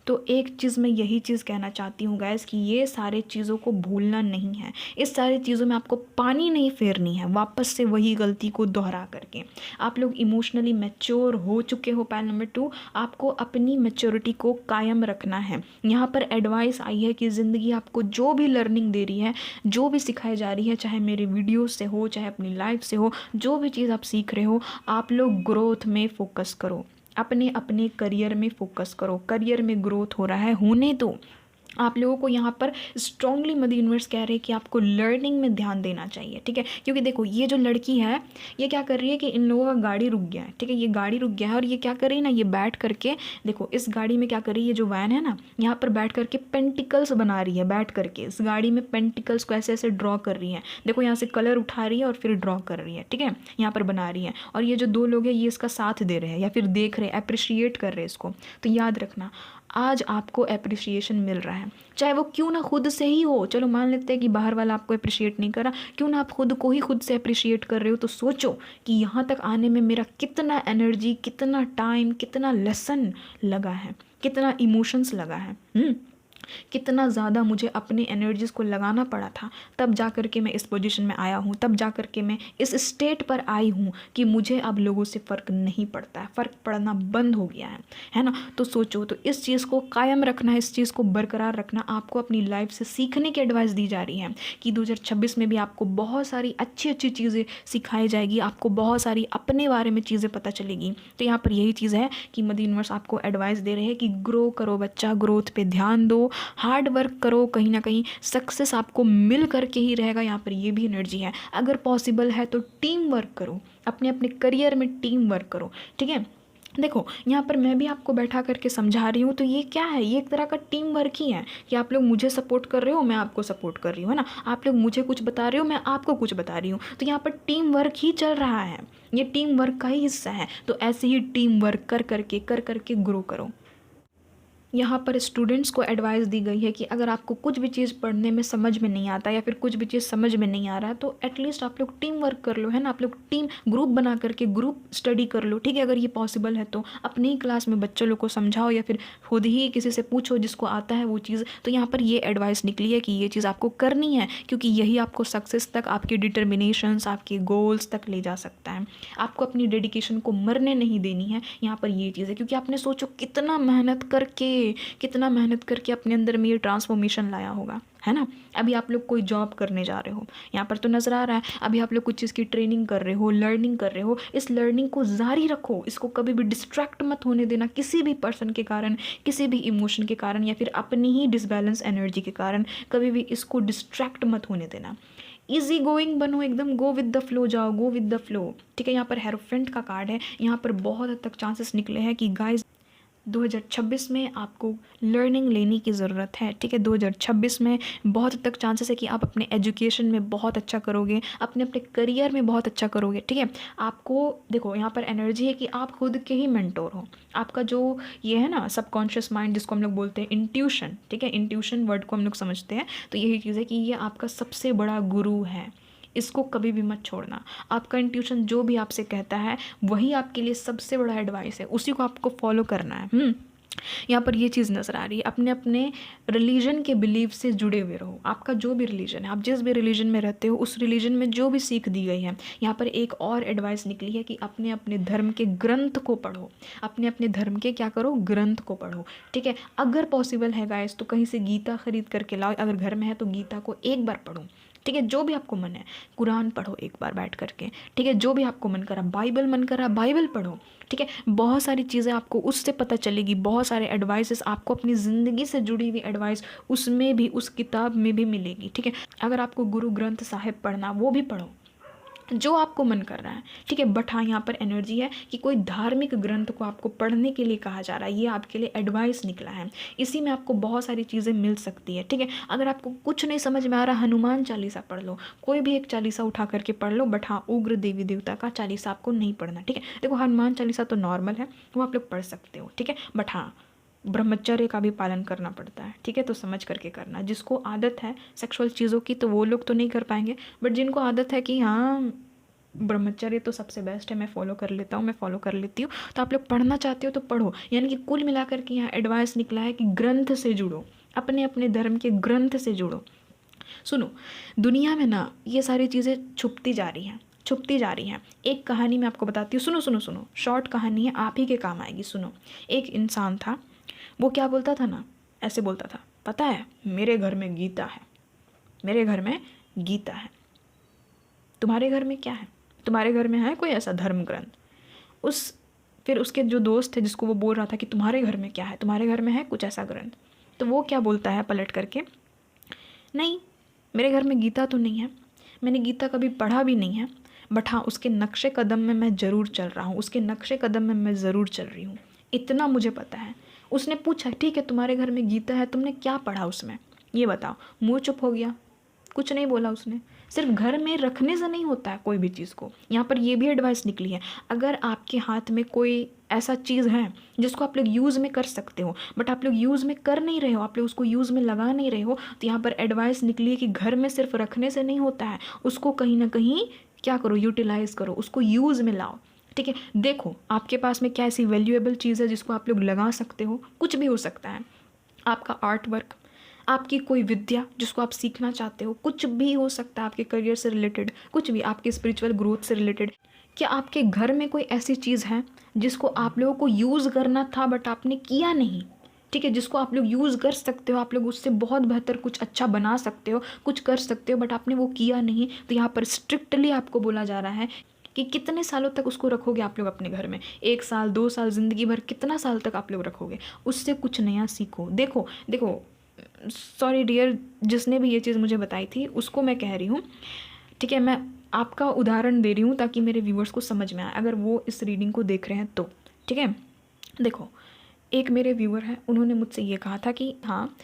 तो एक चीज़ मैं यही चीज़ कहना चाहती हूँ गाइस कि ये सारे चीज़ों को भूलना नहीं है, इस सारी चीज़ों में आपको पानी नहीं फेरनी है वापस से वही गलती को दोहरा करके। आप लोग इमोशनली मैच्योर हो चुके हो पाइल नंबर 2, आपको अपनी मैच्योरिटी को कायम रखना है। यहाँ पर एडवाइस आई है कि ज़िंदगी आपको जो भी लर्निंग दे रही है, जो भी सिखाई जा रही है, चाहे मेरे वीडियोज़ से हो, चाहे अपनी लाइफ से हो, जो भी चीज़ आप सीख रहे हो, आप लोग ग्रोथ में फोकस करो, अपने करियर में फोकस करो। करियर में ग्रोथ हो रहा है, होने दो। आप लोगों को यहाँ पर स्ट्रांगली मदर यूनिवर्स कह रहे हैं कि आपको लर्निंग में ध्यान देना चाहिए। ठीक है, क्योंकि देखो ये जो लड़की है ये क्या कर रही है कि इन लोगों का गाड़ी रुक गया है। ठीक है, ये गाड़ी रुक गया है और ये क्या कर रही है ना, ये बैठ करके देखो इस गाड़ी में क्या कर रही है, ये जो वैन है ना, यहाँ पर बैठ करके पेंटिकल्स बना रही है। बैठ करके इस गाड़ी में पेंटिकल्स को ऐसे ऐसे ड्रॉ कर रही है। देखो यहाँ से कलर उठा रही है और फिर ड्रॉ कर रही है। ठीक है, यहाँ पर बना रही है, और ये जो दो लोग हैं ये इसका साथ दे रहे हैं या फिर देख रहे हैं, अप्रिशिएट कर रहे हैं इसको। तो याद रखना, आज आपको अप्रिसिएशन मिल रहा है, चाहे वो क्यों ना खुद से ही हो। चलो मान लेते हैं कि बाहर वाला आपको अप्रिशिएट नहीं कर रहा, क्यों ना आप खुद को ही खुद से अप्रिशिएट कर रहे हो। तो सोचो कि यहाँ तक आने में मेरा कितना एनर्जी, कितना टाइम, कितना लेसन लगा है, कितना इमोशंस लगा है, कितना ज़्यादा मुझे अपने एनर्जीज़ को लगाना पड़ा था, तब जा कर के मैं इस पोजीशन में आया हूँ, तब जा कर के मैं इस स्टेट पर आई हूँ कि मुझे अब लोगों से फ़र्क नहीं पड़ता है, फ़र्क पड़ना बंद हो गया है ना। तो सोचो, तो इस चीज़ को कायम रखना, इस चीज़ को बरकरार रखना आपको अपनी लाइफ से सीखने की एडवाइस दी जा रही है कि 2026 में भी आपको बहुत सारी अच्छी अच्छी चीज़ें सिखाई जाएगी, आपको बहुत सारी अपने बारे में चीज़ें पता चलेगी। तो यहाँ पर यही चीज़ है कि मदर यूनिवर्स आपको एडवाइस दे रहे हैं कि ग्रो करो बच्चा, ग्रोथ पे ध्यान दो, हार्ड वर्क करो, कहीं ना कहीं सक्सेस आपको मिल करके ही रहेगा। यहाँ पर ये भी एनर्जी है। अगर पॉसिबल है तो टीम वर्क करो, अपने अपने करियर में टीम वर्क करो, ठीक है। देखो यहाँ पर मैं भी आपको बैठा करके समझा रही हूँ, तो ये क्या है, ये एक तरह का टीम वर्क ही है कि आप लोग मुझे सपोर्ट कर रहे हो, मैं आपको सपोर्ट कर रही हूँ, है ना। आप लोग मुझे कुछ बता रहे हो, मैं आपको कुछ बता रही हूँ, तो यहाँ पर टीम वर्क ही चल रहा है, ये टीम वर्क का ही हिस्सा है। तो ऐसे ही टीम वर्क कर करके ग्रो करो। यहाँ पर स्टूडेंट्स को एडवाइस दी गई है कि अगर आपको कुछ भी चीज़ पढ़ने में समझ में नहीं आता या फिर कुछ भी चीज़ समझ में नहीं आ रहा है, तो एटलीस्ट आप लोग टीम वर्क कर लो, है ना। आप लोग टीम ग्रुप बना करके ग्रुप स्टडी कर लो, ठीक है। अगर ये पॉसिबल है तो अपनी ही क्लास में बच्चों लोग को समझाओ या फिर खुद ही किसी से पूछो जिसको आता है वो चीज़। तो यहाँ पर ये एडवाइस निकली है कि ये चीज़ आपको करनी है, क्योंकि यही आपको सक्सेस तक, आपके डिटर्मिनेशंस, आपके गोल्स तक ले जा सकता है। आपको अपनी डेडिकेशन को मरने नहीं देनी है, यहाँ पर ये चीज़ है। क्योंकि आपने सोचो कितना मेहनत करके अपने अंदर में ये ट्रांसफॉर्मेशन लाया होगा, है ना। अभी आप लोग कोई जॉब करने जा रहे हो, यहाँ पर तो नज़र आ रहा है। अभी आप लोग कुछ चीज़ की ट्रेनिंग कर रहे हो, लर्निंग कर रहे हो, इस लर्निंग को जारी रखो, इसको कभी भी डिस्ट्रैक्ट मत होने देना किसी भी पर्सन के कारण, किसी भी इमोशन के कारण या फिर अपनी ही डिसबैलेंस एनर्जी के कारण। कभी भी इसको डिस्ट्रैक्ट मत होने देना। ईजी गोइंग बनो, एकदम गो विद द फ्लो जाओ, गो विद द फ्लो, ठीक है। यहाँ पर हेरोफेंट का कार्ड है, यहाँ पर बहुत हद तक चांसेस निकले हैं कि गाइस 2026 में आपको लर्निंग लेने की ज़रूरत है, ठीक है। 2026 में बहुत हद तक चांसेस है कि आप अपने एजुकेशन में बहुत अच्छा करोगे, अपने अपने करियर में बहुत अच्छा करोगे, ठीक है। आपको देखो यहाँ पर एनर्जी है कि आप खुद के ही मेंटोर हो। आपका जो ये है ना सबकॉन्शियस माइंड, जिसको हम लोग बोलते हैं इंट्यूशन, ठीक है, इंट्यूशन वर्ड को हम लोग समझते हैं, तो यही चीज़ है कि ये आपका सबसे बड़ा गुरु है। इसको कभी भी मत छोड़ना। आपका इंट्यूशन जो भी आपसे कहता है वही आपके लिए सबसे बड़ा एडवाइस है, उसी को आपको फॉलो करना है। यहाँ पर ये चीज़ नज़र आ रही है। अपने अपने रिलीजन के बिलीव से जुड़े हुए रहो। आपका जो भी रिलीजन है, आप जिस भी रिलीजन में रहते हो, उस रिलीजन में जो भी सीख दी गई है, यहाँ पर एक और एडवाइस निकली है कि अपने अपने धर्म के ग्रंथ को पढ़ो, अपने अपने धर्म के क्या करो, ग्रंथ को पढ़ो, ठीक है। अगर पॉसिबल है गाइस तो कहीं से गीता खरीद करके लाओ, अगर घर में है तो गीता को एक बार पढ़ो, ठीक है। जो भी आपको मन है, कुरान पढ़ो एक बार बैठ करके, ठीक है। जो भी आपको मन करा, बाइबल मन करा बाइबल पढ़ो, ठीक है। बहुत सारी चीज़ें आपको उससे पता चलेगी, बहुत सारे एडवाइसेस आपको अपनी ज़िंदगी से जुड़ी हुई एडवाइस उसमें भी, उस किताब में भी मिलेगी, ठीक है। अगर आपको गुरु ग्रंथ साहिब पढ़ना, वो भी पढ़ो, जो आपको मन कर रहा है, ठीक है। बट हाँ, यहाँ पर एनर्जी है कि कोई धार्मिक ग्रंथ को आपको पढ़ने के लिए कहा जा रहा है, ये आपके लिए एडवाइस निकला है। इसी में आपको बहुत सारी चीज़ें मिल सकती है, ठीक है। अगर आपको कुछ नहीं समझ में आ रहा, हनुमान चालीसा पढ़ लो, कोई भी एक चालीसा उठा करके पढ़ लो। बट हाँ, उग्र देवी देवता का चालीसा आपको नहीं पढ़ना, ठीक है। देखो हनुमान चालीसा तो नॉर्मल है, वो आप लोग पढ़ सकते हो, ठीक है। बट हाँ, ब्रह्मचर्य का भी पालन करना पड़ता है, ठीक है। तो समझ करके करना। जिसको आदत है सेक्सुअल चीज़ों की तो वो लोग तो नहीं कर पाएंगे, बट जिनको आदत है कि हाँ ब्रह्मचर्य तो सबसे बेस्ट है, मैं फॉलो कर लेता हूँ, मैं फॉलो कर लेती हूँ, तो आप लोग पढ़ना चाहते हो तो पढ़ो। यानी कि कुल मिलाकर के यहाँ एडवाइस निकला है कि ग्रंथ से जुड़ो, अपने अपने धर्म के ग्रंथ से जुड़ो। सुनो, दुनिया में ना ये सारी चीज़ें छुपती जा रही हैं, छुपती जा रही हैं। एक कहानी मैं आपको बताती हूँ, सुनो सुनो सुनो, शॉर्ट कहानी है, आप ही के काम आएगी। सुनो, एक इंसान था, वो क्या बोलता था ना, ऐसे बोलता था, पता है मेरे घर में गीता है, मेरे घर में गीता है। तुम्हारे घर में क्या है? तुम्हारे घर में है कोई ऐसा धर्म ग्रंथ? फिर उसके जो दोस्त थे जिसको वो बोल रहा था कि तुम्हारे घर में क्या है, तुम्हारे घर में है कुछ ऐसा ग्रंथ, तो वो क्या बोलता है पलट करके, नहीं मेरे घर में गीता तो नहीं है, मैंने गीता कभी पढ़ा भी नहीं है, बट हाँ उसके नक्शे कदम में मैं ज़रूर चल रहा हूँ, उसके नक्शे कदम में मैं ज़रूर चल रही हूँ, इतना मुझे पता है। उसने पूछा ठीक है तुम्हारे घर में गीता है, तुमने क्या पढ़ा उसमें, ये बताओ। मुँह चुप हो गया, कुछ नहीं बोला उसने। सिर्फ घर में रखने से नहीं होता है कोई भी चीज़ को। यहाँ पर ये भी एडवाइस निकली है, अगर आपके हाथ में कोई ऐसा चीज़ है जिसको आप लोग यूज़ में कर सकते हो बट आप लोग यूज़ में कर नहीं रहे हो, आप लोग उसको यूज़ में लगा नहीं रहे हो, तो यहाँ पर एडवाइस निकली है कि घर में सिर्फ रखने से नहीं होता है, उसको कहीं ना कहीं क्या करो, यूटिलाइज़ करो, उसको यूज़ में लाओ। ठीक है, देखो आपके पास में क्या ऐसी वैल्यूएबल चीज़ है जिसको आप लोग लगा सकते हो। कुछ भी हो सकता है, आपका आर्ट वर्क, आपकी कोई विद्या जिसको आप सीखना चाहते हो, कुछ भी हो सकता है, आपके करियर से रिलेटेड, कुछ भी, आपके स्पिरिचुअल ग्रोथ से रिलेटेड। क्या आपके घर में कोई ऐसी चीज़ है जिसको आप लोगों को यूज़ करना था बट आपने किया नहीं? ठीक है, जिसको आप लोग यूज़ कर सकते हो, आप लोग उससे बहुत बेहतर कुछ अच्छा बना सकते हो, कुछ कर सकते हो, बट आपने वो किया नहीं। तो यहाँ पर स्ट्रिक्टली आपको बोला जा रहा है कि कितने सालों तक उसको रखोगे आप लोग अपने घर में, 1 साल 2 साल, ज़िंदगी भर, कितना साल तक आप लोग रखोगे? उससे कुछ नया सीखो। देखो देखो, सॉरी डियर, जिसने भी ये चीज़ मुझे बताई थी उसको मैं कह रही हूँ, ठीक है, मैं आपका उदाहरण दे रही हूँ ताकि मेरे व्यूअर्स को समझ में आए, अगर वो इस रीडिंग को देख रहे हैं तो। ठीक है, देखो, एक मेरे व्यूअर हैं, उन्होंने मुझसे ये कहा था कि हाँ,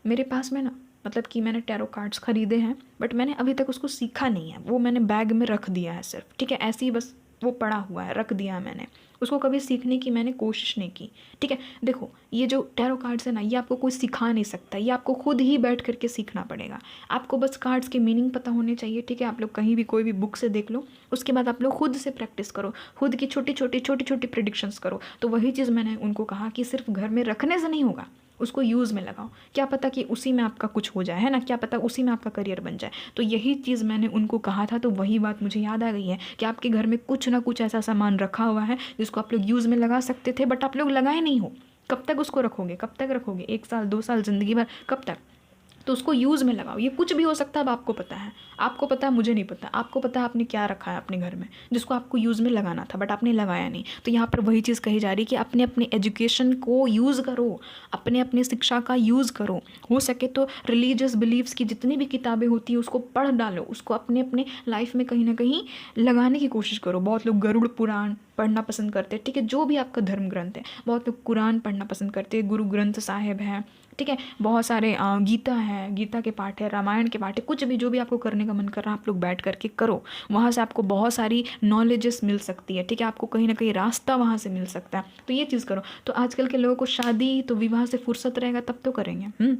मेरे पास में ना, मतलब कि मैंने टैरो कार्ड्स ख़रीदे हैं बट मैंने अभी तक उसको सीखा नहीं है, वो मैंने बैग में रख दिया है सिर्फ। ठीक है, ऐसे ही बस वो पड़ा हुआ है, रख दिया है मैंने उसको, कभी सीखने की मैंने कोशिश नहीं की। ठीक है, देखो, ये जो टैरो कार्ड्स है ना, ये आपको कोई सिखा नहीं सकता, ये आपको खुद ही बैठ करके सीखना पड़ेगा। आपको बस कार्ड्स के मीनिंग पता होने चाहिए। ठीक है, आप लोग कहीं भी कोई भी बुक से देख लो, उसके बाद आप लोग खुद से प्रैक्टिस करो, खुद की छोटी छोटी प्रिडिक्शंस करो। तो वही चीज़ मैंने उनको कहा कि सिर्फ घर में रखने से नहीं होगा, उसको यूज़ में लगाओ, क्या पता कि उसी में आपका कुछ हो जाए, है ना, क्या पता उसी में आपका करियर बन जाए। तो यही चीज़ मैंने उनको कहा था, तो वही बात मुझे याद आ गई है कि आपके घर में कुछ ना कुछ ऐसा सामान रखा हुआ है जिसको आप लोग यूज़ में लगा सकते थे बट आप लोग लगाए नहीं हो। कब तक उसको रखोगे, कब तक रखोगे? 1 साल 2 साल, ज़िंदगी भर, कब तक? तो उसको यूज़ में लगाओ। ये कुछ भी हो सकता है, अब आपको पता है, आपको पता है, मुझे नहीं पता, आपको पता है आपने क्या रखा है अपने घर में जिसको आपको यूज़ में लगाना था बट आपने लगाया नहीं। तो यहाँ पर वही चीज़ कही जा रही है कि अपने अपने एजुकेशन को यूज़ करो, अपने अपने शिक्षा का यूज़ करो। हो सके तो रिलीजियस बिलीव्स की जितनी भी किताबें होती है उसको पढ़ डालो, उसको अपने अपने लाइफ में कहीं ना कहीं लगाने की कोशिश करो। बहुत लोग गरुड़ पुराण पढ़ना पसंद करते हैं, ठीक है, जो भी आपका धर्म ग्रंथ है। बहुत लोग कुरान पढ़ना पसंद करते हैं, गुरु ग्रंथ साहिब है, ठीक है, बहुत सारे गीता है, गीता के पाठ है, रामायण के पाठ है, कुछ भी जो भी आपको करने का मन कर रहा है आप लोग बैठ करके करो। वहाँ से आपको बहुत सारी नॉलेजेस मिल सकती है। ठीक है, आपको कहीं ना कहीं रास्ता वहाँ से मिल सकता है। तो ये चीज़ करो। तो आजकल के लोगों को शादी तो विवाह से फुर्सत रहेगा तब तो करेंगे।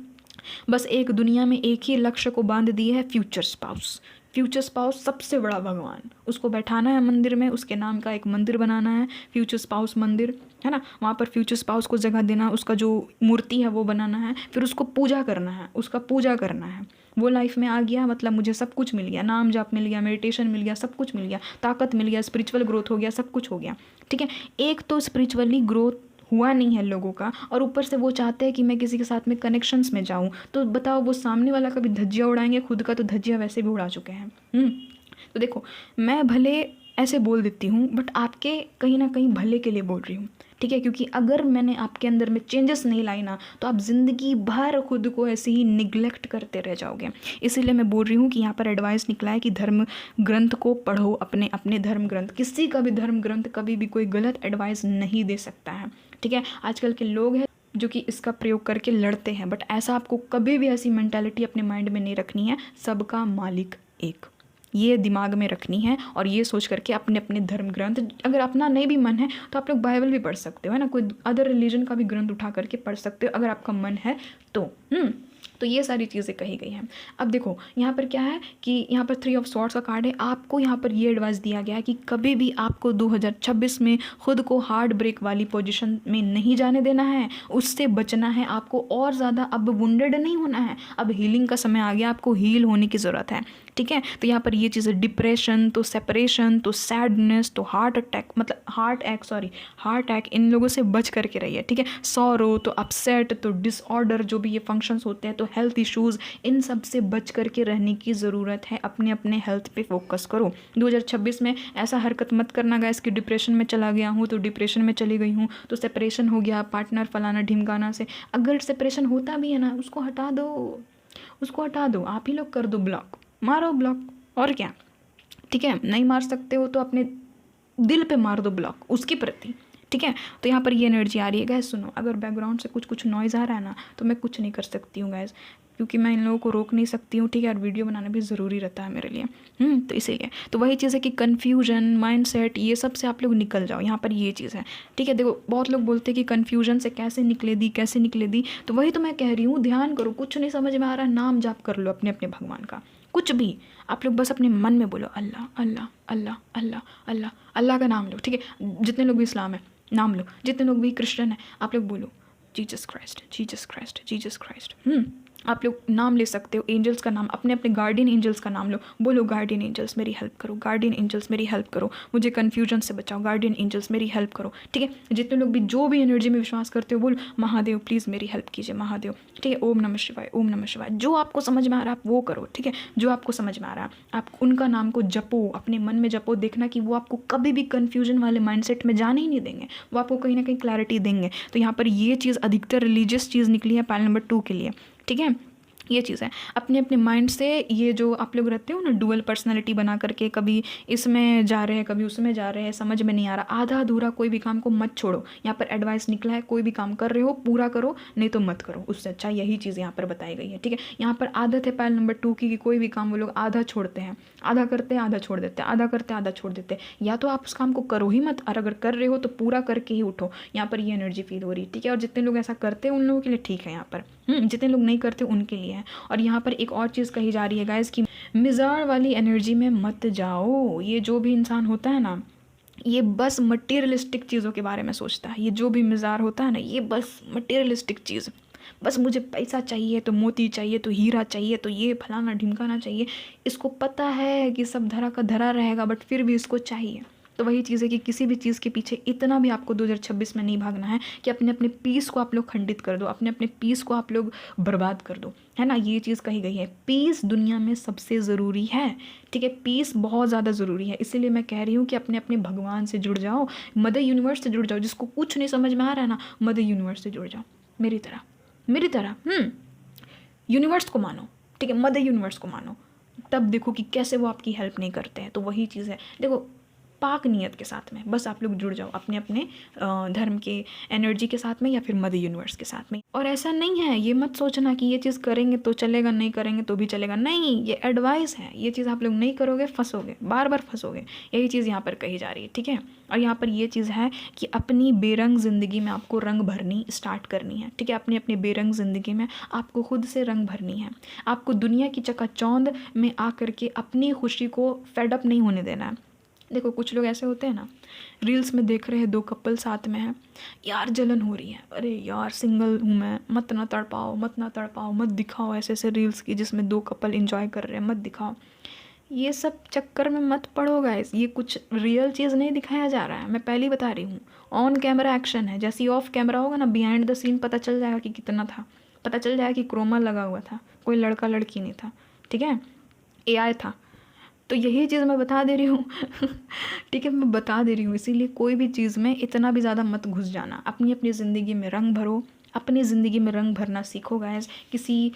बस एक दुनिया में एक ही लक्ष्य को बांध दिए है, फ्यूचर स्पाउस। फ्यूचर स्पाउस सबसे बड़ा भगवान, उसको बैठाना है मंदिर में, उसके नाम का एक मंदिर बनाना है, फ्यूचर स्पाउस मंदिर, है ना। वहाँ पर फ्यूचर स्पाउस को जगह देना, उसका जो मूर्ति है वो बनाना है, फिर उसको पूजा करना है, उसका पूजा करना है। वो लाइफ में आ गया मतलब मुझे सब कुछ मिल गया, नाम जाप मिल गया, मेडिटेशन मिल गया, सब कुछ मिल गया, ताकत मिल गया, स्पिरिचुअल ग्रोथ हो गया, सब कुछ हो गया। ठीक है, एक तो स्पिरिचुअली ग्रोथ हुआ नहीं है लोगों का, और ऊपर से वो चाहते हैं कि मैं किसी के साथ में कनेक्शंस में जाऊं। तो बताओ, वो सामने वाला का भी धज्जियाँ उड़ाएंगे, खुद का तो धज्जियाँ वैसे भी उड़ा चुके हैं। तो देखो, मैं भले ऐसे बोल देती हूँ बट आपके कहीं ना कहीं भले के लिए बोल रही हूँ। ठीक है, क्योंकि अगर मैंने आपके अंदर में चेंजेस नहीं लाई ना, तो आप ज़िंदगी भर खुद को ऐसे ही निगलेक्ट करते रह जाओगे। इसीलिए मैं बोल रही हूँ कि यहाँ पर एडवाइस निकला है कि धर्म ग्रंथ को पढ़ो, अपने अपने धर्म ग्रंथ। किसी का भी धर्म ग्रंथ कभी भी कोई गलत एडवाइस नहीं दे सकता है। ठीक है, आजकल के लोग हैं जो कि इसका प्रयोग करके लड़ते हैं, बट ऐसा आपको कभी भी ऐसी मेंटालिटी अपने माइंड में नहीं रखनी है। सबका मालिक एक, ये दिमाग में रखनी है, और ये सोच करके अपने अपने धर्म ग्रंथ, अगर अपना नहीं भी मन है तो आप लोग बाइबल भी पढ़ सकते हो, है ना, कोई अदर रिलीजन का भी ग्रंथ उठा करके पढ़ सकते हो अगर आपका मन है तो। तो ये सारी चीज़ें कही गई हैं। अब देखो यहाँ पर क्या है कि यहाँ पर 3 ऑफ स्वॉर्ड्स का कार्ड है। आपको यहाँ पर ये एडवाइस दिया गया है कि कभी भी आपको 2026 में खुद को हार्ट ब्रेक वाली पोजीशन में नहीं जाने देना है, उससे बचना है। आपको और ज़्यादा अब वुंडेड नहीं होना है, अब हीलिंग का समय आ गया, आपको हील होने की ज़रूरत है। ठीक है, तो यहाँ पर ये चीज़ें, डिप्रेशन तो सेपरेशन तो सैडनेस तो हार्ट अटैक, इन लोगों से बच करके रहिए। ठीक है, सॉरो तो अपसेट तो डिसऑर्डर, जो भी ये फंक्शंस होते हैं, तो हेल्थ इश्यूज़, इन सब से बच करके रहने की ज़रूरत है। अपने अपने हेल्थ पे फोकस करो। 2026 में ऐसा हरकत मत करना गाइस कि डिप्रेशन में चला गया हूँ तो डिप्रेशन में चली गई हूँ तो सेपरेशन हो गया पार्टनर फलाना ढिमकाना से। अगर सेपरेशन होता भी है ना, उसको हटा दो, आप ही लोग कर दो ब्लॉक, मारो ब्लॉक, और क्या। ठीक है, नहीं मार सकते हो तो अपने दिल पे मार दो ब्लॉक उसके प्रति। ठीक है, तो यहाँ पर ये एनर्जी आ रही है। गैस सुनो, अगर बैकग्राउंड से कुछ नॉइज़ आ रहा है ना, तो मैं कुछ नहीं कर सकती हूँ गैस। क्योंकि मैं इन लोगों को रोक नहीं सकती हूँ, ठीक है, और वीडियो बनाना भी ज़रूरी रहता है मेरे लिए। तो इसीलिए तो वही चीज़ है कि कन्फ्यूजन, माइंडसेट, ये सब से आप लोग निकल जाओ। यहाँ पर ये चीज़ है, ठीक है। देखो बहुत लोग बोलते हैं कि कन्फ्यूजन से कैसे निकले दी, कैसे निकले दी, तो वही तो मैं कह रही हूँ, ध्यान करो। कुछ नहीं समझ में आ रहा, नाम जाप कर लो अपने अपने भगवान का, कुछ भी आप लोग बस अपने मन में बोलो अल्लाह अल्लाह अल्लाह अल्लाह अल्लाह, अल्लाह का नाम लो, ठीक है। जितने लोग भी इस्लाम है नाम लो, जितने लोग भी क्रिश्चियन है आप लोग बोलो Jesus Christ, Jesus Christ, Jesus Christ. आप लोग नाम ले सकते हो, एंजल्स का नाम, अपने अपने गार्डियन एंजल्स का नाम लो, बोलो गार्डियन एंजल्स मेरी हेल्प करो, गार्डियन एंजल्स मेरी हेल्प करो, मुझे कन्फ्यूजन से बचाओ, गार्डियन एंजल्स मेरी हेल्प करो, ठीक है। जितने लोग भी जो भी एनर्जी में विश्वास करते हो बोलो महादेव प्लीज़ मेरी हेल्प कीजिए महादेव, ठीक है। ओम नमः शिवाय, ओम नमः शिवाय, जो आपको समझ में आ रहा है आप वो करो, ठीक है। जो आपको समझ में आ रहा है आप उनका नाम को जपो, अपने मन में जपो, देखना कि वो आपको कभी भी कन्फ्यूजन वाले माइंडसेट में जाने ही नहीं देंगे, वो आपको कहीं ना कहीं क्लैरिटी देंगे। तो यहाँ पर ये चीज़ अधिकतर रिलीजियस चीज़ निकली है पैनल नंबर 2 के लिए, ठीक है। ये चीज़ है, अपने अपने माइंड से ये जो आप लोग रहते हो ना डुअल पर्सनैलिटी बना करके, कभी इसमें जा रहे हैं कभी उसमें जा रहे हैं, समझ में नहीं आ रहा, आधा अधूरा कोई भी काम को मत छोड़ो। यहाँ पर एडवाइस निकला है, कोई भी काम कर रहे हो पूरा करो, नहीं तो मत करो, उससे अच्छा यही चीज़ यहाँ पर बताई गई है, ठीक है। यहाँ पर आदत है पैनल नंबर 2 की कि कोई भी काम वो लोग आधा छोड़ते हैं, आधा करते हैं आधा छोड़ देते हैं, आधा करते हैं आधा छोड़ देते हैं। या तो आप उस काम को करो ही मत, और अगर कर रहे हो तो पूरा करके ही उठो। यहाँ पर ये एनर्जी फील हो रही है, ठीक है। और जितने लोग ऐसा करते हैं उन लोगों के लिए ठीक है, यहाँ पर जितने लोग नहीं करते उनके लिए है। और यहाँ पर एक और चीज़ कही जा रही है गाइस कि मिजाज वाली एनर्जी में मत जाओ। ये जो भी इंसान होता है ना, ये बस मटेरियलिस्टिक चीज़ों के बारे में सोचता है। ये जो भी मिजाज होता है ना, ये बस मटेरियलिस्टिक चीज़, बस मुझे पैसा चाहिए तो मोती चाहिए तो हीरा चाहिए तो ये फलाना ढिमकाना चाहिए। इसको पता है कि सब धरा का धरा रहेगा, बट फिर भी इसको चाहिए। तो वही चीज़ है कि किसी भी चीज़ के पीछे इतना भी आपको 2026 में नहीं भागना है कि अपने अपने पीस को आप लोग खंडित कर दो, अपने अपने पीस को आप लोग बर्बाद कर दो, है ना। ये चीज़ कही गई है, पीस दुनिया में सबसे ज़रूरी है, ठीक है। पीस बहुत ज़्यादा ज़रूरी है, इसीलिए मैं कह रही हूँ कि अपने अपने भगवान से जुड़ जाओ, मदर यूनिवर्स से जुड़ जाओ। जिसको कुछ नहीं समझ में आ रहा है ना, मदर यूनिवर्स से जुड़ जाओ, मेरी तरह मेरी तरह यूनिवर्स को मानो, ठीक है। मदर यूनिवर्स को मानो, तब देखो कि कैसे वो आपकी हेल्प नहीं करते हैं। तो वही चीज़ है, देखो पाक नियत के साथ में बस आप लोग जुड़ जाओ अपने अपने धर्म के एनर्जी के साथ में या फिर मदर यूनिवर्स के साथ में। और ऐसा नहीं है, ये मत सोचना कि ये चीज़ करेंगे तो चलेगा, नहीं करेंगे तो भी चलेगा, नहीं, ये एडवाइस है। ये चीज़ आप लोग नहीं करोगे फंसोगे, बार बार फंसोगे, यही चीज़ यहाँ पर कही जा रही है, ठीक है। और यहाँ पर ये चीज़ है कि अपनी बेरंग ज़िंदगी में आपको रंग भरनी स्टार्ट करनी है, ठीक है। अपनी अपनी बेरंग ज़िंदगी में आपको खुद से रंग भरनी है। आपको दुनिया की चकाचौंध में आकर के अपनी खुशी को फेडअप नहीं होने देना है। देखो कुछ लोग ऐसे होते हैं ना, रील्स में देख रहे हैं 2 कपल साथ में हैं, यार जलन हो रही है, अरे यार सिंगल हूँ मैं, मत ना तड़पाओ, मत ना तड़पाओ, मत दिखाओ ऐसे ऐसे रील्स की जिसमें 2 कपल एंजॉय कर रहे हैं, मत दिखाओ। ये सब चक्कर में मत पड़ो गाइस, ये कुछ रियल चीज़ नहीं दिखाया जा रहा है, मैं पहले ही बता रही हूँ। ऑन कैमरा एक्शन है, जैसे ही ऑफ कैमरा होगा ना, बिहाइंड द सीन पता चल जाएगा कि कितना था, पता चल जाएगा कि क्रोमा लगा हुआ था, कोई लड़का लड़की नहीं था, ठीक है, AI था। तो यही चीज़ मैं बता दे रही हूँ ठीक है, मैं बता दे रही हूँ। इसीलिए कोई भी चीज़ में इतना भी ज़्यादा मत घुस जाना, अपनी अपनी ज़िंदगी में रंग भरो, अपनी ज़िंदगी में रंग भरना सीखो गाइस। किसी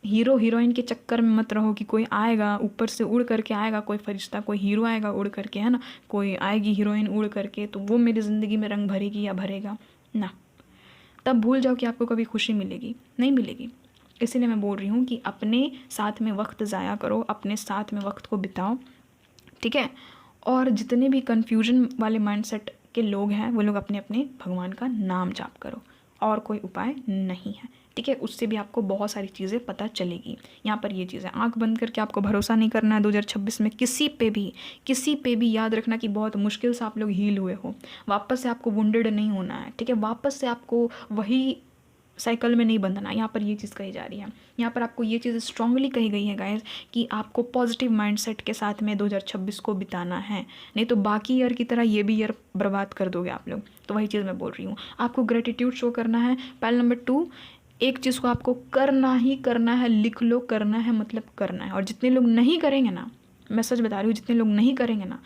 हीरो हीरोइन के चक्कर में मत रहो कि कोई आएगा ऊपर से उड़ करके आएगा, कोई फरिश्ता, कोई हीरो आएगा उड़ करके, है ना, कोई आएगी हीरोइन उड़ करके तो वो मेरी ज़िंदगी में रंग भरेगी या भरेगा ना। तब भूल जाओ कि आपको कभी खुशी मिलेगी, नहीं मिलेगी। इसीलिए मैं बोल रही हूँ कि अपने साथ में वक्त ज़ाया करो, अपने साथ में वक्त को बिताओ, ठीक है। और जितने भी कन्फ्यूजन वाले माइंडसेट के लोग हैं वो लोग अपने अपने भगवान का नाम जाप करो, और कोई उपाय नहीं है, ठीक है। उससे भी आपको बहुत सारी चीज़ें पता चलेगी। यहाँ पर ये चीज़ है, आंख बंद करके आपको भरोसा नहीं करना है 2026 में किसी पे भी याद रखना कि बहुत मुश्किल से आप लोग हील हुए हो, वापस से आपको वुंडेड नहीं होना है, ठीक है। वापस से आपको वही साइकिल में नहीं बंधना। यहाँ पर ये चीज़ कही जा रही है, यहाँ पर आपको ये चीज़ स्ट्रांगली कही गई है गाइस कि आपको पॉजिटिव माइंडसेट के साथ में 2026 को बिताना है, नहीं तो बाकी ईयर की तरह ये भी ईयर बर्बाद कर दोगे आप लोग। तो वही चीज़ मैं बोल रही हूँ, आपको ग्रेटिट्यूड शो करना है। पैनल नंबर 2, एक चीज़ को आपको करना ही करना है, लिख लो, करना है मतलब करना है। और जितने लोग नहीं करेंगे ना, मैं सच बता रही हूँ, जितने लोग नहीं करेंगे ना,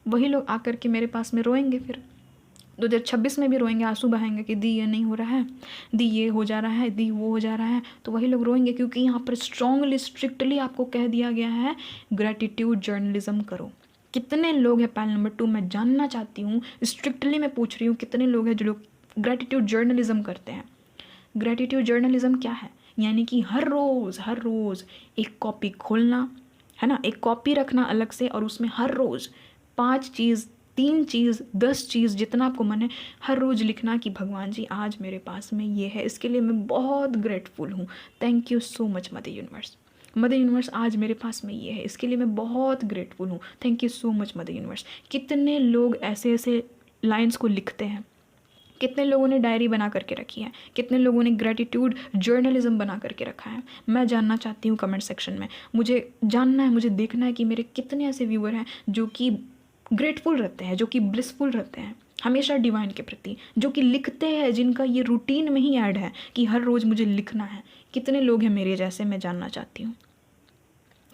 वही लोग आकर के मेरे पास में रोएंगे, फिर 2026 में भी रोएंगे, आंसू बहाएंगे कि दी ये नहीं हो रहा है, दी ये हो जा रहा है, दी वो हो जा रहा है। तो वही लोग रोएंगे क्योंकि यहाँ पर स्ट्रांगली स्ट्रिक्टली आपको कह दिया गया है ग्रेटिट्यूड जर्नलिज्म करो। कितने लोग हैं पैनल नंबर 2, मैं जानना चाहती हूँ, स्ट्रिक्टली मैं पूछ रही हूँ, कितने लोग हैं जो लोग ग्रेटिट्यूड जर्नलिज्म करते हैं। ग्रेटिट्यूड जर्नलिज्म क्या है यानी कि हर रोज़ एक कॉपी खोलना, है ना, एक कॉपी रखना अलग से, और उसमें हर रोज़ 5 चीज़, 3 चीज़, 10 चीज़, जितना आपको मन है हर रोज़ लिखना कि भगवान जी आज मेरे पास में ये है, इसके लिए मैं बहुत ग्रेटफुल हूँ, thank you so much mother universe. Mother universe आज मेरे पास में ये है, इसके लिए मैं बहुत ग्रेटफुल हूँ, thank you so much mother universe. कितने लोग ऐसे ऐसे लाइन्स को लिखते हैं, कितने लोगों ने डायरी बना करके रखी है, कितने लोगों ने ग्रेटिट्यूड जर्नलिज्म बना करके रखा है। मैं जानना चाहती हूँ कमेंट सेक्शन में, मुझे जानना है, मुझे देखना है कि मेरे कितने ऐसे व्यूअर हैं जो कि ग्रेटफुल रहते हैं, जो कि ब्लिसफुल रहते हैं हमेशा डिवाइन के प्रति, जो कि लिखते हैं, जिनका ये रूटीन में ही ऐड है कि हर रोज़ मुझे लिखना है। कितने लोग हैं मेरे जैसे, मैं जानना चाहती हूँ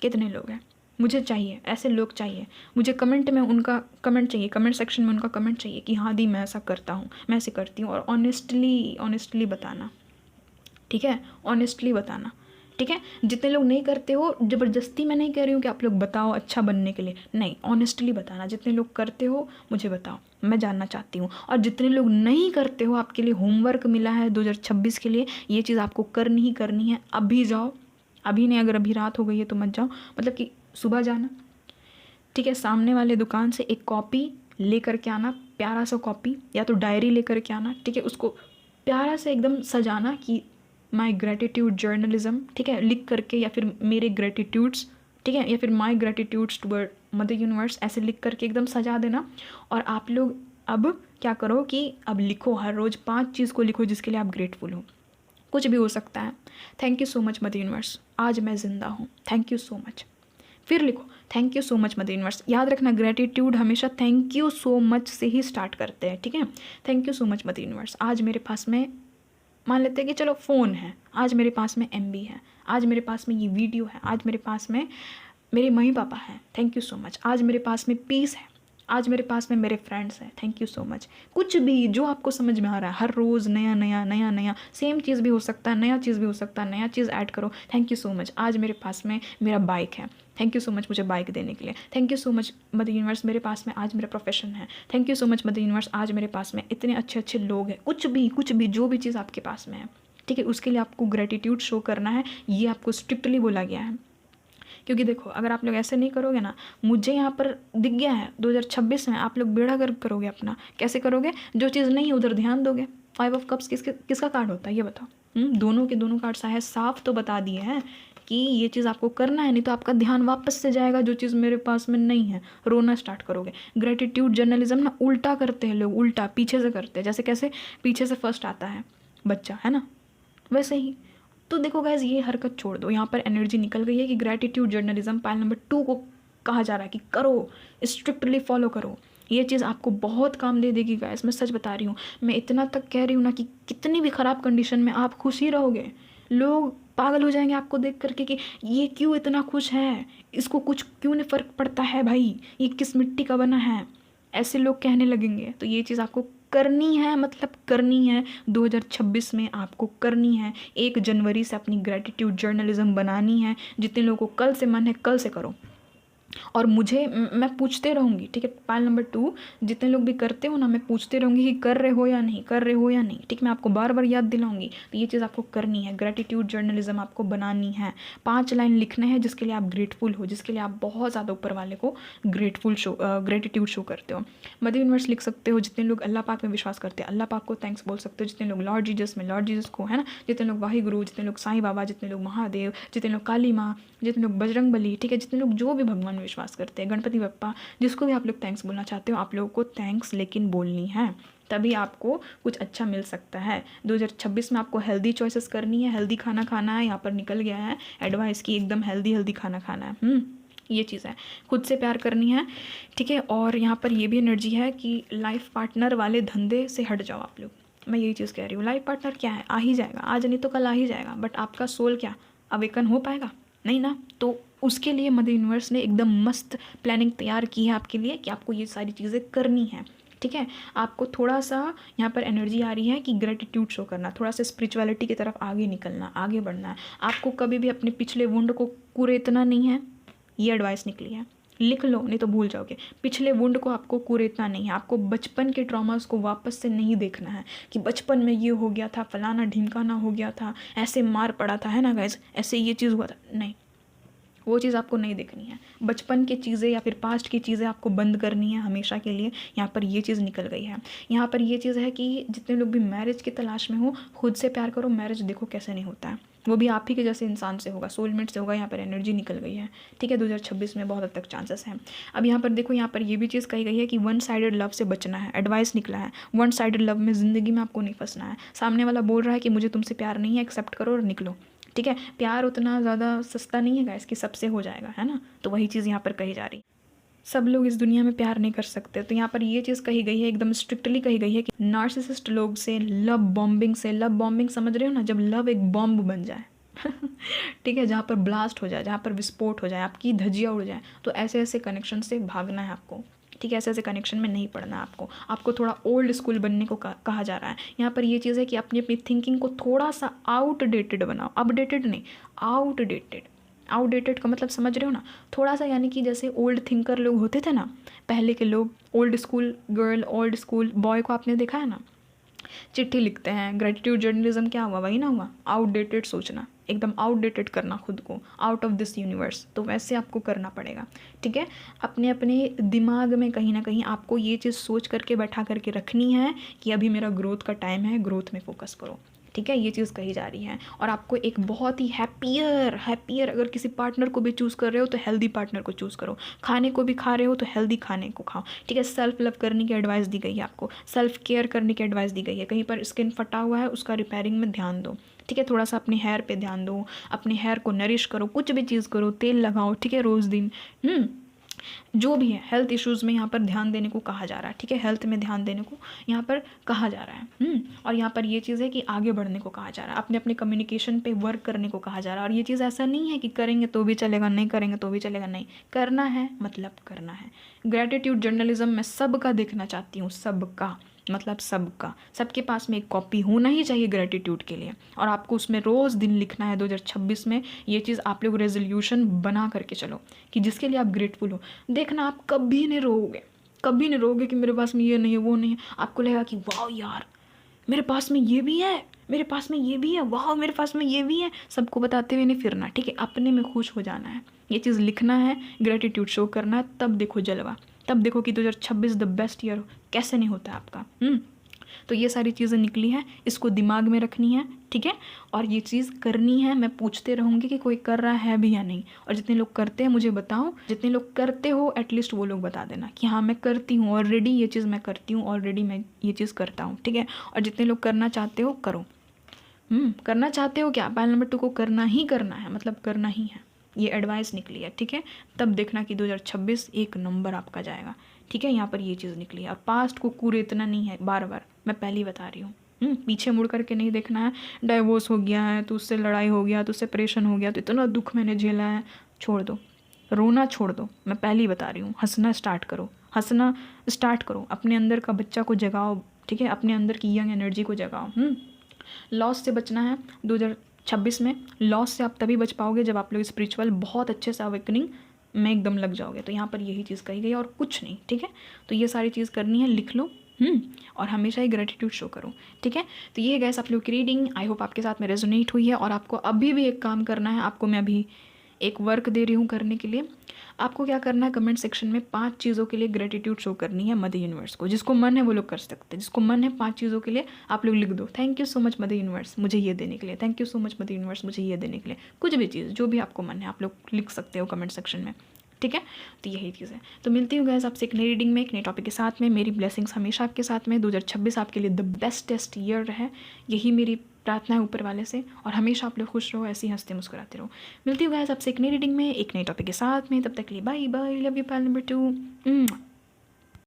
कितने लोग हैं। मुझे चाहिए, ऐसे लोग चाहिए, मुझे कमेंट में उनका कमेंट चाहिए, कमेंट सेक्शन में उनका कमेंट चाहिए कि हाँ दी मैं ऐसा करता हूँ, मैं ऐसे करती हूँ, और ऑनेस्टली बताना, ठीक है, ऑनेस्टली बताना, ठीक है। जितने लोग नहीं करते हो, ज़बरदस्ती मैं नहीं कह रही हूँ कि आप लोग बताओ अच्छा बनने के लिए, नहीं, ऑनेस्टली बताना। जितने लोग करते हो मुझे बताओ, मैं जानना चाहती हूँ। और जितने लोग नहीं करते हो, आपके लिए होमवर्क मिला है 2026 के लिए, ये चीज़ आपको करनी ही करनी है। अभी जाओ, अभी नहीं, अगर अभी रात हो गई है तो मत जाओ, मतलब कि सुबह जाना, ठीक है। सामने वाले दुकान से एक कॉपी लेकर के आना, प्यारा सा कॉपी या तो डायरी लेकर के आना, ठीक है। उसको प्यारा से एकदम सजाना कि माई ग्रेटिट्यूड जर्नलिज्म, ठीक है, लिख करके, या फिर मेरे ग्रेटिट्यूड्स, ठीक है, या फिर माई ग्रेटिट्यूड्स टुवर्ड मदर यूनिवर्स, ऐसे लिख करके एकदम सजा देना। और आप लोग अब क्या करो कि अब लिखो, हर रोज़ 5 चीज़ को लिखो जिसके लिए आप ग्रेटफुल हो। कुछ भी हो सकता है। Thank you so much mother universe, आज मैं ज़िंदा हूँ, थैंक यू सो मच। फिर लिखो thank you so much mother universe. याद रखना ग्रेटिट्यूड हमेशा थैंक यू सो मच से ही स्टार्ट करते हैं, ठीक है। Thank you so much mother universe, आज मेरे पास में, मान लेते हैं कि चलो फ़ोन है, आज मेरे पास में MB है, आज मेरे पास में ये वीडियो है, आज मेरे पास में मेरे मम्मी पापा हैं, थैंक यू सो मच। आज मेरे पास में पीस है, आज मेरे पास में मेरे फ्रेंड्स हैं, थैंक यू सो मच। कुछ भी जो आपको समझ में आ रहा है, हर रोज़ नया नया नया नया, सेम चीज़ भी हो सकता है, नया चीज़ भी हो सकता है, नया चीज़ ऐड करो। थैंक यू सो मच, आज मेरे पास में मेरा बाइक है, थैंक यू सो मच मुझे बाइक देने के लिए। Thank you so much mother universe, मेरे पास में आज मेरा प्रोफेशन है। Thank you so much mother universe, आज मेरे पास में इतने अच्छे अच्छे लोग हैं। कुछ भी जो भी चीज़ आपके पास में है, ठीक है, उसके लिए आपको ग्रेटिट्यूड शो करना है। ये आपको स्ट्रिक्टली बोला गया है, क्योंकि देखो अगर आप लोग ऐसे नहीं करोगे ना, मुझे यहाँ पर दिख गया है 2026 में आप लोग बेड़ा गर्क करोगे अपना। कैसे करोगे? जो चीज़ नहीं है उधर ध्यान दोगे। 5 ऑफ कप्स किसका कार्ड होता है ये बताओ? दोनों के दोनों कार्ड है, साफ तो बता दिए हैं कि ये चीज़ आपको करना है, नहीं तो आपका ध्यान वापस से जाएगा जो चीज़ मेरे पास में नहीं है, रोना स्टार्ट करोगे। ग्रेटिट्यूड जर्नलिज्म ना उल्टा करते हैं लोग, उल्टा पीछे से करते हैं। जैसे कैसे? पीछे से फर्स्ट आता है बच्चा, है ना, वैसे ही। तो देखो गाइज, ये हरकत छोड़ दो। यहाँ पर एनर्जी निकल गई है कि ग्रेटिट्यूड जर्नलिज्म पाइल नंबर 2 को कहा जा रहा है कि करो, स्ट्रिक्टली फॉलो करो। ये चीज़ आपको बहुत काम दे देगी गाइज, मैं सच बता रही हूँ। मैं इतना तक कह रही हूँ ना कि कितनी भी ख़राब कंडीशन में आप खुश ही रहोगे, लोग पागल हो जाएंगे आपको देख करके कि ये क्यों इतना खुश है, इसको कुछ क्यों नहीं फ़र्क पड़ता है भाई, ये किस मिट्टी का बना है, ऐसे लोग कहने लगेंगे। तो ये चीज़ आपको करनी है, मतलब करनी है 2026 में, आपको करनी है। 1 जनवरी से अपनी ग्रेटिट्यूड जर्नलिज्म बनानी है। जितने लोगों को कल से मन है कल से करो, और मुझे मैं पूछते रहूँगी, ठीक है। पाइल नंबर 2 जितने लोग भी करते हो ना, मैं पूछते रहूँगी कि कर रहे हो या नहीं, कर रहे हो या नहीं, ठीक। मैं आपको बार बार याद दिलाऊंगी। तो ये चीज़ आपको करनी है, ग्रेटिट्यूड जर्नलिज्म आपको बनानी है। 5 लाइन लिखने हैं जिसके लिए आप ग्रेटफुल हो, जिसके लिए आप बहुत ज़्यादा ऊपर वाले को ग्रेटिट्यूड शो करते हो। मदर यूनिवर्स लिख सकते हो। जितने लोग अल्लाह पाक में विश्वास करते हैं, अल्लाह पाक को थैंक्स बोल सकते हो। जितने लोग लॉर्ड जीसस में, लॉर्ड जीसस को, है ना। जितने लोग वाहिगुरु, जितने लोग साईं बाबा, जितने लोग महादेव, जितने लोग काली माँ, जितने लोग बजरंग बली, ठीक है, जितने लोग जो भी भगवान में विश्वास करते हैं, गणपति बप्पा, जिसको भी आप लोग थैंक्स बोलना चाहते हो, आप लोगों को थैंक्स लेकिन बोलनी है, तभी आपको कुछ अच्छा मिल सकता है। 2026 में आपको हेल्दी चॉइसेस करनी है, हेल्दी खाना खाना है। यहाँ पर निकल गया है एडवाइस की, एकदम हेल्दी खाना खाना है। ये चीज़ है। खुद से प्यार करनी है, ठीक है। और यहाँ पर ये भी एनर्जी है कि लाइफ पार्टनर वाले धंधे से हट जाओ आप लोग। मैं यही चीज़ कह रही हूँ। लाइफ पार्टनर क्या है, आ ही जाएगा, आज नहीं तो कल आ ही जाएगा, बट आपका सोल क्या अवेकन हो पाएगा? नहीं ना। तो उसके लिए मदर यूनिवर्स ने एकदम मस्त प्लानिंग तैयार की है आपके लिए कि आपको ये सारी चीज़ें करनी है, ठीक है। आपको थोड़ा सा यहाँ पर एनर्जी आ रही है कि ग्रेटिट्यूड शो करना, थोड़ा सा स्पिरिचुअलिटी की तरफ आगे निकलना, आगे बढ़ना है। आपको कभी भी अपने पिछले वुंड को कुरेदना नहीं है, ये एडवाइस निकली है। लिख लो, नहीं तो भूल जाओगे। पिछले वुंड को आपको कुरेदना नहीं है, आपको बचपन के ट्रॉमास को वापस से नहीं देखना है कि बचपन में ये हो गया था, फलाना ढिमकाना हो गया था, ऐसे मार पड़ा था, है ना गाइज, ऐसे ये चीज़ हुआ था। नहीं, वो चीज़ आपको नहीं देखनी है। बचपन की चीज़ें या फिर पास्ट की चीज़ें आपको बंद करनी है हमेशा के लिए। यहाँ पर ये चीज़ निकल गई है। यहाँ पर ये चीज़ है कि जितने लोग भी मैरिज की तलाश में हो, खुद से प्यार करो। मैरिज देखो कैसे नहीं होता है, वो भी आप ही के जैसे इंसान से होगा, सोलमेट से होगा। यहाँ पर एनर्जी निकल गई है, ठीक है। 2026 में बहुत हद तक चांसेस हैं। अब यहाँ पर देखो, यहाँ पर ये भी चीज़ कही गई है कि वन साइडेड लव से बचना है। एडवाइस निकला है, वन साइडेड लव में ज़िंदगी में आपको नहीं फंसना है। सामने वाला बोल रहा है कि मुझे तुमसे प्यार नहीं है, एक्सेप्ट करो और निकलो, ठीक है। प्यार उतना ज़्यादा सस्ता नहीं है गाइस कि सबसे हो जाएगा, है ना। तो वही चीज़ यहाँ पर कही जा रही। सब लोग इस दुनिया में प्यार नहीं कर सकते। तो यहाँ पर ये चीज़ कही गई है, एकदम स्ट्रिक्टली कही गई है कि नार्सिसिस्ट लोग से, लव बॉम्बिंग से, लव बॉम्बिंग समझ रहे हो ना, जब लव एक बॉम्ब बन जाए ठीक है, जहाँ पर ब्लास्ट हो जाए, जहाँ पर विस्फोट हो जाए, आपकी धज्जियाँ उड़ जाए, तो ऐसे ऐसे कनेक्शन से भागना है आपको, ठीक है। ऐसे ऐसे कनेक्शन में नहीं पड़ना आपको। आपको थोड़ा ओल्ड स्कूल बनने को कहा जा रहा है। यहाँ पर ये चीज़ है कि अपनी अपनी थिंकिंग को थोड़ा सा आउटडेटेड बनाओ, अपडेटेड नहीं, आउटडेटेड। आउटडेटेड का मतलब समझ रहे हो ना, थोड़ा सा, यानी कि जैसे ओल्ड थिंकर लोग होते थे ना पहले के लोग, old school girl, old school boy को आपने देखा है ना, चिट्ठी लिखते हैं। ग्रेटिट्यूड जर्नलिज्म क्या हुआ, वही ना हुआ, आउटडेटेड सोचना, एकदम आउटडेटेड करना खुद को, आउट ऑफ दिस यूनिवर्स। तो वैसे आपको करना पड़ेगा, ठीक है। अपने अपने दिमाग में कहीं ना कहीं आपको ये चीज़ सोच करके बैठा करके रखनी है कि अभी मेरा ग्रोथ का टाइम है, ग्रोथ में फोकस करो, ठीक है। ये चीज़ कही जा रही है। और आपको एक बहुत ही हैप्पियर अगर किसी पार्टनर को भी चूज़ कर रहे हो तो हेल्दी पार्टनर को चूज़ करो। खाने को भी खा रहे हो तो हेल्दी खाने को खाओ, ठीक है। सेल्फ लव करने की एडवाइस दी गई है आपको, सेल्फ केयर करने की एडवाइस दी गई है। कहीं पर स्किन फटा हुआ है, उसका रिपेयरिंग में ध्यान दो, ठीक है। थोड़ा सा अपने हेयर पे ध्यान दो, अपने हेयर को नरिश करो, कुछ भी चीज़ करो, तेल लगाओ, ठीक है, रोज़ दिन। जो भी है, हेल्थ इश्यूज़ में यहाँ पर ध्यान देने को कहा जा रहा है, ठीक है। हेल्थ में ध्यान देने को यहाँ पर कहा जा रहा है। और यहाँ पर ये चीज़ है कि आगे बढ़ने को कहा जा रहा है, अपने अपने कम्युनिकेशन पे वर्क करने को कहा जा रहा है। और ये चीज़ ऐसा नहीं है कि करेंगे तो भी चलेगा, नहीं करेंगे तो भी चलेगा, नहीं, करना है मतलब करना है। ग्रेटिट्यूड जर्नलिज्म मैं सबका देखना चाहती हूँ, सबका मतलब सबका, सबके पास में एक कॉपी होना ही चाहिए ग्रेटिट्यूड के लिए। और आपको उसमें रोज़ दिन लिखना है 2026 में। ये चीज़ आप लोग रेजोल्यूशन बना करके चलो कि जिसके लिए आप ग्रेटफुल हो। देखना आप कभी नहीं रोओगे, कभी नहीं रोओगे कि मेरे पास में ये नहीं है, वो नहीं है। आपको लगेगा कि वाह यार, मेरे पास में ये भी है, मेरे पास में ये भी है, वाह मेरे पास में ये भी है। सबको बताते हुए नहीं फिरना, ठीक है। अपने में खुश हो जाना है, ये चीज़ लिखना है, ग्रेटिट्यूड शो करना है। तब देखो जलवा, तब देखो कि 2026 द बेस्ट ईयर कैसे नहीं होता आपका। तो ये सारी चीज़ें निकली हैं, इसको दिमाग में रखनी है, ठीक है। और ये चीज़ करनी है। मैं पूछते रहूँगी कि कोई कर रहा है भी या नहीं। और जितने लोग करते हैं मुझे बताओ, जितने लोग करते हो एटलीस्ट वो लोग बता देना कि हाँ मैं करती हूँ ऑलरेडी, ये चीज़ मैं करती हूँ ऑलरेडी, मैं ये चीज़ करता हूँ, ठीक है। और जितने लोग करना चाहते हो करो। करना चाहते हो क्या, पायल नंबर 2 को करना ही करना है, मतलब करना ही है। ये एडवाइस निकली है, ठीक है। तब देखना कि 2026 एक नंबर आपका जाएगा, ठीक है। यहाँ पर ये चीज़ निकली है। और पास्ट को कुरेदना नहीं है, बार बार मैं पहले ही बता रही हूँ। पीछे मुड़ करके नहीं देखना है। डाइवोर्स हो गया है तो उससे लड़ाई हो गया, तो सेपरेशन हो गया, तो इतना दुख मैंने झेला है, छोड़ दो, रोना छोड़ दो। मैं पहले ही बता रही हूँ, हंसना स्टार्ट करो, हंसना स्टार्ट करो। अपने अंदर का बच्चा को जगाओ, ठीक है। अपने अंदर की यंग एनर्जी को जगाओ। लॉस से बचना है 2026 में। लॉस से आप तभी बच पाओगे जब आप लोग स्पिरिचुअल बहुत अच्छे से अवेकनिंग में एकदम लग जाओगे। तो यहाँ पर यही चीज़ कही गई और कुछ नहीं, ठीक है। तो ये सारी चीज़ करनी है, लिख लो। और हमेशा ही ग्रेटिट्यूड शो करो, ठीक है। तो ये गैस आप लोग की रीडिंग, आई होप आपके साथ में रेजोनेट हुई है। और आपको अभी भी एक काम करना है, आपको मैं अभी एक वर्क दे रही हूँ करने के लिए। आपको क्या करना है, कमेंट सेक्शन में 5 चीज़ों के लिए ग्रेटिट्यूड शो करनी है मदर यूनिवर्स को। जिसको मन है वो लोग कर सकते हैं, जिसको मन है 5 चीज़ों के लिए आप लोग लिख दो। Thank you so much mother universe मुझे ये देने के लिए, thank you so much mother universe मुझे ये देने के लिए। कुछ भी चीज़ जो भी आपको मन है आप लोग लिख सकते हो कमेंट सेक्शन में, ठीक है। तो यही चीज़ है। तो मिलती हूँ गैस आपसे एक नई रीडिंग में, एक नए टॉपिक के साथ में। मेरी ब्लेसिंग्स हमेशा आपके साथ में। 2026 आपके लिए द बेस्टेस्ट ईयर रहे, यही मेरी प्रार्थना है ऊपर वाले से। और हमेशा आप लोग खुश रहो, ऐसे ही हंसते मुस्कुराते रहो। मिलती हूँ गैस आपसे एक नई रीडिंग में, एक नए टॉपिक के साथ में। तब तक के लिए bye bye, love you Payal number 2।